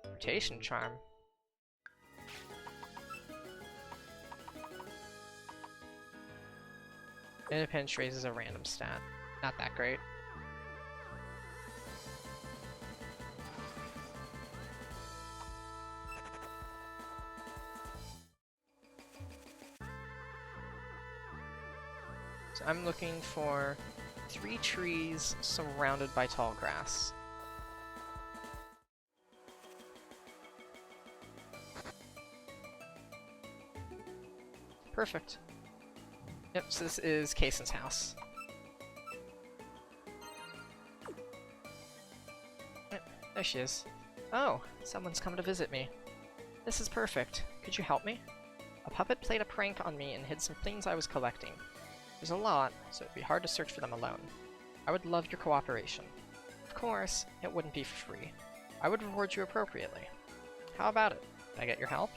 Rotation charm. Independence raises a random stat. Not that great. So I'm looking for 3 trees surrounded by tall grass. Perfect. Yep, so this is Kaysen's house. Yep, there she is. Oh, someone's come to visit me. This is perfect. Could you help me? A puppet played a prank on me and hid some things I was collecting. There's a lot, so it'd be hard to search for them alone. I would love your cooperation. Of course, it wouldn't be for free. I would reward you appropriately. How about it? Did I get your help?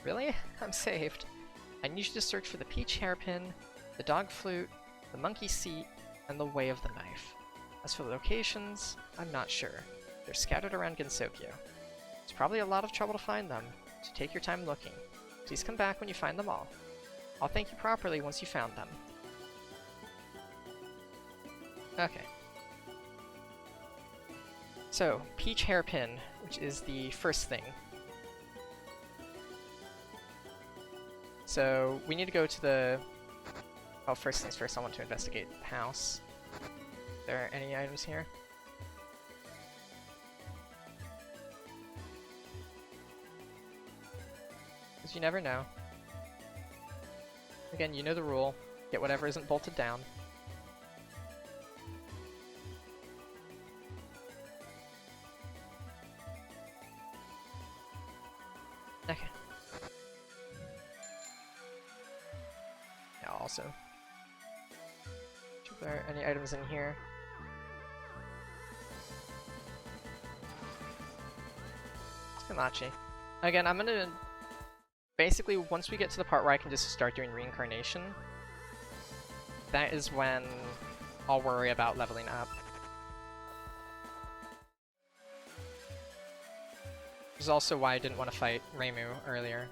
Really? I'm saved. I need you to search for the peach hairpin, the dog flute, the monkey seat, and the way of the knife. As for the locations, I'm not sure. They're scattered around Gensokyo. It's probably a lot of trouble to find them, so take your time looking. Please come back when you find them all. I'll thank you properly once you found them. Okay. So, peach hairpin, which is the first thing. So, we need to go to the... Well, first things first, I want to investigate the house. Are there any items here? Because you never know. Again, you know the rule. Get whatever isn't bolted down. Okay. Now also. Are there any items in here? Kamachi. Again, I'm gonna... Basically, once we get to the part where I can just start doing Reincarnation, that is when I'll worry about leveling up. Which is also why I didn't want to fight Reimu earlier,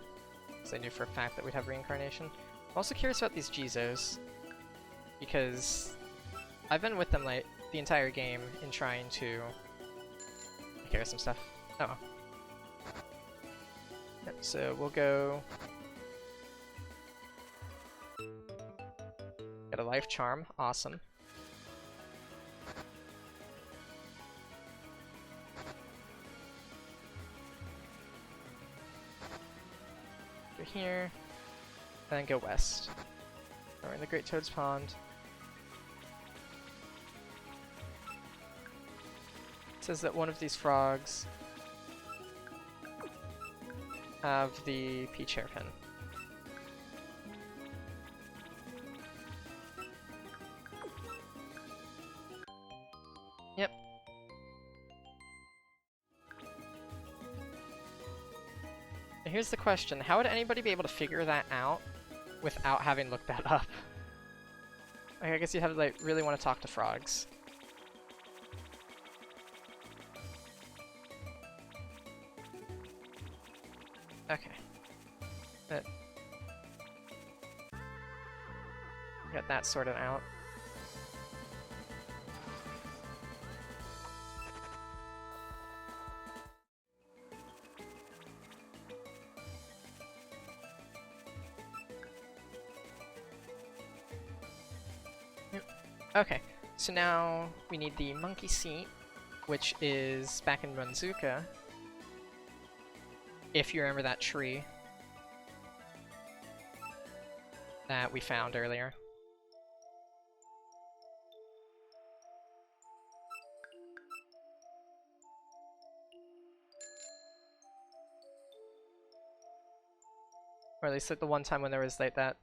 because I knew for a fact that we'd have Reincarnation. I'm also curious about these Jizos, because I've been with them like the entire game in trying to carry some stuff. Oh. Yep, so we'll go get a life charm, awesome. Go here, and then go west. We're in the Great Toad's Pond. It says that one of these frogs have the peach hairpin. Yep. Now here's the question, how would anybody be able to figure that out without having looked that up? Like, I guess you have to like really want to talk to frogs. Okay. Got that sorted out. Okay, so now we need the monkey seat, which is back in Runzuka. If you remember that tree that we found earlier. Or at least like the one time when there was like that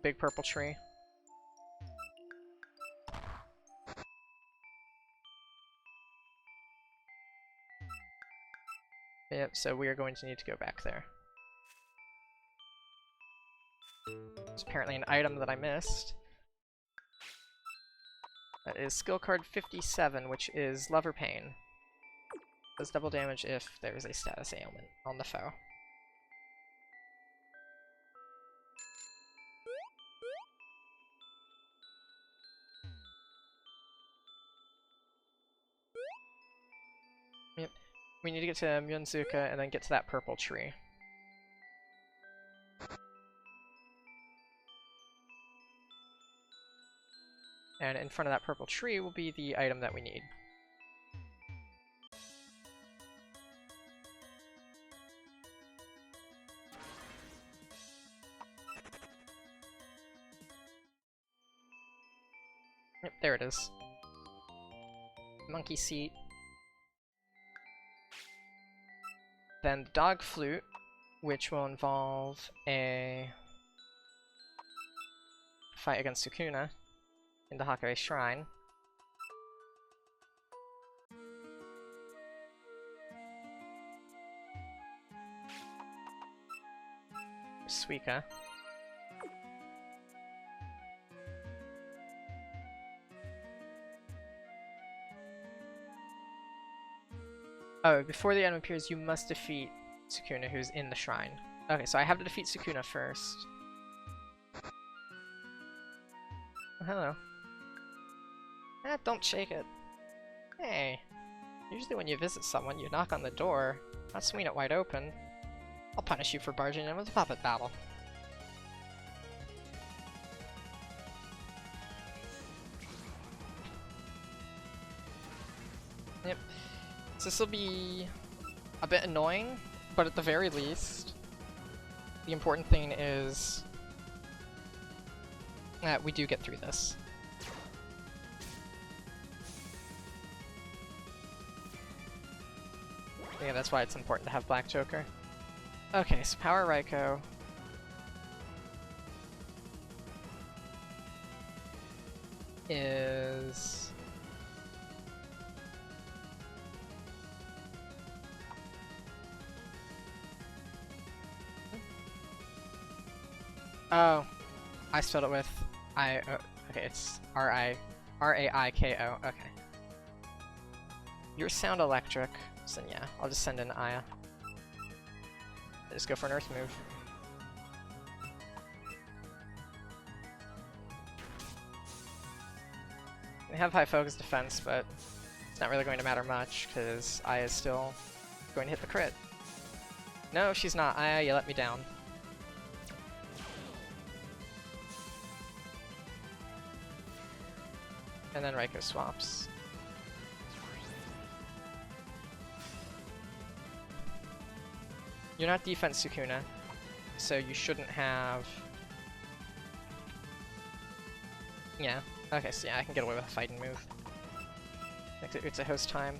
big purple tree. Yep, so we are going to need to go back there. There's apparently an item that I missed. That is skill card 57, which is Lover Pain. Does double damage if there is a status ailment on the foe. Yep. We need to get to Myunzuka and then get to that purple tree. And in front of that purple tree will be the item that we need. Yep, there it is. Monkey seat. Then the dog flute, which will involve a fight against Sukuna in the Hakurei Shrine. Suika. Oh, before the item appears, you must defeat Sukuna, who's in the shrine. Okay, so I have to defeat Sukuna first. Oh, hello. Don't shake it. Hey. Usually when you visit someone, you knock on the door, not swing it wide open. I'll punish you for barging in with a puppet battle. Yep. So this will be a bit annoying, but at the very least, the important thing is that we do get through this. Yeah, that's why it's important to have Black Joker. Okay, so Power Raikou. Is... Oh, I spelled it with Okay, it's R-A-I-K-O. Okay. Your sound electric, so then yeah, I'll just send in Aya. Just go for an earth move. We have high focus defense, but it's not really going to matter much, because Aya is still going to hit the crit. No, she's not. Aya, you let me down. And then Raikou swaps. You're not defense Sukuna, so you shouldn't have... Yeah. Okay, so yeah, I can get away with a fighting move. It's a host time.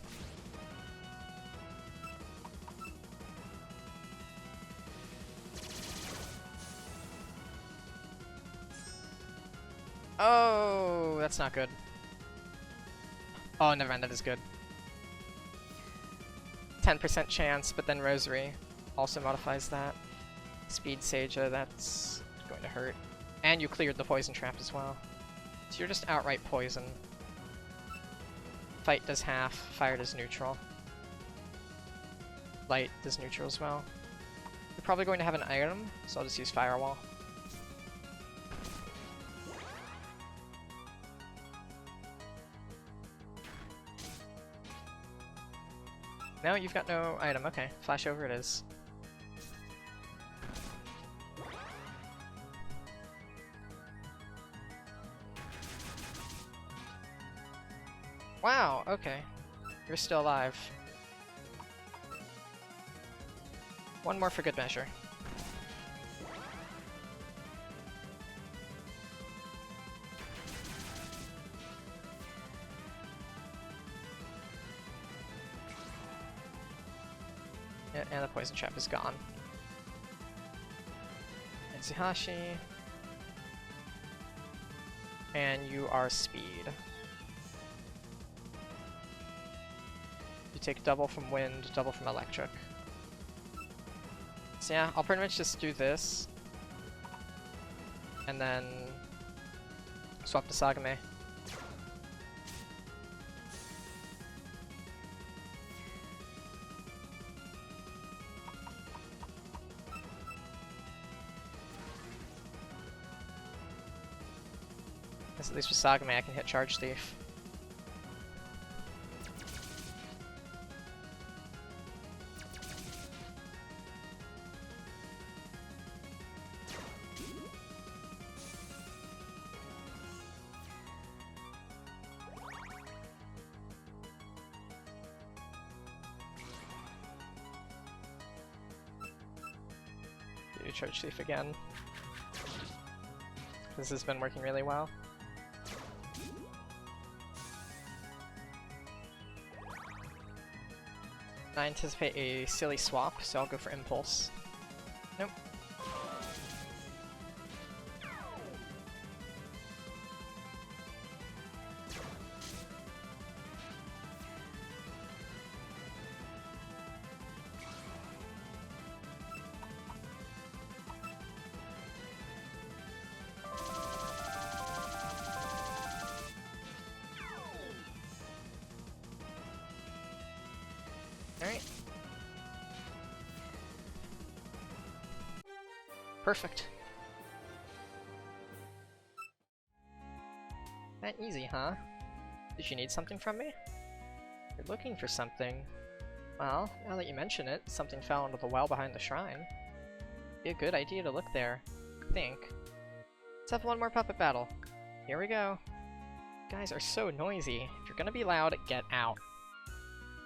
Oh, that's not good. Oh, never mind, that is good. 10% chance, but then Rosary also modifies that. Speed Seija, that's going to hurt. And you cleared the poison trap as well. So you're just outright poison. Fight does half, fire does neutral. Light does neutral as well. You're probably going to have an item, so I'll just use Firewall. No, you've got no item. Okay, flash over it is. Wow, okay. You're still alive. One more for good measure. And the poison trap is gone. And Tsuhashi. And you are speed. You take double from wind, double from electric. So yeah, I'll pretty much just do this. And then swap to Sagame. At least with Sagame I can hit Charge Thief. Do Charge Thief again. This has been working really well. I anticipate a silly swap, so I'll go for Impulse. Nope. Alright. Perfect. That easy, huh? Did you need something from me? You're looking for something. Well, now that you mention it, something fell into the well behind the shrine. Be a good idea to look there. I think. Let's have one more puppet battle. Here we go. You guys are so noisy. If you're gonna be loud, get out.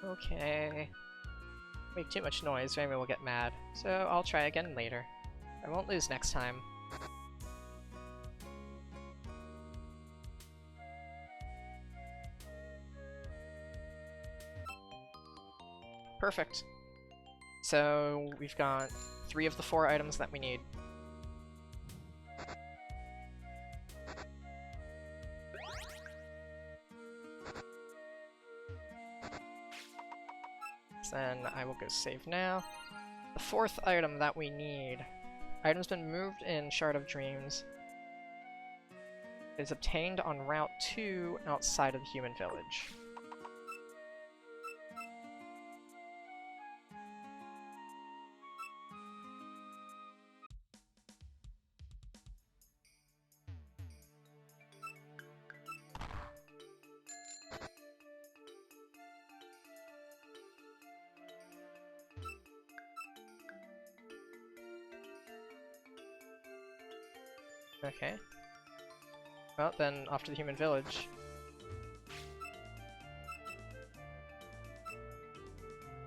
Okay. Make too much noise, Remy will get mad. So I'll try again later. I won't lose next time. Perfect. So we've got 3 of the 4 items that we need. Then I will go save now. The 4th item that we need. Item's been moved in Shard of Dreams. is obtained on Route 2 outside of the human village. Okay. Well, then off to the human village.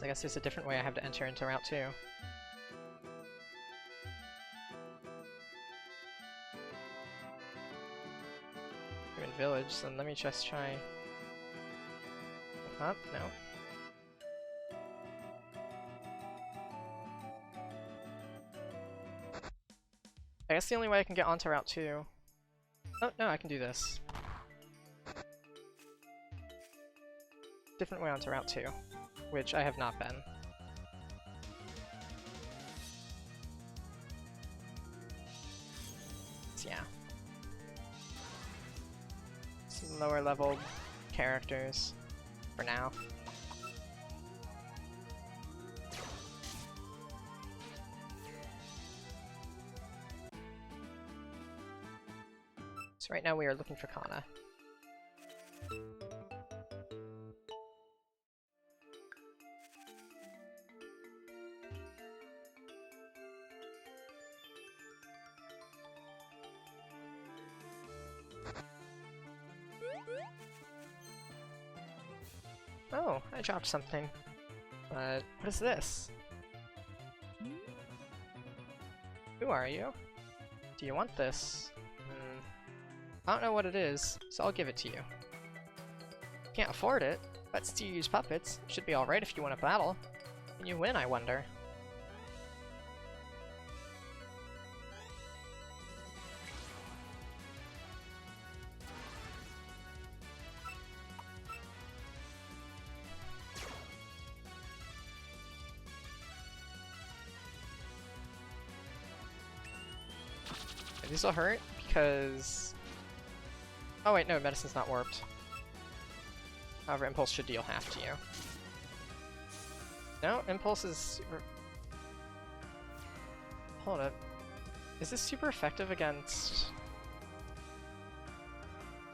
I guess there's a different way I have to enter into Route 2. Human village, then let me just try... Up? No. I guess the only way I can get onto Route 2... Oh, no, I can do this. Different way onto Route 2, which I have not been. So yeah. Some lower level characters for now. So right now we are looking for Kana. Oh, I dropped something. What is this? Who are you? Do you want this? I don't know what it is, so I'll give it to you. Can't afford it, but since you use puppets, it should be alright if you win a battle. Can you win, I wonder? These will hurt because... Oh wait, no, medicine's not warped. However, Impulse should deal half to you. No, Impulse is super... Hold up. Is this super effective against...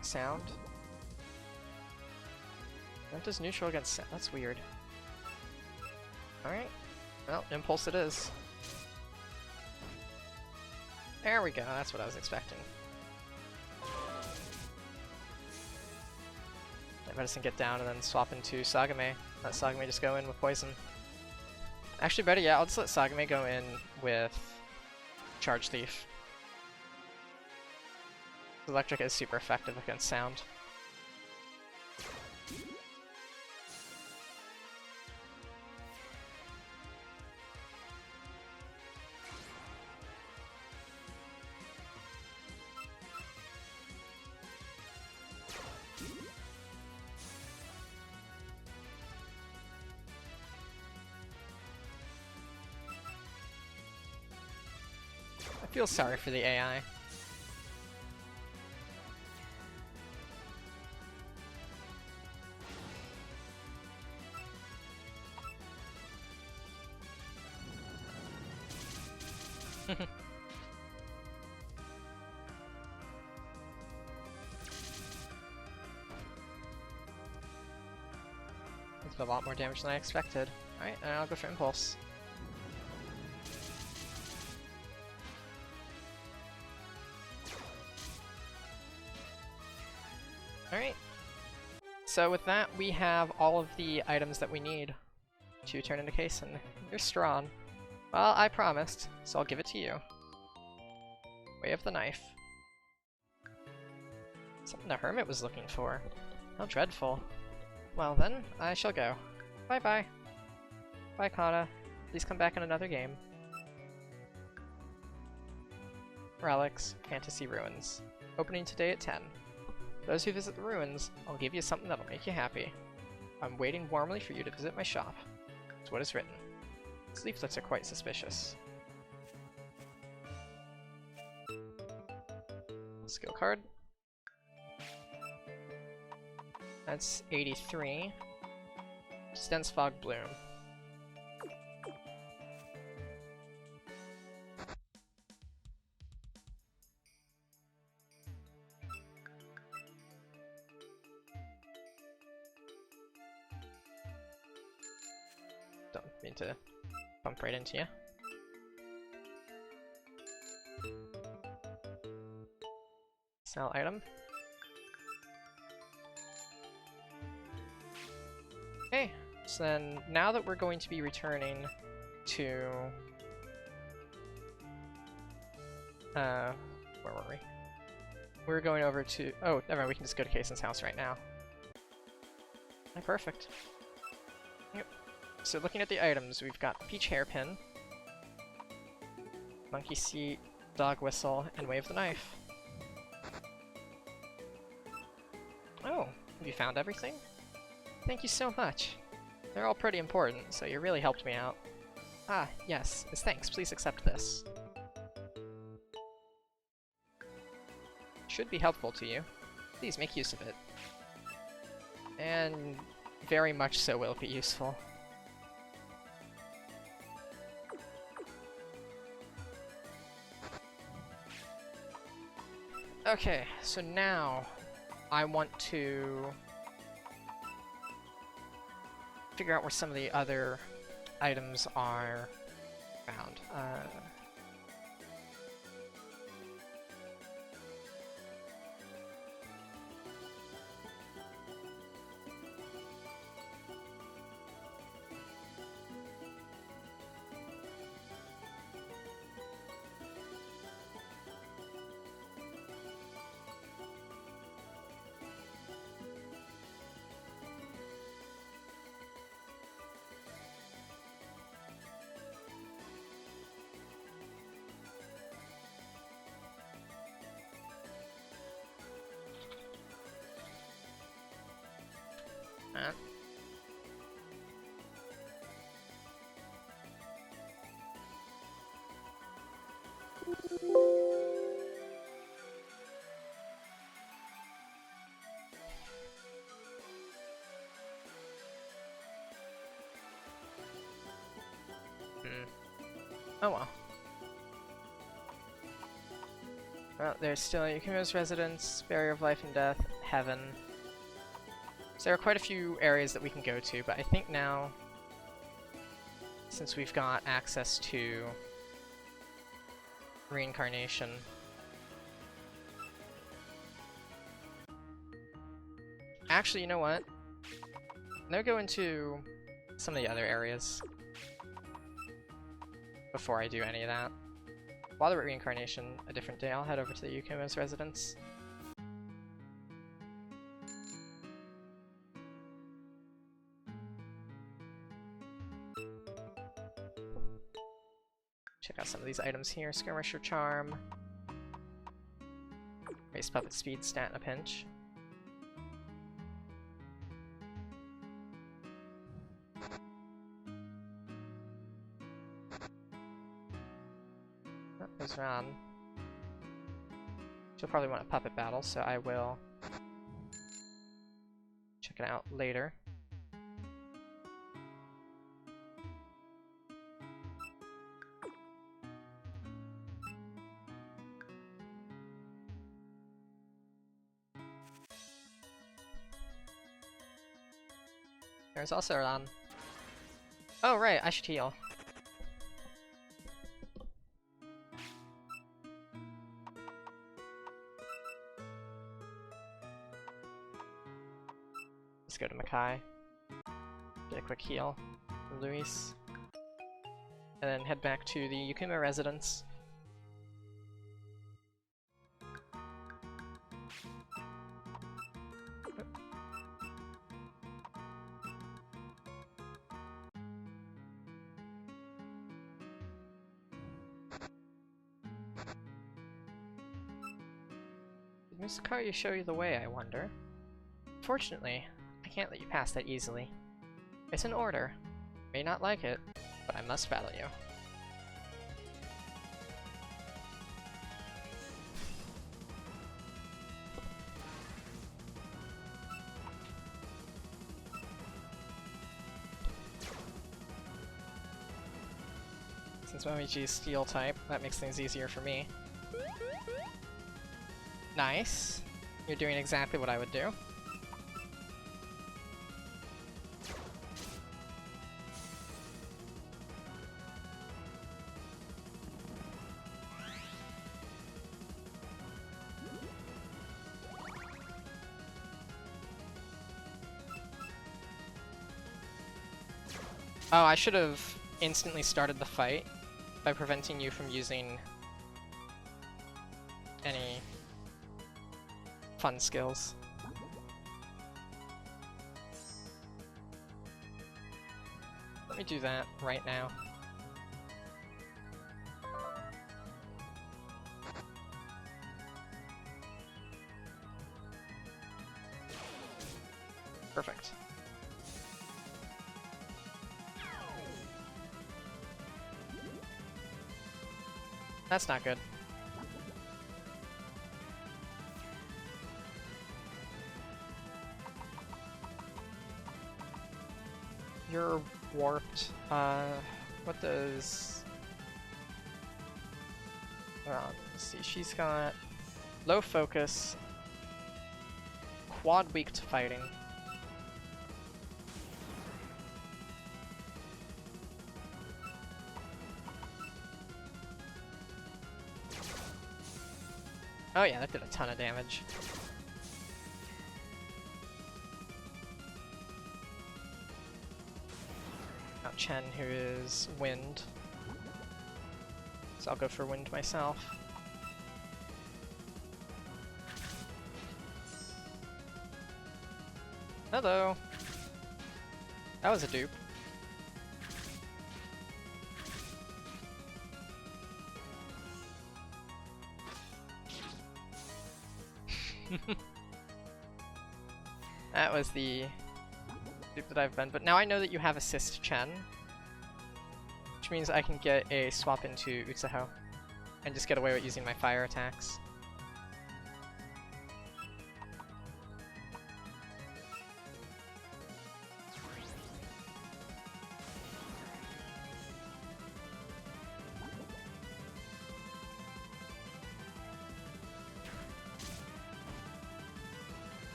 sound? That does neutral against sound. That's weird. Alright. Well, Impulse it is. There we go, that's what I was expecting. Let medicine get down and then swap into Sagame. Let Sagame just go in with poison. Actually better, yeah, I'll just let Sagame go in with Charge Thief. Electric is super effective against sound. I feel sorry for the AI. It's a lot more damage than I expected. Alright, and I'll go for Impulse. Alright, so with that we have all of the items that we need to turn into Case, and you're strong. Well, I promised, so I'll give it to you. Way of the Knife. Something the Hermit was looking for. How dreadful. Well then, I shall go. Bye-bye. Bye, Kana. Please come back in another game. Relics, Fantasy Ruins. Opening today at 10. Those who visit the ruins, I'll give you something that'll make you happy. I'm waiting warmly for you to visit my shop. That's what is written. These leaflets are quite suspicious. Skill card. That's 83. Dense Fog Bloom. Don't mean to bump right into you. Sell item. Okay, so then now that we're going to be returning to where were we? We're going over to, oh, never mind, we can just go to Kaysen's house right now. Okay, perfect. Yep. So looking at the items, we've got Peach Hairpin, Monkey Seat, Dog Whistle, and Wave the Knife. Oh, have you found everything? Thank you so much. They're all pretty important, so you really helped me out. Ah, yes. As thanks, please accept this. Should be helpful to you. Please make use of it. And very much so will be useful. Okay, so now I want to figure out where some of the other items are found. Oh well. Well, there's still Yukima's residence, Barrier of Life and Death, Heaven. So there are quite a few areas that we can go to, but I think now, since we've got access to Reincarnation, actually, you know what? I'll go into some of the other areas before I do any of that. While we're at Reincarnation, a different day, I'll head over to the Yukima's residence. Check out some of these items here. Skirmisher Charm. Raise Puppet Speed stat in a pinch. There's Ran. She'll probably want a puppet battle, so I will check it out later. There's also Ran. Oh right, I should heal. Let's go to Makai. Get a quick heal from Luis. And then head back to the Yukima residence. Did Miss Yukari show you the way, I wonder? Fortunately, I can't let you pass that easily. It's an order. May not like it, but I must battle you. Since Momiji is steel type, that makes things easier for me. Nice. You're doing exactly what I would do. Oh, I should have instantly started the fight by preventing you from using any fun skills. Let me do that right now. Perfect. That's not good. You're warped. What does... let's see, she's got low focus, quad weak to fighting. Oh yeah, that did a ton of damage. Now Chen, who is wind. So I'll go for wind myself. Hello! That was a dupe. That was the dupe that I've been, but now I know that you have assist Chen, which means I can get a swap into Utsuho and just get away with using my fire attacks.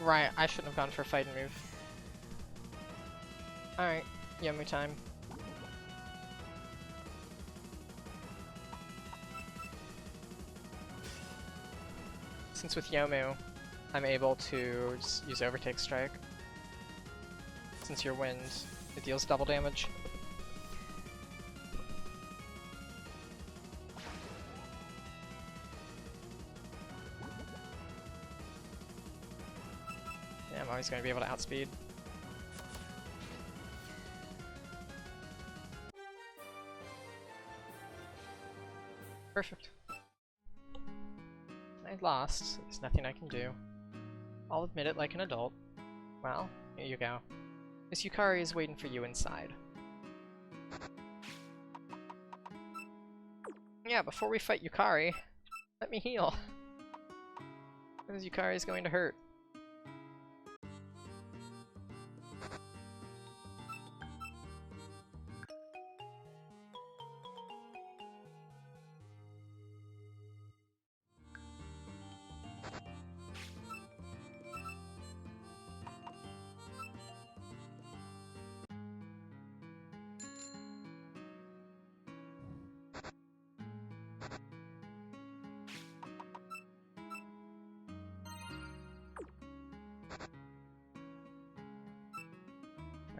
Right, I shouldn't have gone for fight and move. Alright, Yomu time. Since with Yomu, I'm able to just use Overtake Strike. Since you're wind, it deals double damage. Yeah, I'm always going to be able to outspeed. Perfect. I lost. There's nothing I can do. I'll admit it like an adult. Well, here you go. Miss Yukari is waiting for you inside. Yeah, before we fight Yukari, let me heal. Because Yukari is going to hurt.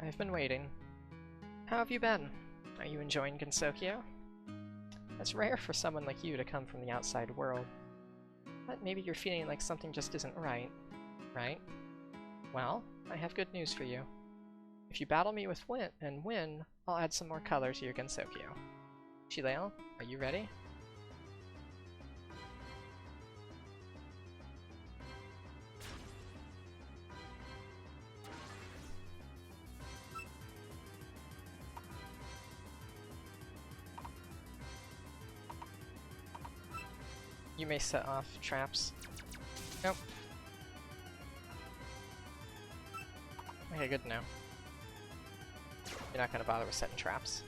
I've been waiting. How have you been? Are you enjoying Gensokyo? That's rare for someone like you to come from the outside world. But maybe you're feeling like something just isn't right, right? Well, I have good news for you. If you battle me with win, I'll add some more color to your Gensokyo. Shileo, are you ready? You may set off traps. Nope. Okay, good to know. You're not gonna bother with setting traps.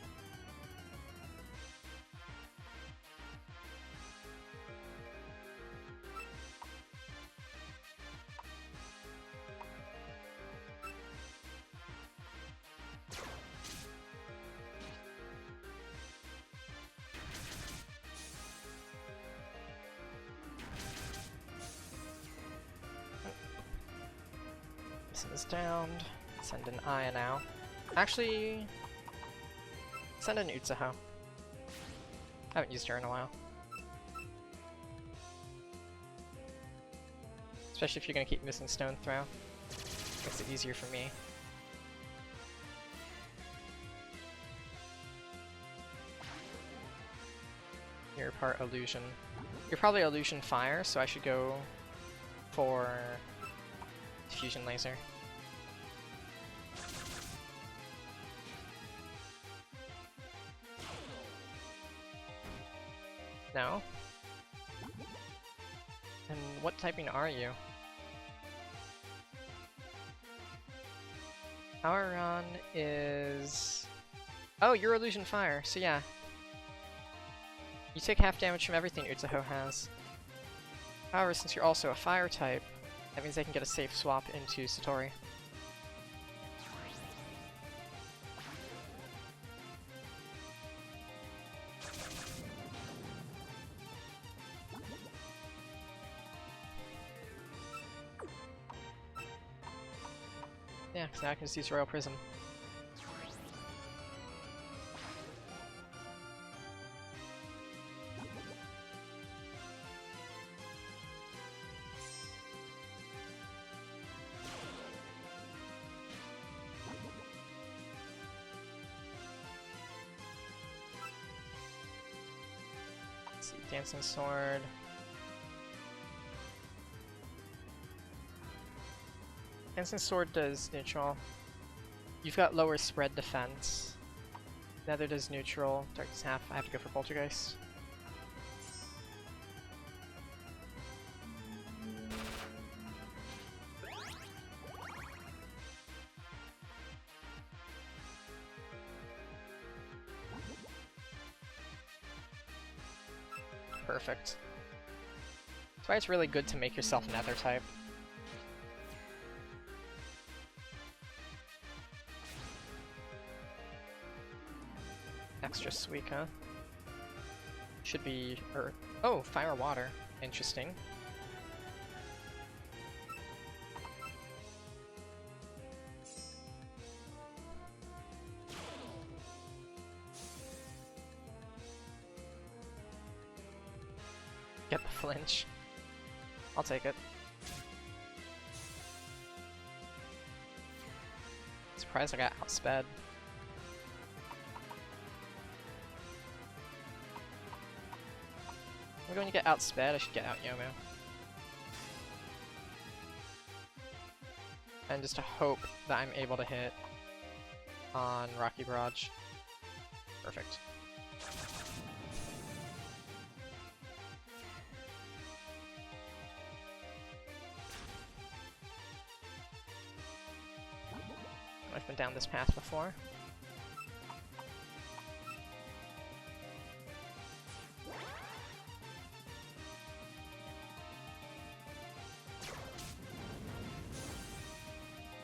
This is downed. Send an Aya now. Actually, send an Utsuho. Haven't used her in a while. Especially if you're gonna keep missing Stone Throw. Makes it easier for me. You're part Illusion. You're probably Illusion Fire, so I should go for Diffusion Laser. No? And what typing are you? Power Run is... Oh, you're Illusion Fire, so yeah. You take half damage from everything Utsuho has. However, since you're also a Fire type, that means they can get a safe swap into Satori. Yeah, because now I can just use Royal Prism. Let's see, Dancing Sword. Dancing Sword does neutral. You've got lower spread defense. Nether does neutral. Darkness half. I have to go for Poltergeist. Perfect. That's why it's really good to make yourself Nether type. Extra sweet, huh? Should be Earth. Oh, Fire Water. Interesting. Get the flinch. I'll take it. Surprised I got outsped. I'm going to get outsped, I should get out Yomu. And just to hope that I'm able to hit on Rocky Barrage. Perfect. I've been down this path before.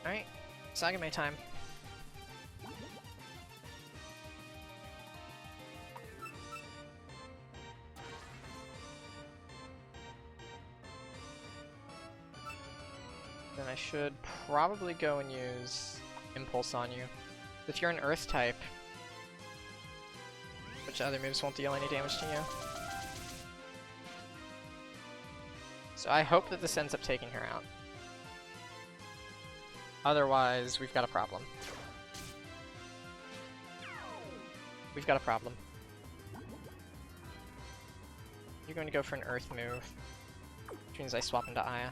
Alright, Sagame time. Then I should probably go and use Impulse on you. If you're an Earth type, which other moves won't deal any damage to you. So I hope that this ends up taking her out. Otherwise, we've got a problem. We've got a problem. You're going to go for an Earth move, which means I swap into Aya.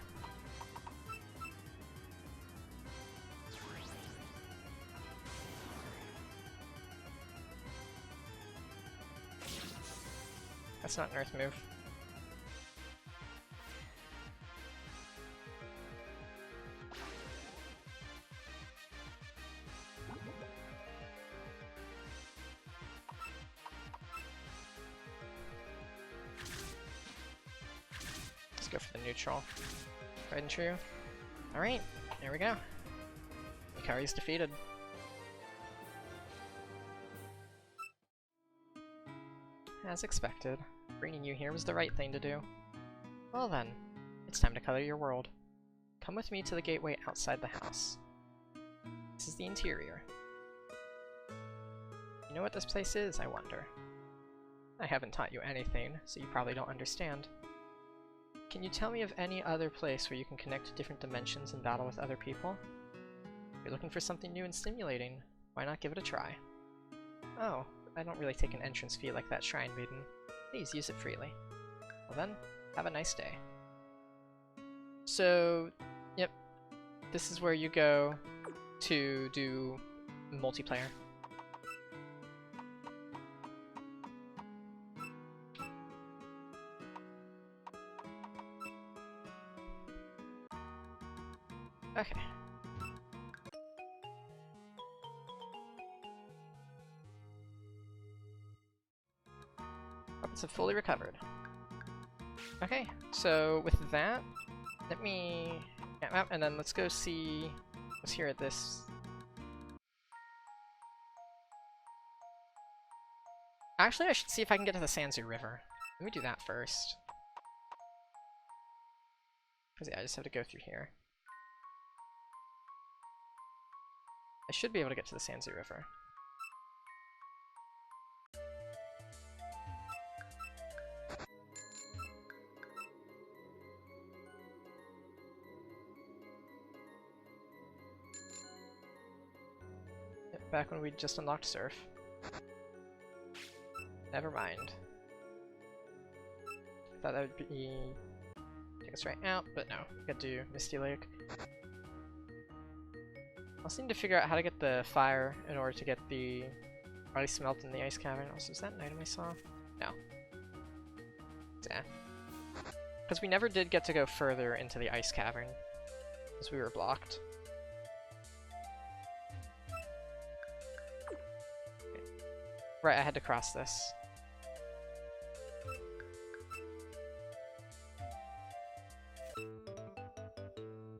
That's not an Earth move. Let's go for the neutral. Tried and true. Alright, there we go. Yukari's defeated. As expected, bringing you here was the right thing to do. Well then, it's time to color your world. Come with me to the gateway outside the house. This is the interior. You know what this place is, I wonder? I haven't taught you anything, so you probably don't understand. Can you tell me of any other place where you can connect to different dimensions and battle with other people? If you're looking for something new and stimulating, why not give it a try? Oh, I don't really take an entrance fee like that Shrine Maiden. Please use it freely. Well then, have a nice day. So, yep, this is where you go to do multiplayer. Okay. Weapons have fully recovered. Okay, so with that, let me get out and then let's go see what's here at this. Actually, I should see if I can get to the Sanzu River. Let me do that first. Because yeah, I just have to go through here. I should be able to get to the Sanzu River. Yep, back when we just unlocked Surf. Never mind. I thought that would be take us right out, but no. We gotta do Misty Lake. I also need to figure out how to get the fire in order to get the ice melt in the ice cavern. Also, is that an item I saw? No. Yeah. Because we never did get to go further into the ice cavern, because we were blocked. Okay. Right, I had to cross this.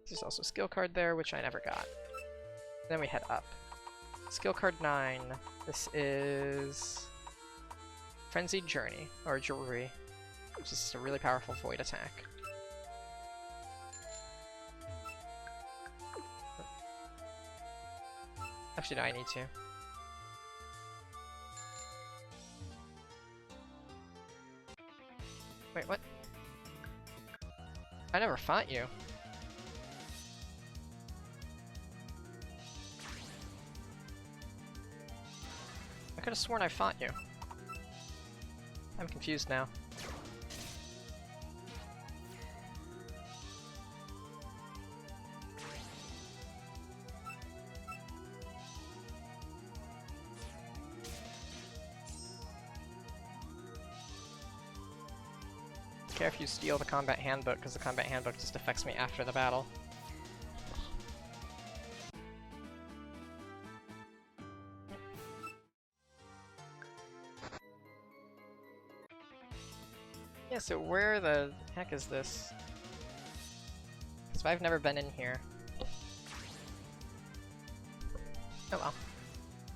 There's also a skill card there, which I never got. Then we head up. Skill card 9. This is Frenzied Journey, or Jewelry, which is just a really powerful void attack. Actually, no, I need to. Wait, what? I never fought you. I could have sworn I fought you. I'm confused now. Care if you steal the combat handbook, because the combat handbook just affects me after the battle. Yeah, so where the heck is this? Because I've never been in here. Oh well.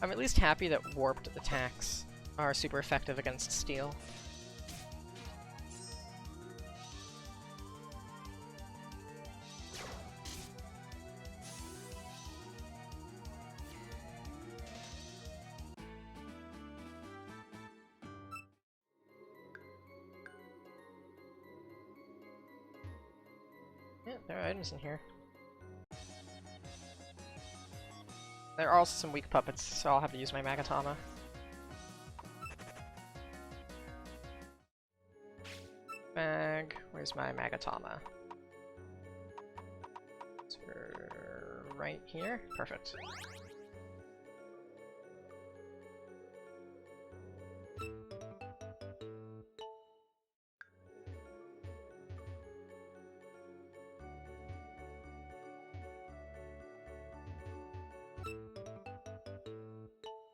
I'm at least happy that warped attacks are super effective against steel. Yeah, there are items in here. There are also some weak puppets, so I'll have to use my Magatama. Mag, where's my Magatama? So we're right here? Perfect.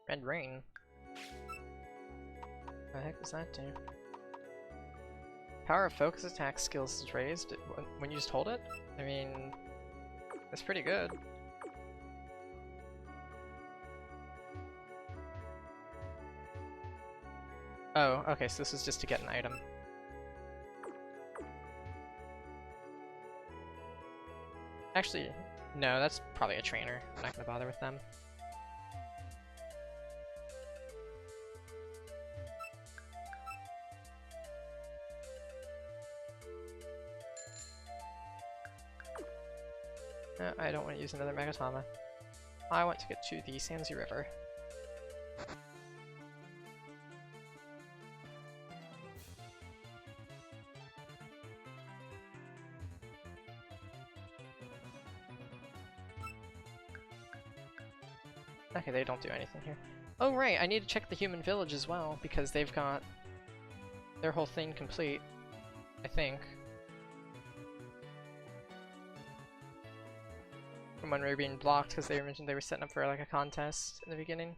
Red Rain. What the heck does that do? Power of focus attack skills is raised when you just hold it? I mean, that's pretty good. Oh, okay, so this is just to get an item. Actually, no, that's probably a trainer. I'm not gonna bother with them. I don't want to use another Megatama. I want to get to the Sanzi River. Okay, they don't do anything here. Oh right, I need to check the human village as well, because they've got their whole thing complete, I think. From when we were being blocked, because they mentioned they were setting up for like a contest in the beginning.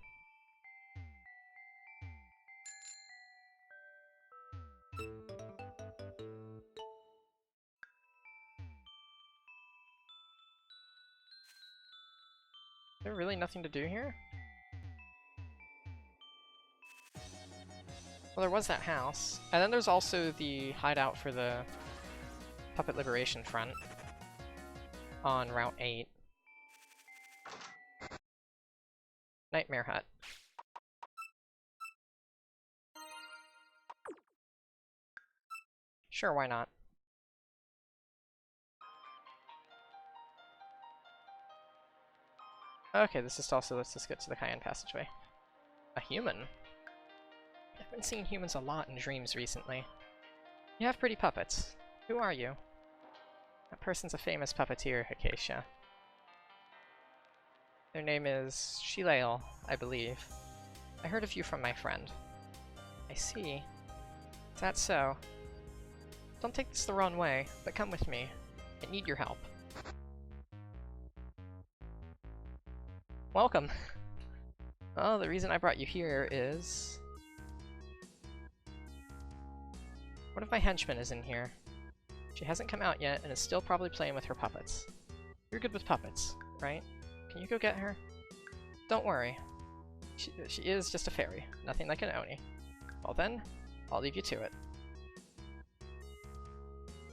Is there really nothing to do here? Well, there was that house. And then there's also the hideout for the Puppet Liberation Front on Route 8. Nightmare Hut. Sure, why not? Okay, this just also lets us get to the Cayenne Passageway. A human? I've been seeing humans a lot in dreams recently. You have pretty puppets. Who are you? That person's a famous puppeteer, Acacia. Their name is Shilael, I believe. I heard of you from my friend. I see. Is that so? Don't take this the wrong way, but come with me. I need your help. Welcome! Well, the reason I brought you here is... one of my henchmen is in here. She hasn't come out yet and is still probably playing with her puppets. You're good with puppets, right? Can you go get her? Don't worry. She is just a fairy, nothing like an Oni. Well then, I'll leave you to it.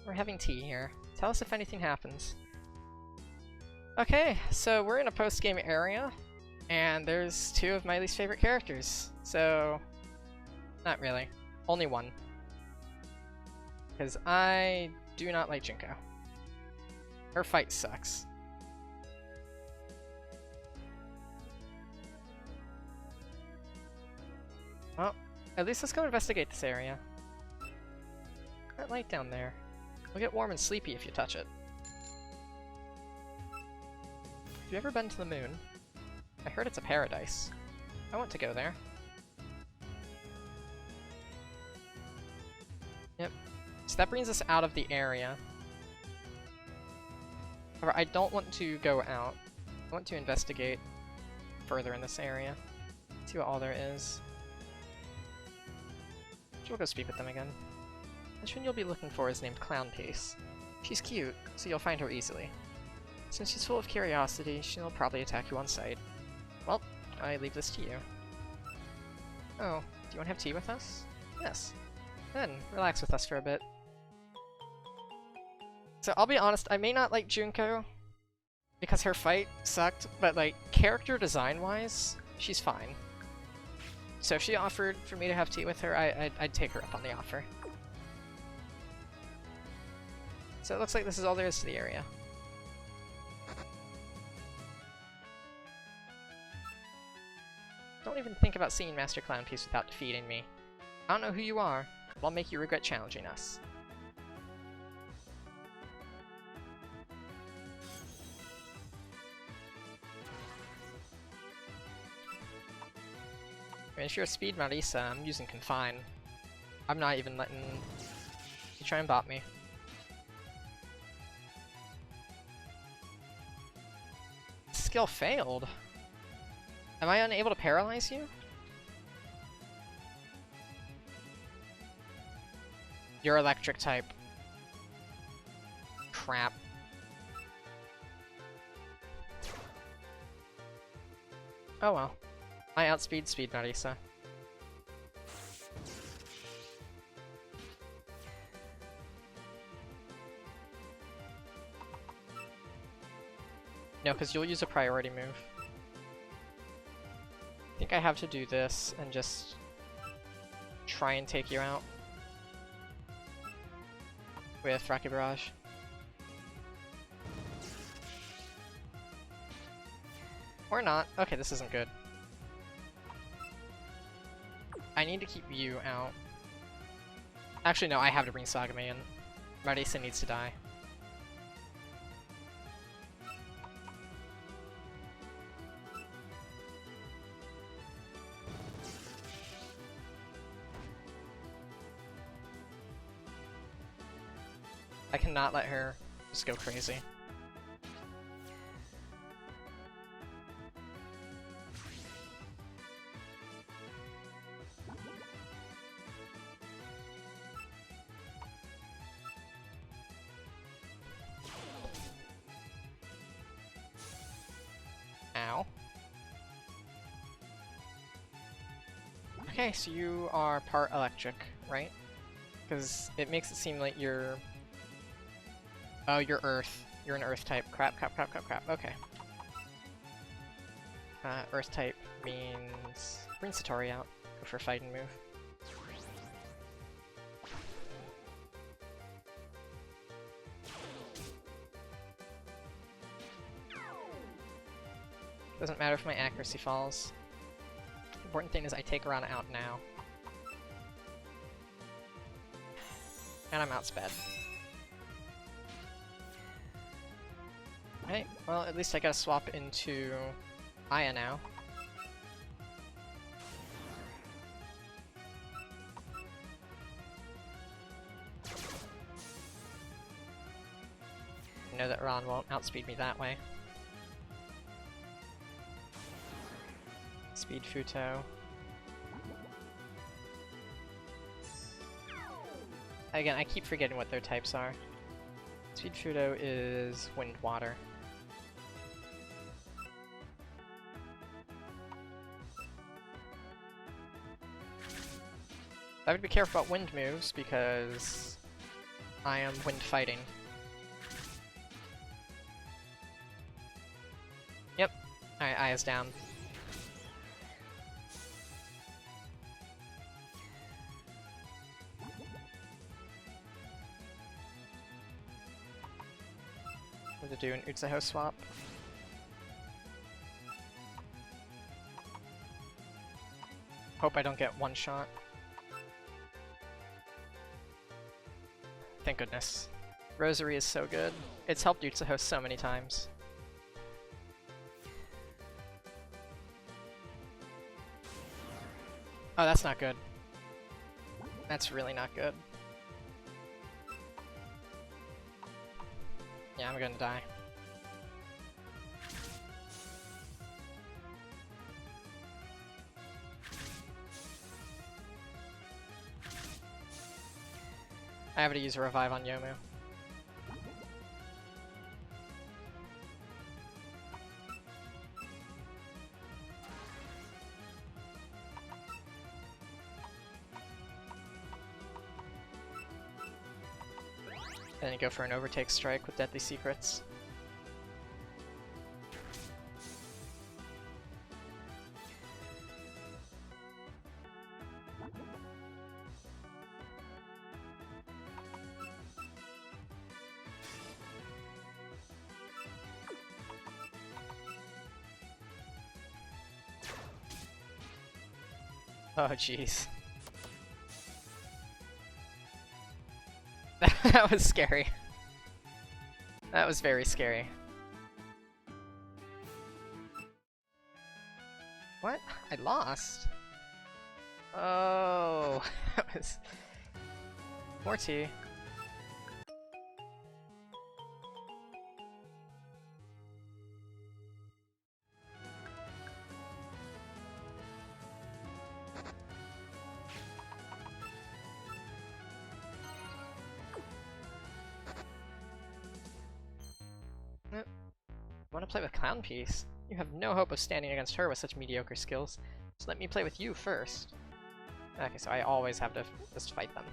We're having tea here. Tell us if anything happens. Okay, so we're in a post-game area, and there's two of my least favorite characters. So, not really. Only one. Because I do not like Junko. Her fight sucks. Well, at least let's go investigate this area. That light down there. You'll get warm and sleepy if you touch it. Have you ever been to the moon? I heard it's a paradise. I want to go there. Yep. So that brings us out of the area. However, I don't want to go out. I want to investigate further in this area. See what all there is. So we'll go speak with them again. The one you'll be looking for is named Clownpiece. She's cute, so you'll find her easily. Since she's full of curiosity, she'll probably attack you on sight. Well, I leave this to you. Oh, do you want to have tea with us? Yes. Then, relax with us for a bit. So I'll be honest, I may not like Junko, because her fight sucked, but like, character design-wise, she's fine. So if she offered for me to have tea with her, I'd take her up on the offer. So it looks like this is all there is to the area. Don't even think about seeing Master Clownpiece without defeating me. I don't know who you are, but I'll make you regret challenging us. I mean, if you're a speed Marisa, I'm using Confine. I'm not even letting you try and bot me. Skill failed. Am I unable to paralyze you? You're electric type. Crap. Oh well. I outspeed Speed Marisa. No, because you'll use a priority move. I think I have to do this and just try and take you out with Rocket Barrage. Or not. Okay, this isn't good. I need to keep you out. Actually, no, I have to bring Sagame in. Marisa needs to die. I cannot let her just go crazy. Ow. Okay, so you are part electric, right? Because it makes it seem like you're... Oh, you're Earth. You're an Earth type. Crap, crap, crap, crap, crap. Okay. Earth type means... Bring Satori out. Go for a fighting move. Doesn't matter if my accuracy falls. The important thing is I take Arana out now. And I'm outsped. Right, well at least I gotta swap into Aya now. I know that Ron won't outspeed me that way. Speed Futo. Again, I keep forgetting what their types are. Speed Futo is Wind Water. I would be careful about wind moves because I am wind fighting. Yep. Alright, Aya's down. I'm gonna do an Utsuho swap. Hope I don't get one shot. Thank goodness. Rosary is so good. It's helped Utsuho so many times. Oh, that's not good. That's really not good. Yeah, I'm gonna die. I have to use a revive on Yomu. And then go for an overtake strike with Deadly Secrets. Oh jeez. That was scary. That was very scary. What? I lost? Oh, that was... Morty. want to play with Clownpiece. You have no hope of standing against her with such mediocre skills, so let me play with you first. Okay, so I always have to just fight them.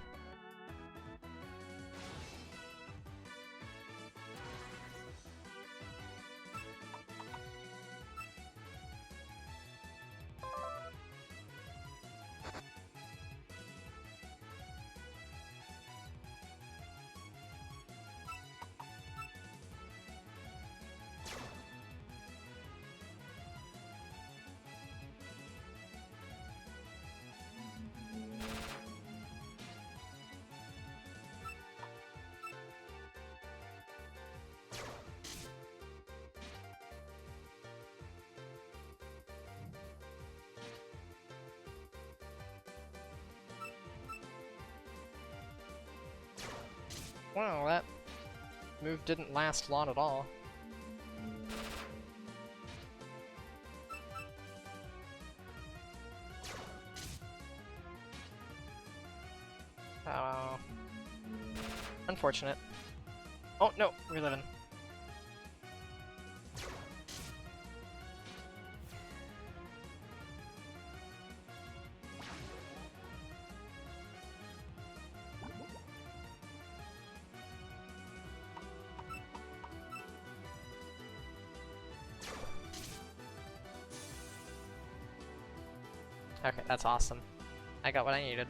Wow, that move didn't last long at all. Oh. Unfortunate. Oh no, we're living. Okay, that's awesome. I got what I needed.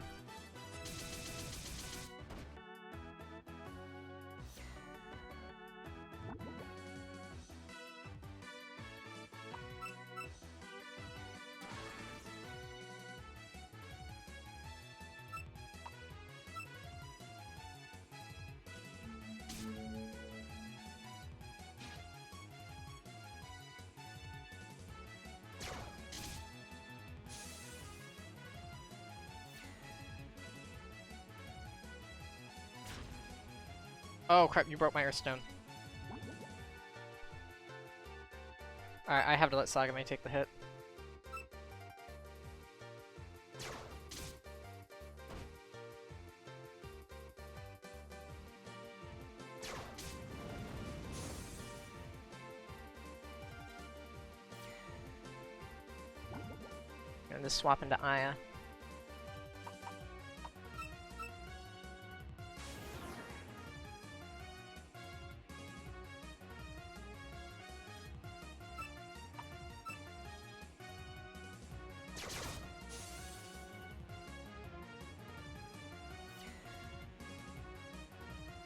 Oh crap, you broke my Earthstone. Alright, I have to let Sagame take the hit. And just swap into Aya.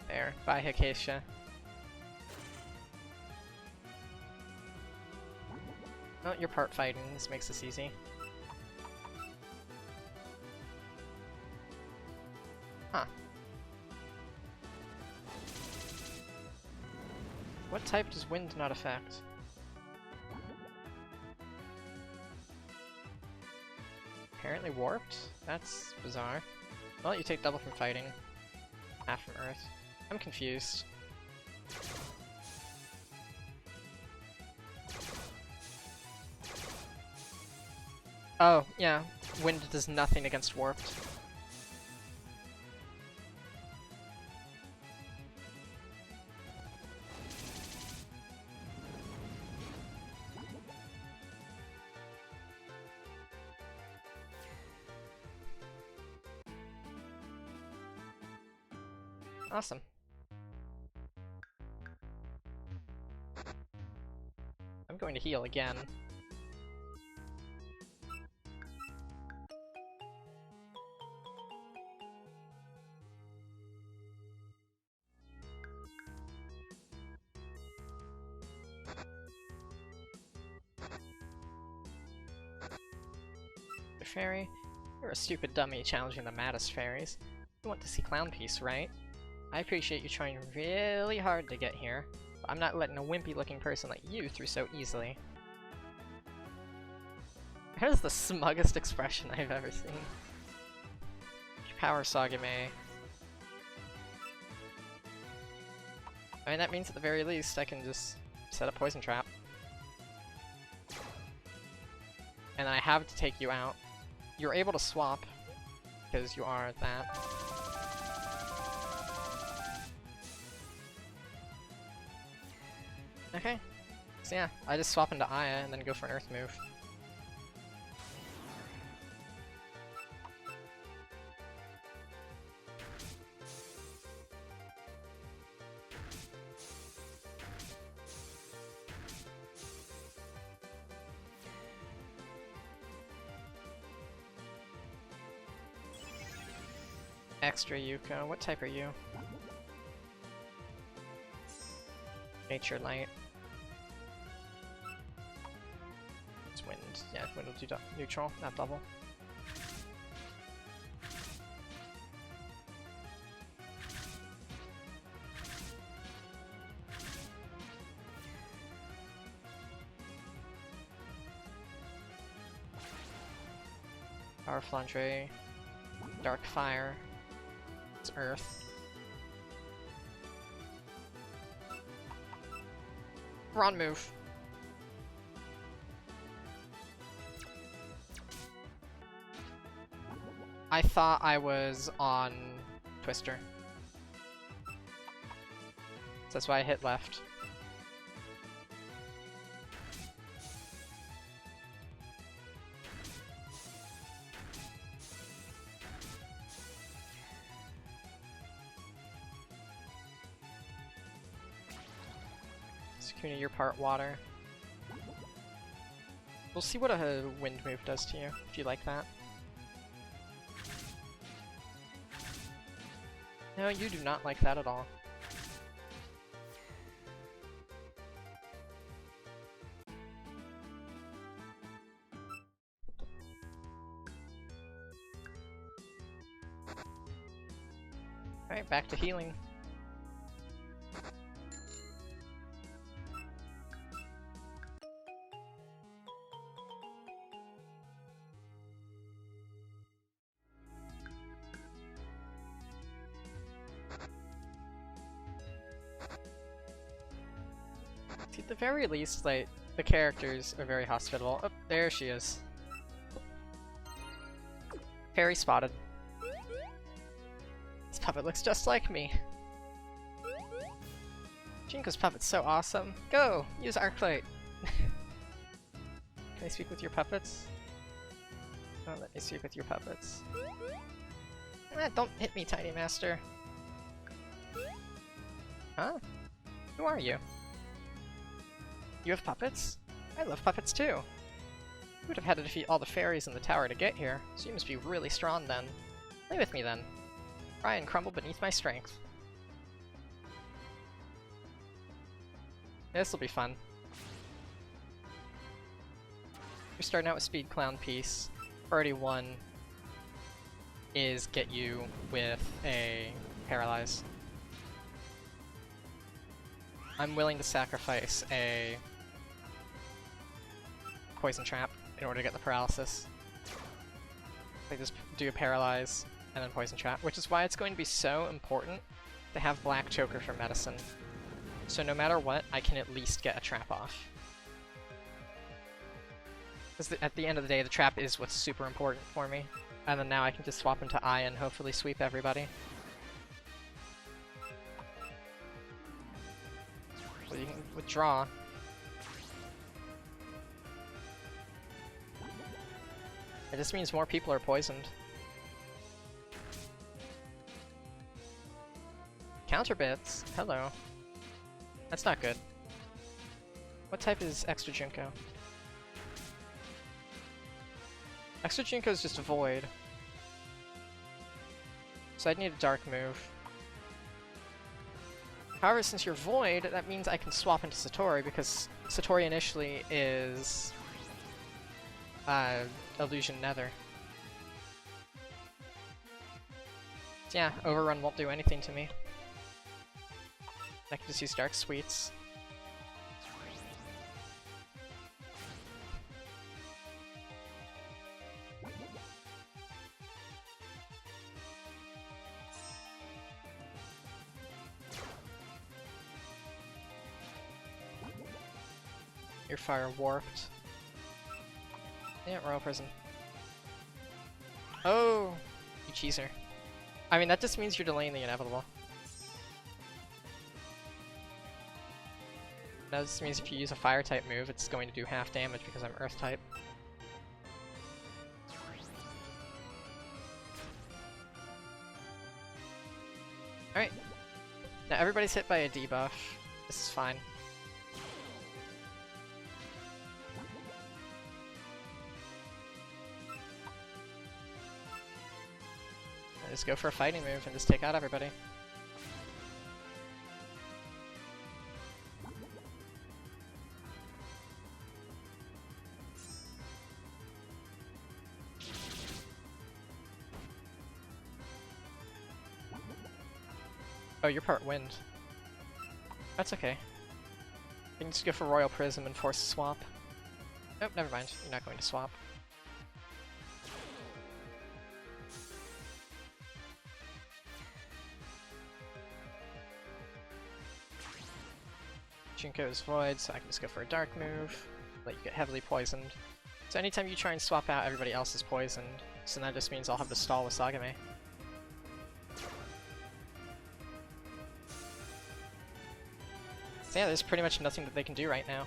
There, bye Hikacia. Oh, you're part fighting, this makes this easy. Huh. What type does wind not affect? Apparently warped? That's bizarre. Well, you take double from fighting, half from earth. I'm confused. Oh, yeah. Wind does nothing against warped. Awesome. I'm going to heal again. Fairy, you're a stupid dummy challenging the maddest fairies. You want to see Clownpiece, right? I appreciate you trying really hard to get here, but I'm not letting a wimpy-looking person like you through so easily. That is the smuggest expression I've ever seen. Power Sagame. I mean, that means at the very least I can just set a poison trap. And I have to take you out. You're able to swap, because you are that. Okay. So yeah, I just swap into Aya and then go for an Earth move. Extra Yuko. What type are you? Nature Light. It's wind. Yeah, wind will do neutral, not double. Power Flandre. Dark Fire. It's Earth. Wrong move. I thought I was on Twister. So that's why I hit left. Sukuna, you're part water. We'll see what a wind move does to you, if you like that. No, you do not like that at all. Alright, back to healing. At the very least, like, the characters are very hospitable. Oh, there she is. Fairy spotted. This puppet looks just like me. Jinko's puppet's so awesome. Go! Use Arclight! Can I speak with your puppets? Oh, let me speak with your puppets. Don't hit me, Tiny Master. Huh? Who are you? You have puppets? I love puppets too. You would have had to defeat all the fairies in the tower to get here, so you must be really strong then. Play with me then. Try and crumble beneath my strength. This'll be fun. You're starting out with speed Clownpiece. Priority 1 is get you with a Paralyze. I'm willing to sacrifice a Poison Trap in order to get the Paralysis. They just do a Paralyze and then Poison Trap, which is why it's going to be so important to have Black Choker for medicine. So no matter what, I can at least get a trap off. Because at the end of the day, the trap is what's super important for me. And then now I can just swap into Aya and hopefully sweep everybody. So you can withdraw. It just means more people are poisoned. Counter bits? Hello. That's not good. What type is Extra Junko? Extra Junko is just a Void. So I'd need a Dark move. However, since you're Void, that means I can swap into Satori, because Satori initially is Illusion Nether. So yeah, Overrun won't do anything to me. I can just use Dark Sweets. Your fire warped. Yeah, Royal Prison. Oh! You cheeser. I mean, that just means you're delaying the inevitable. Now this means if you use a fire type move, it's going to do half damage because I'm earth type. Alright. Now everybody's hit by a debuff. This is fine. Just go for a fighting move and just take out everybody. Oh, you're part wind. That's okay. You can just go for Royal Prism and force a swap. Nope, never mind. You're not going to swap. Junko's Void, so I can just go for a dark move, let you get heavily poisoned. So anytime you try and swap out, everybody else is poisoned. So that just means I'll have to stall with Sagame. So yeah, there's pretty much nothing that they can do right now.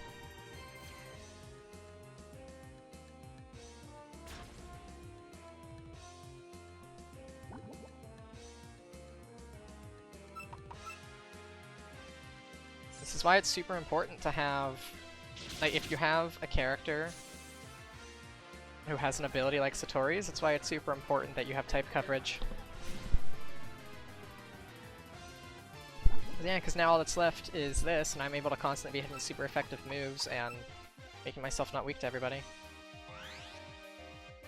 This is why it's super important to have, like, if you have a character who has an ability like Satori's, that's why it's super important that you have type coverage. Yeah, because now all that's left is this, and I'm able to constantly be hitting super effective moves and making myself not weak to everybody.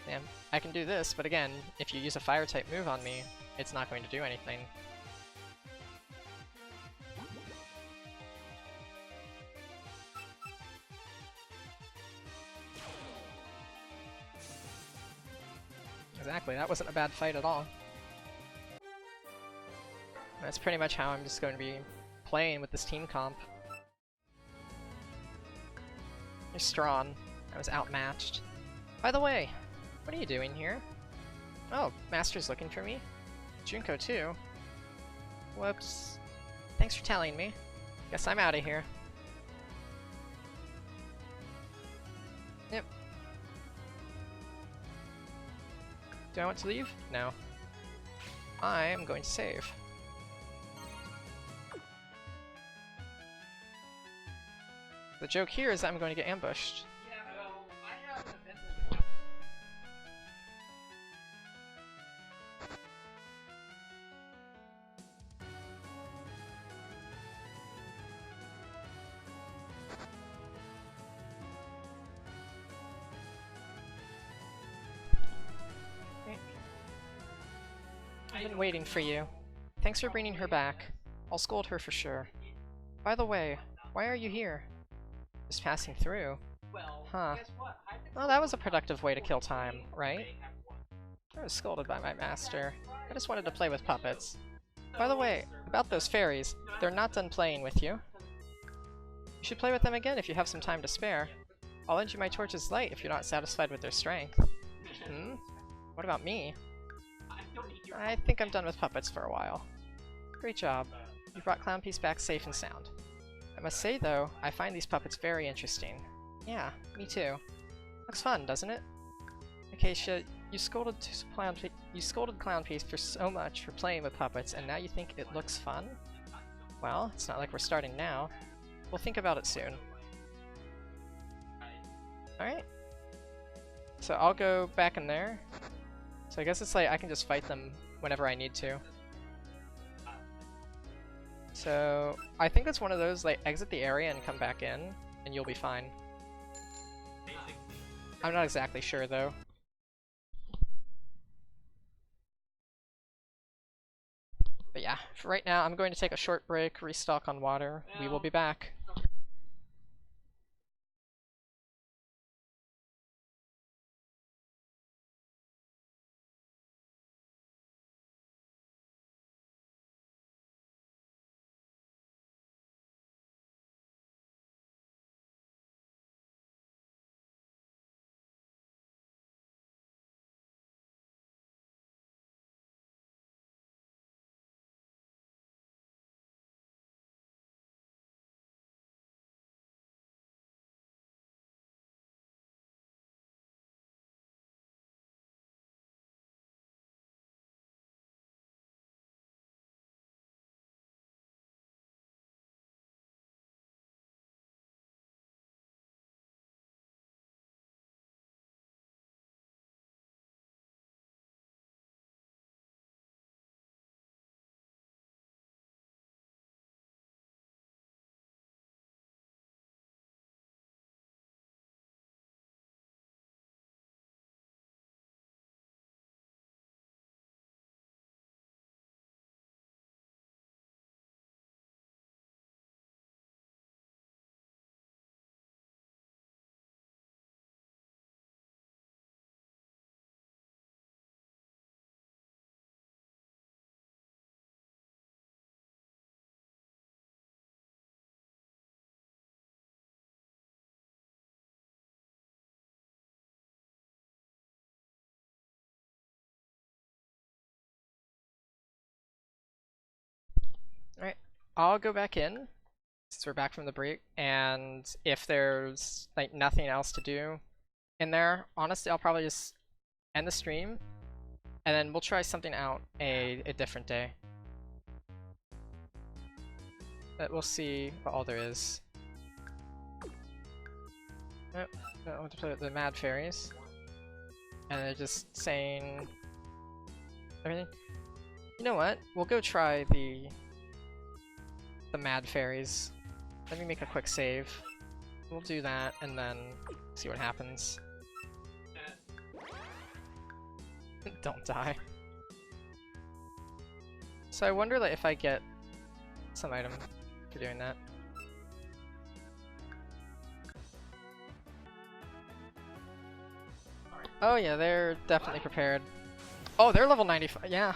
Yeah, I can do this, but again, if you use a fire type move on me, it's not going to do anything. Exactly, that wasn't a bad fight at all. That's pretty much how I'm just going to be playing with this team comp. You're strong. I was outmatched. By the way, what are you doing here? Oh, Master's looking for me. Junko too. Whoops. Thanks for telling me. Guess I'm out of here. Yep. Do I want to leave? No. I am going to save. The joke here is that I'm going to get ambushed. Yeah, well, I have an event. I've been waiting for you. Thanks for bringing her back. I'll scold her for sure. By the way, why are you here? Just passing through. Huh. Well, that was a productive way to kill time, right? I was scolded by my master. I just wanted to play with puppets. By the way, about those fairies, they're not done playing with you. You should play with them again if you have some time to spare. I'll lend you my torch's light if you're not satisfied with their strength. Hmm? What about me? I think I'm done with puppets for a while. Great job. You brought Clownpiece back safe and sound. I must say though, I find these puppets very interesting. Yeah, me too. Looks fun, doesn't it? Acacia, you scolded Clownpiece for so much for playing with puppets, and now you think it looks fun? Well, it's not like we're starting now. We'll think about it soon. Alright. So I'll go back in there. So I guess it's like I can just fight them whenever I need to. So I think it's one of those, like, exit the area and come back in, and you'll be fine. I'm not exactly sure though. But yeah, for right now I'm going to take a short break, restock on water. We will be back. I'll go back in since we're back from the break, and if there's like nothing else to do in there, honestly, I'll probably just end the stream, and then we'll try something out a different day. But we'll see what all there is. Nope, I want to play with the Mad Fairies. And they're just saying everything. You know what? We'll go try the Mad Fairies. Let me make a quick save. We'll do that and then see what happens. Don't die. So I wonder like, if I get some item for doing that. Oh yeah, they're definitely prepared. Oh, they're level 95, yeah.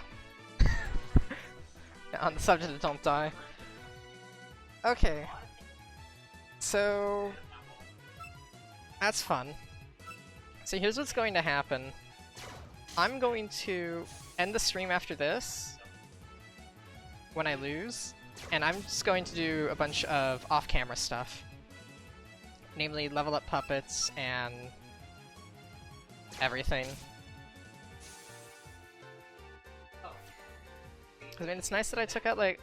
On the subject of don't die. Okay. So... that's fun. So here's what's going to happen. I'm going to end the stream after this, when I lose, and I'm just going to do a bunch of off-camera stuff. Namely, level up puppets and everything. I mean, it's nice that I took out like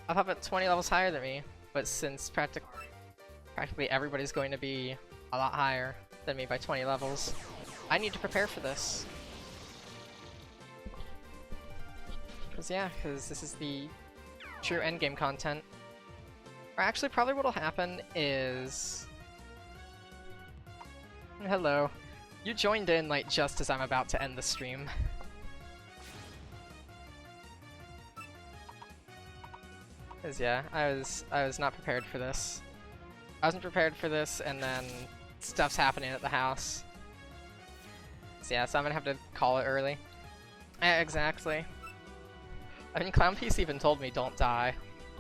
a puppet 20 levels higher than me, but since practically everybody's going to be a lot higher than me by 20 levels, I need to prepare for this. Because this is the true endgame content. Or actually, probably what'll happen is... hello. You joined in like just as I'm about to end the stream. Cause yeah, I was not prepared for this. I wasn't prepared for this, and then stuff's happening at the house. So yeah, so I'm gonna have to call it early. Yeah, exactly. I mean, Clownpiece even told me don't die,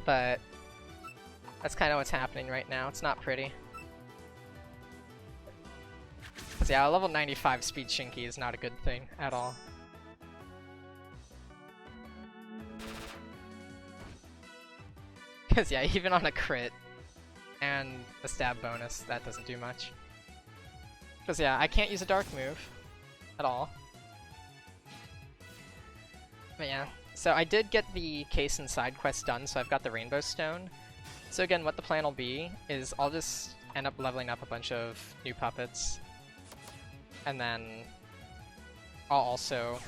but that's kind of what's happening right now. It's not pretty. Cause yeah, a level 95 speed Shinky is not a good thing at all. Cause yeah, even on a crit and a stab bonus, that doesn't do much. Cause yeah, I can't use a dark move at all. But yeah, so I did get the case and side quest done, so I've got the Rainbow Stone. So again, what the plan will be is I'll just end up leveling up a bunch of new puppets. And then I'll also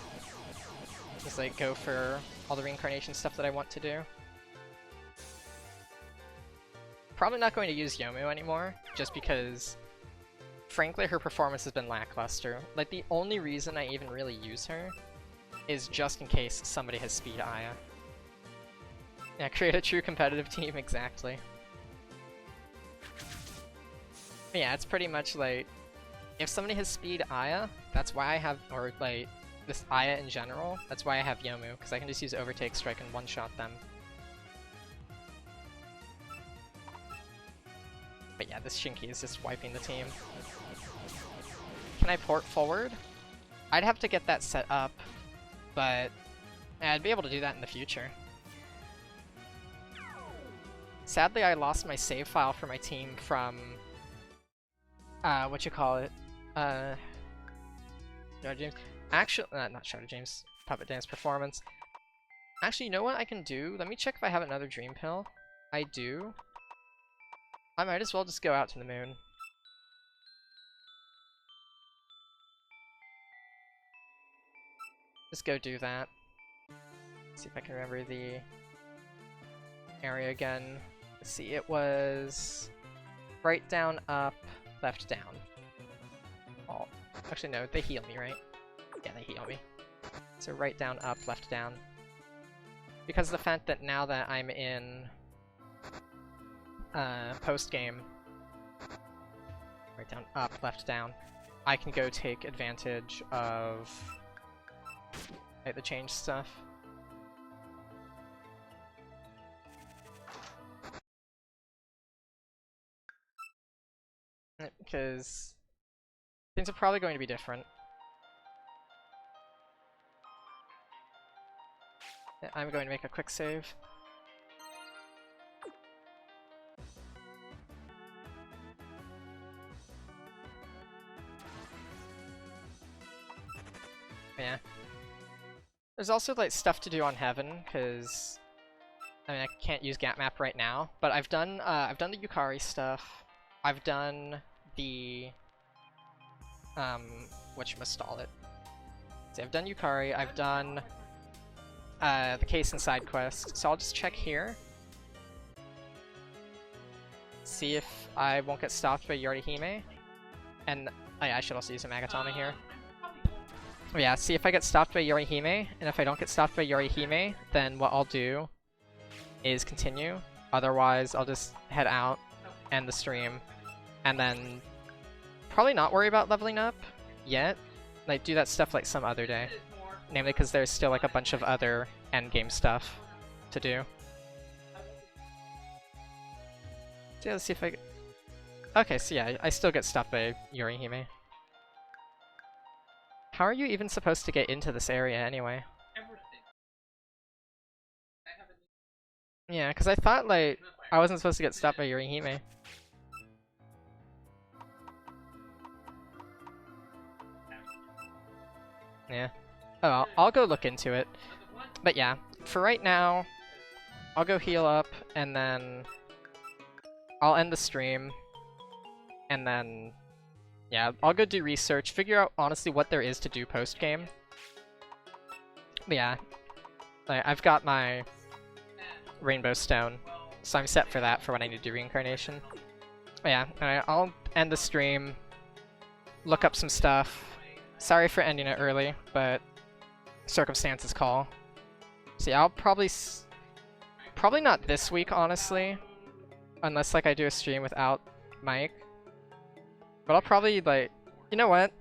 just like go for all the reincarnation stuff that I want to do. Probably not going to use Yomu anymore, just because frankly her performance has been lackluster. Like the only reason I even really use her is just in case somebody has speed Aya. Yeah, create a true competitive team, exactly. But yeah, it's pretty much like, if somebody has speed Aya, that's why I have, or like, this Aya in general, that's why I have Yomu, because I can just use Overtake Strike and one-shot them. But yeah, this Shinky is just wiping the team. Can I port forward? I'd have to get that set up, but I'd be able to do that in the future. Sadly, I lost my save file for my team from, Shadow James. Actually, not Shadow James, Puppet Dance Performance. Actually, you know what I can do? Let me check if I have another Dream Pill. I do. I might as well just go out to the moon. Just go do that. See if I can remember the area again. Let's see, it was right, down, up, left, down. Oh, actually no, they heal me, right? Yeah, they heal me. So right, down, up, left, down. Because of the fact that now that I'm in post-game, right, down, up, left, down, I can go take advantage of like the change stuff. Because things are probably going to be different. Yeah, I'm going to make a quick save. There's also like stuff to do on Heaven, because I mean I can't use Gap Map right now, but I've done the Yukari stuff. I've done the whatchamastall it. So I've done Yukari, I've done the case and side quest. So I'll just check here. See if I won't get stopped by Yorihime. And oh yeah, I should also use a Magatama here. Oh yeah, see if I get stopped by Yorihime, and if I don't get stopped by Yorihime, then what I'll do is continue. Otherwise, I'll just head out, end the stream, and then probably not worry about leveling up yet. Like, do that stuff like some other day. Namely because there's still like a bunch of other endgame stuff to do. So yeah, let's see if I get... Okay, so yeah, I still get stopped by Yorihime. How are you even supposed to get into this area anyway? Yeah, because I thought like I wasn't supposed to get stopped by Yorihime. Yeah. Oh, I'll go look into it. But yeah, for right now, I'll go heal up, and then I'll end the stream, and then yeah, I'll go do research, figure out honestly what there is to do post-game. But yeah, I've got my Rainbow Stone, so I'm set for that for when I need to do Reincarnation. But yeah, I'll end the stream, look up some stuff. Sorry for ending it early, but circumstances call. So yeah, I'll probably not this week, honestly, unless like I do a stream without Mike. But I'll probably like, you know what?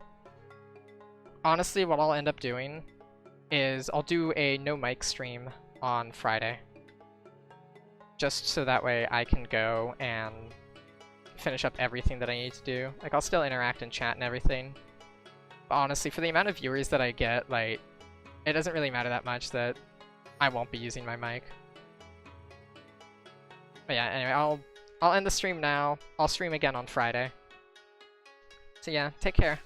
Honestly, what I'll end up doing is I'll do a no mic stream on Friday. Just so that way I can go and finish up everything that I need to do. Like, I'll still interact and chat and everything. But honestly, for the amount of viewers that I get, like, it doesn't really matter that much that I won't be using my mic. But yeah, anyway, I'll end the stream now. I'll stream again on Friday. So yeah, take care.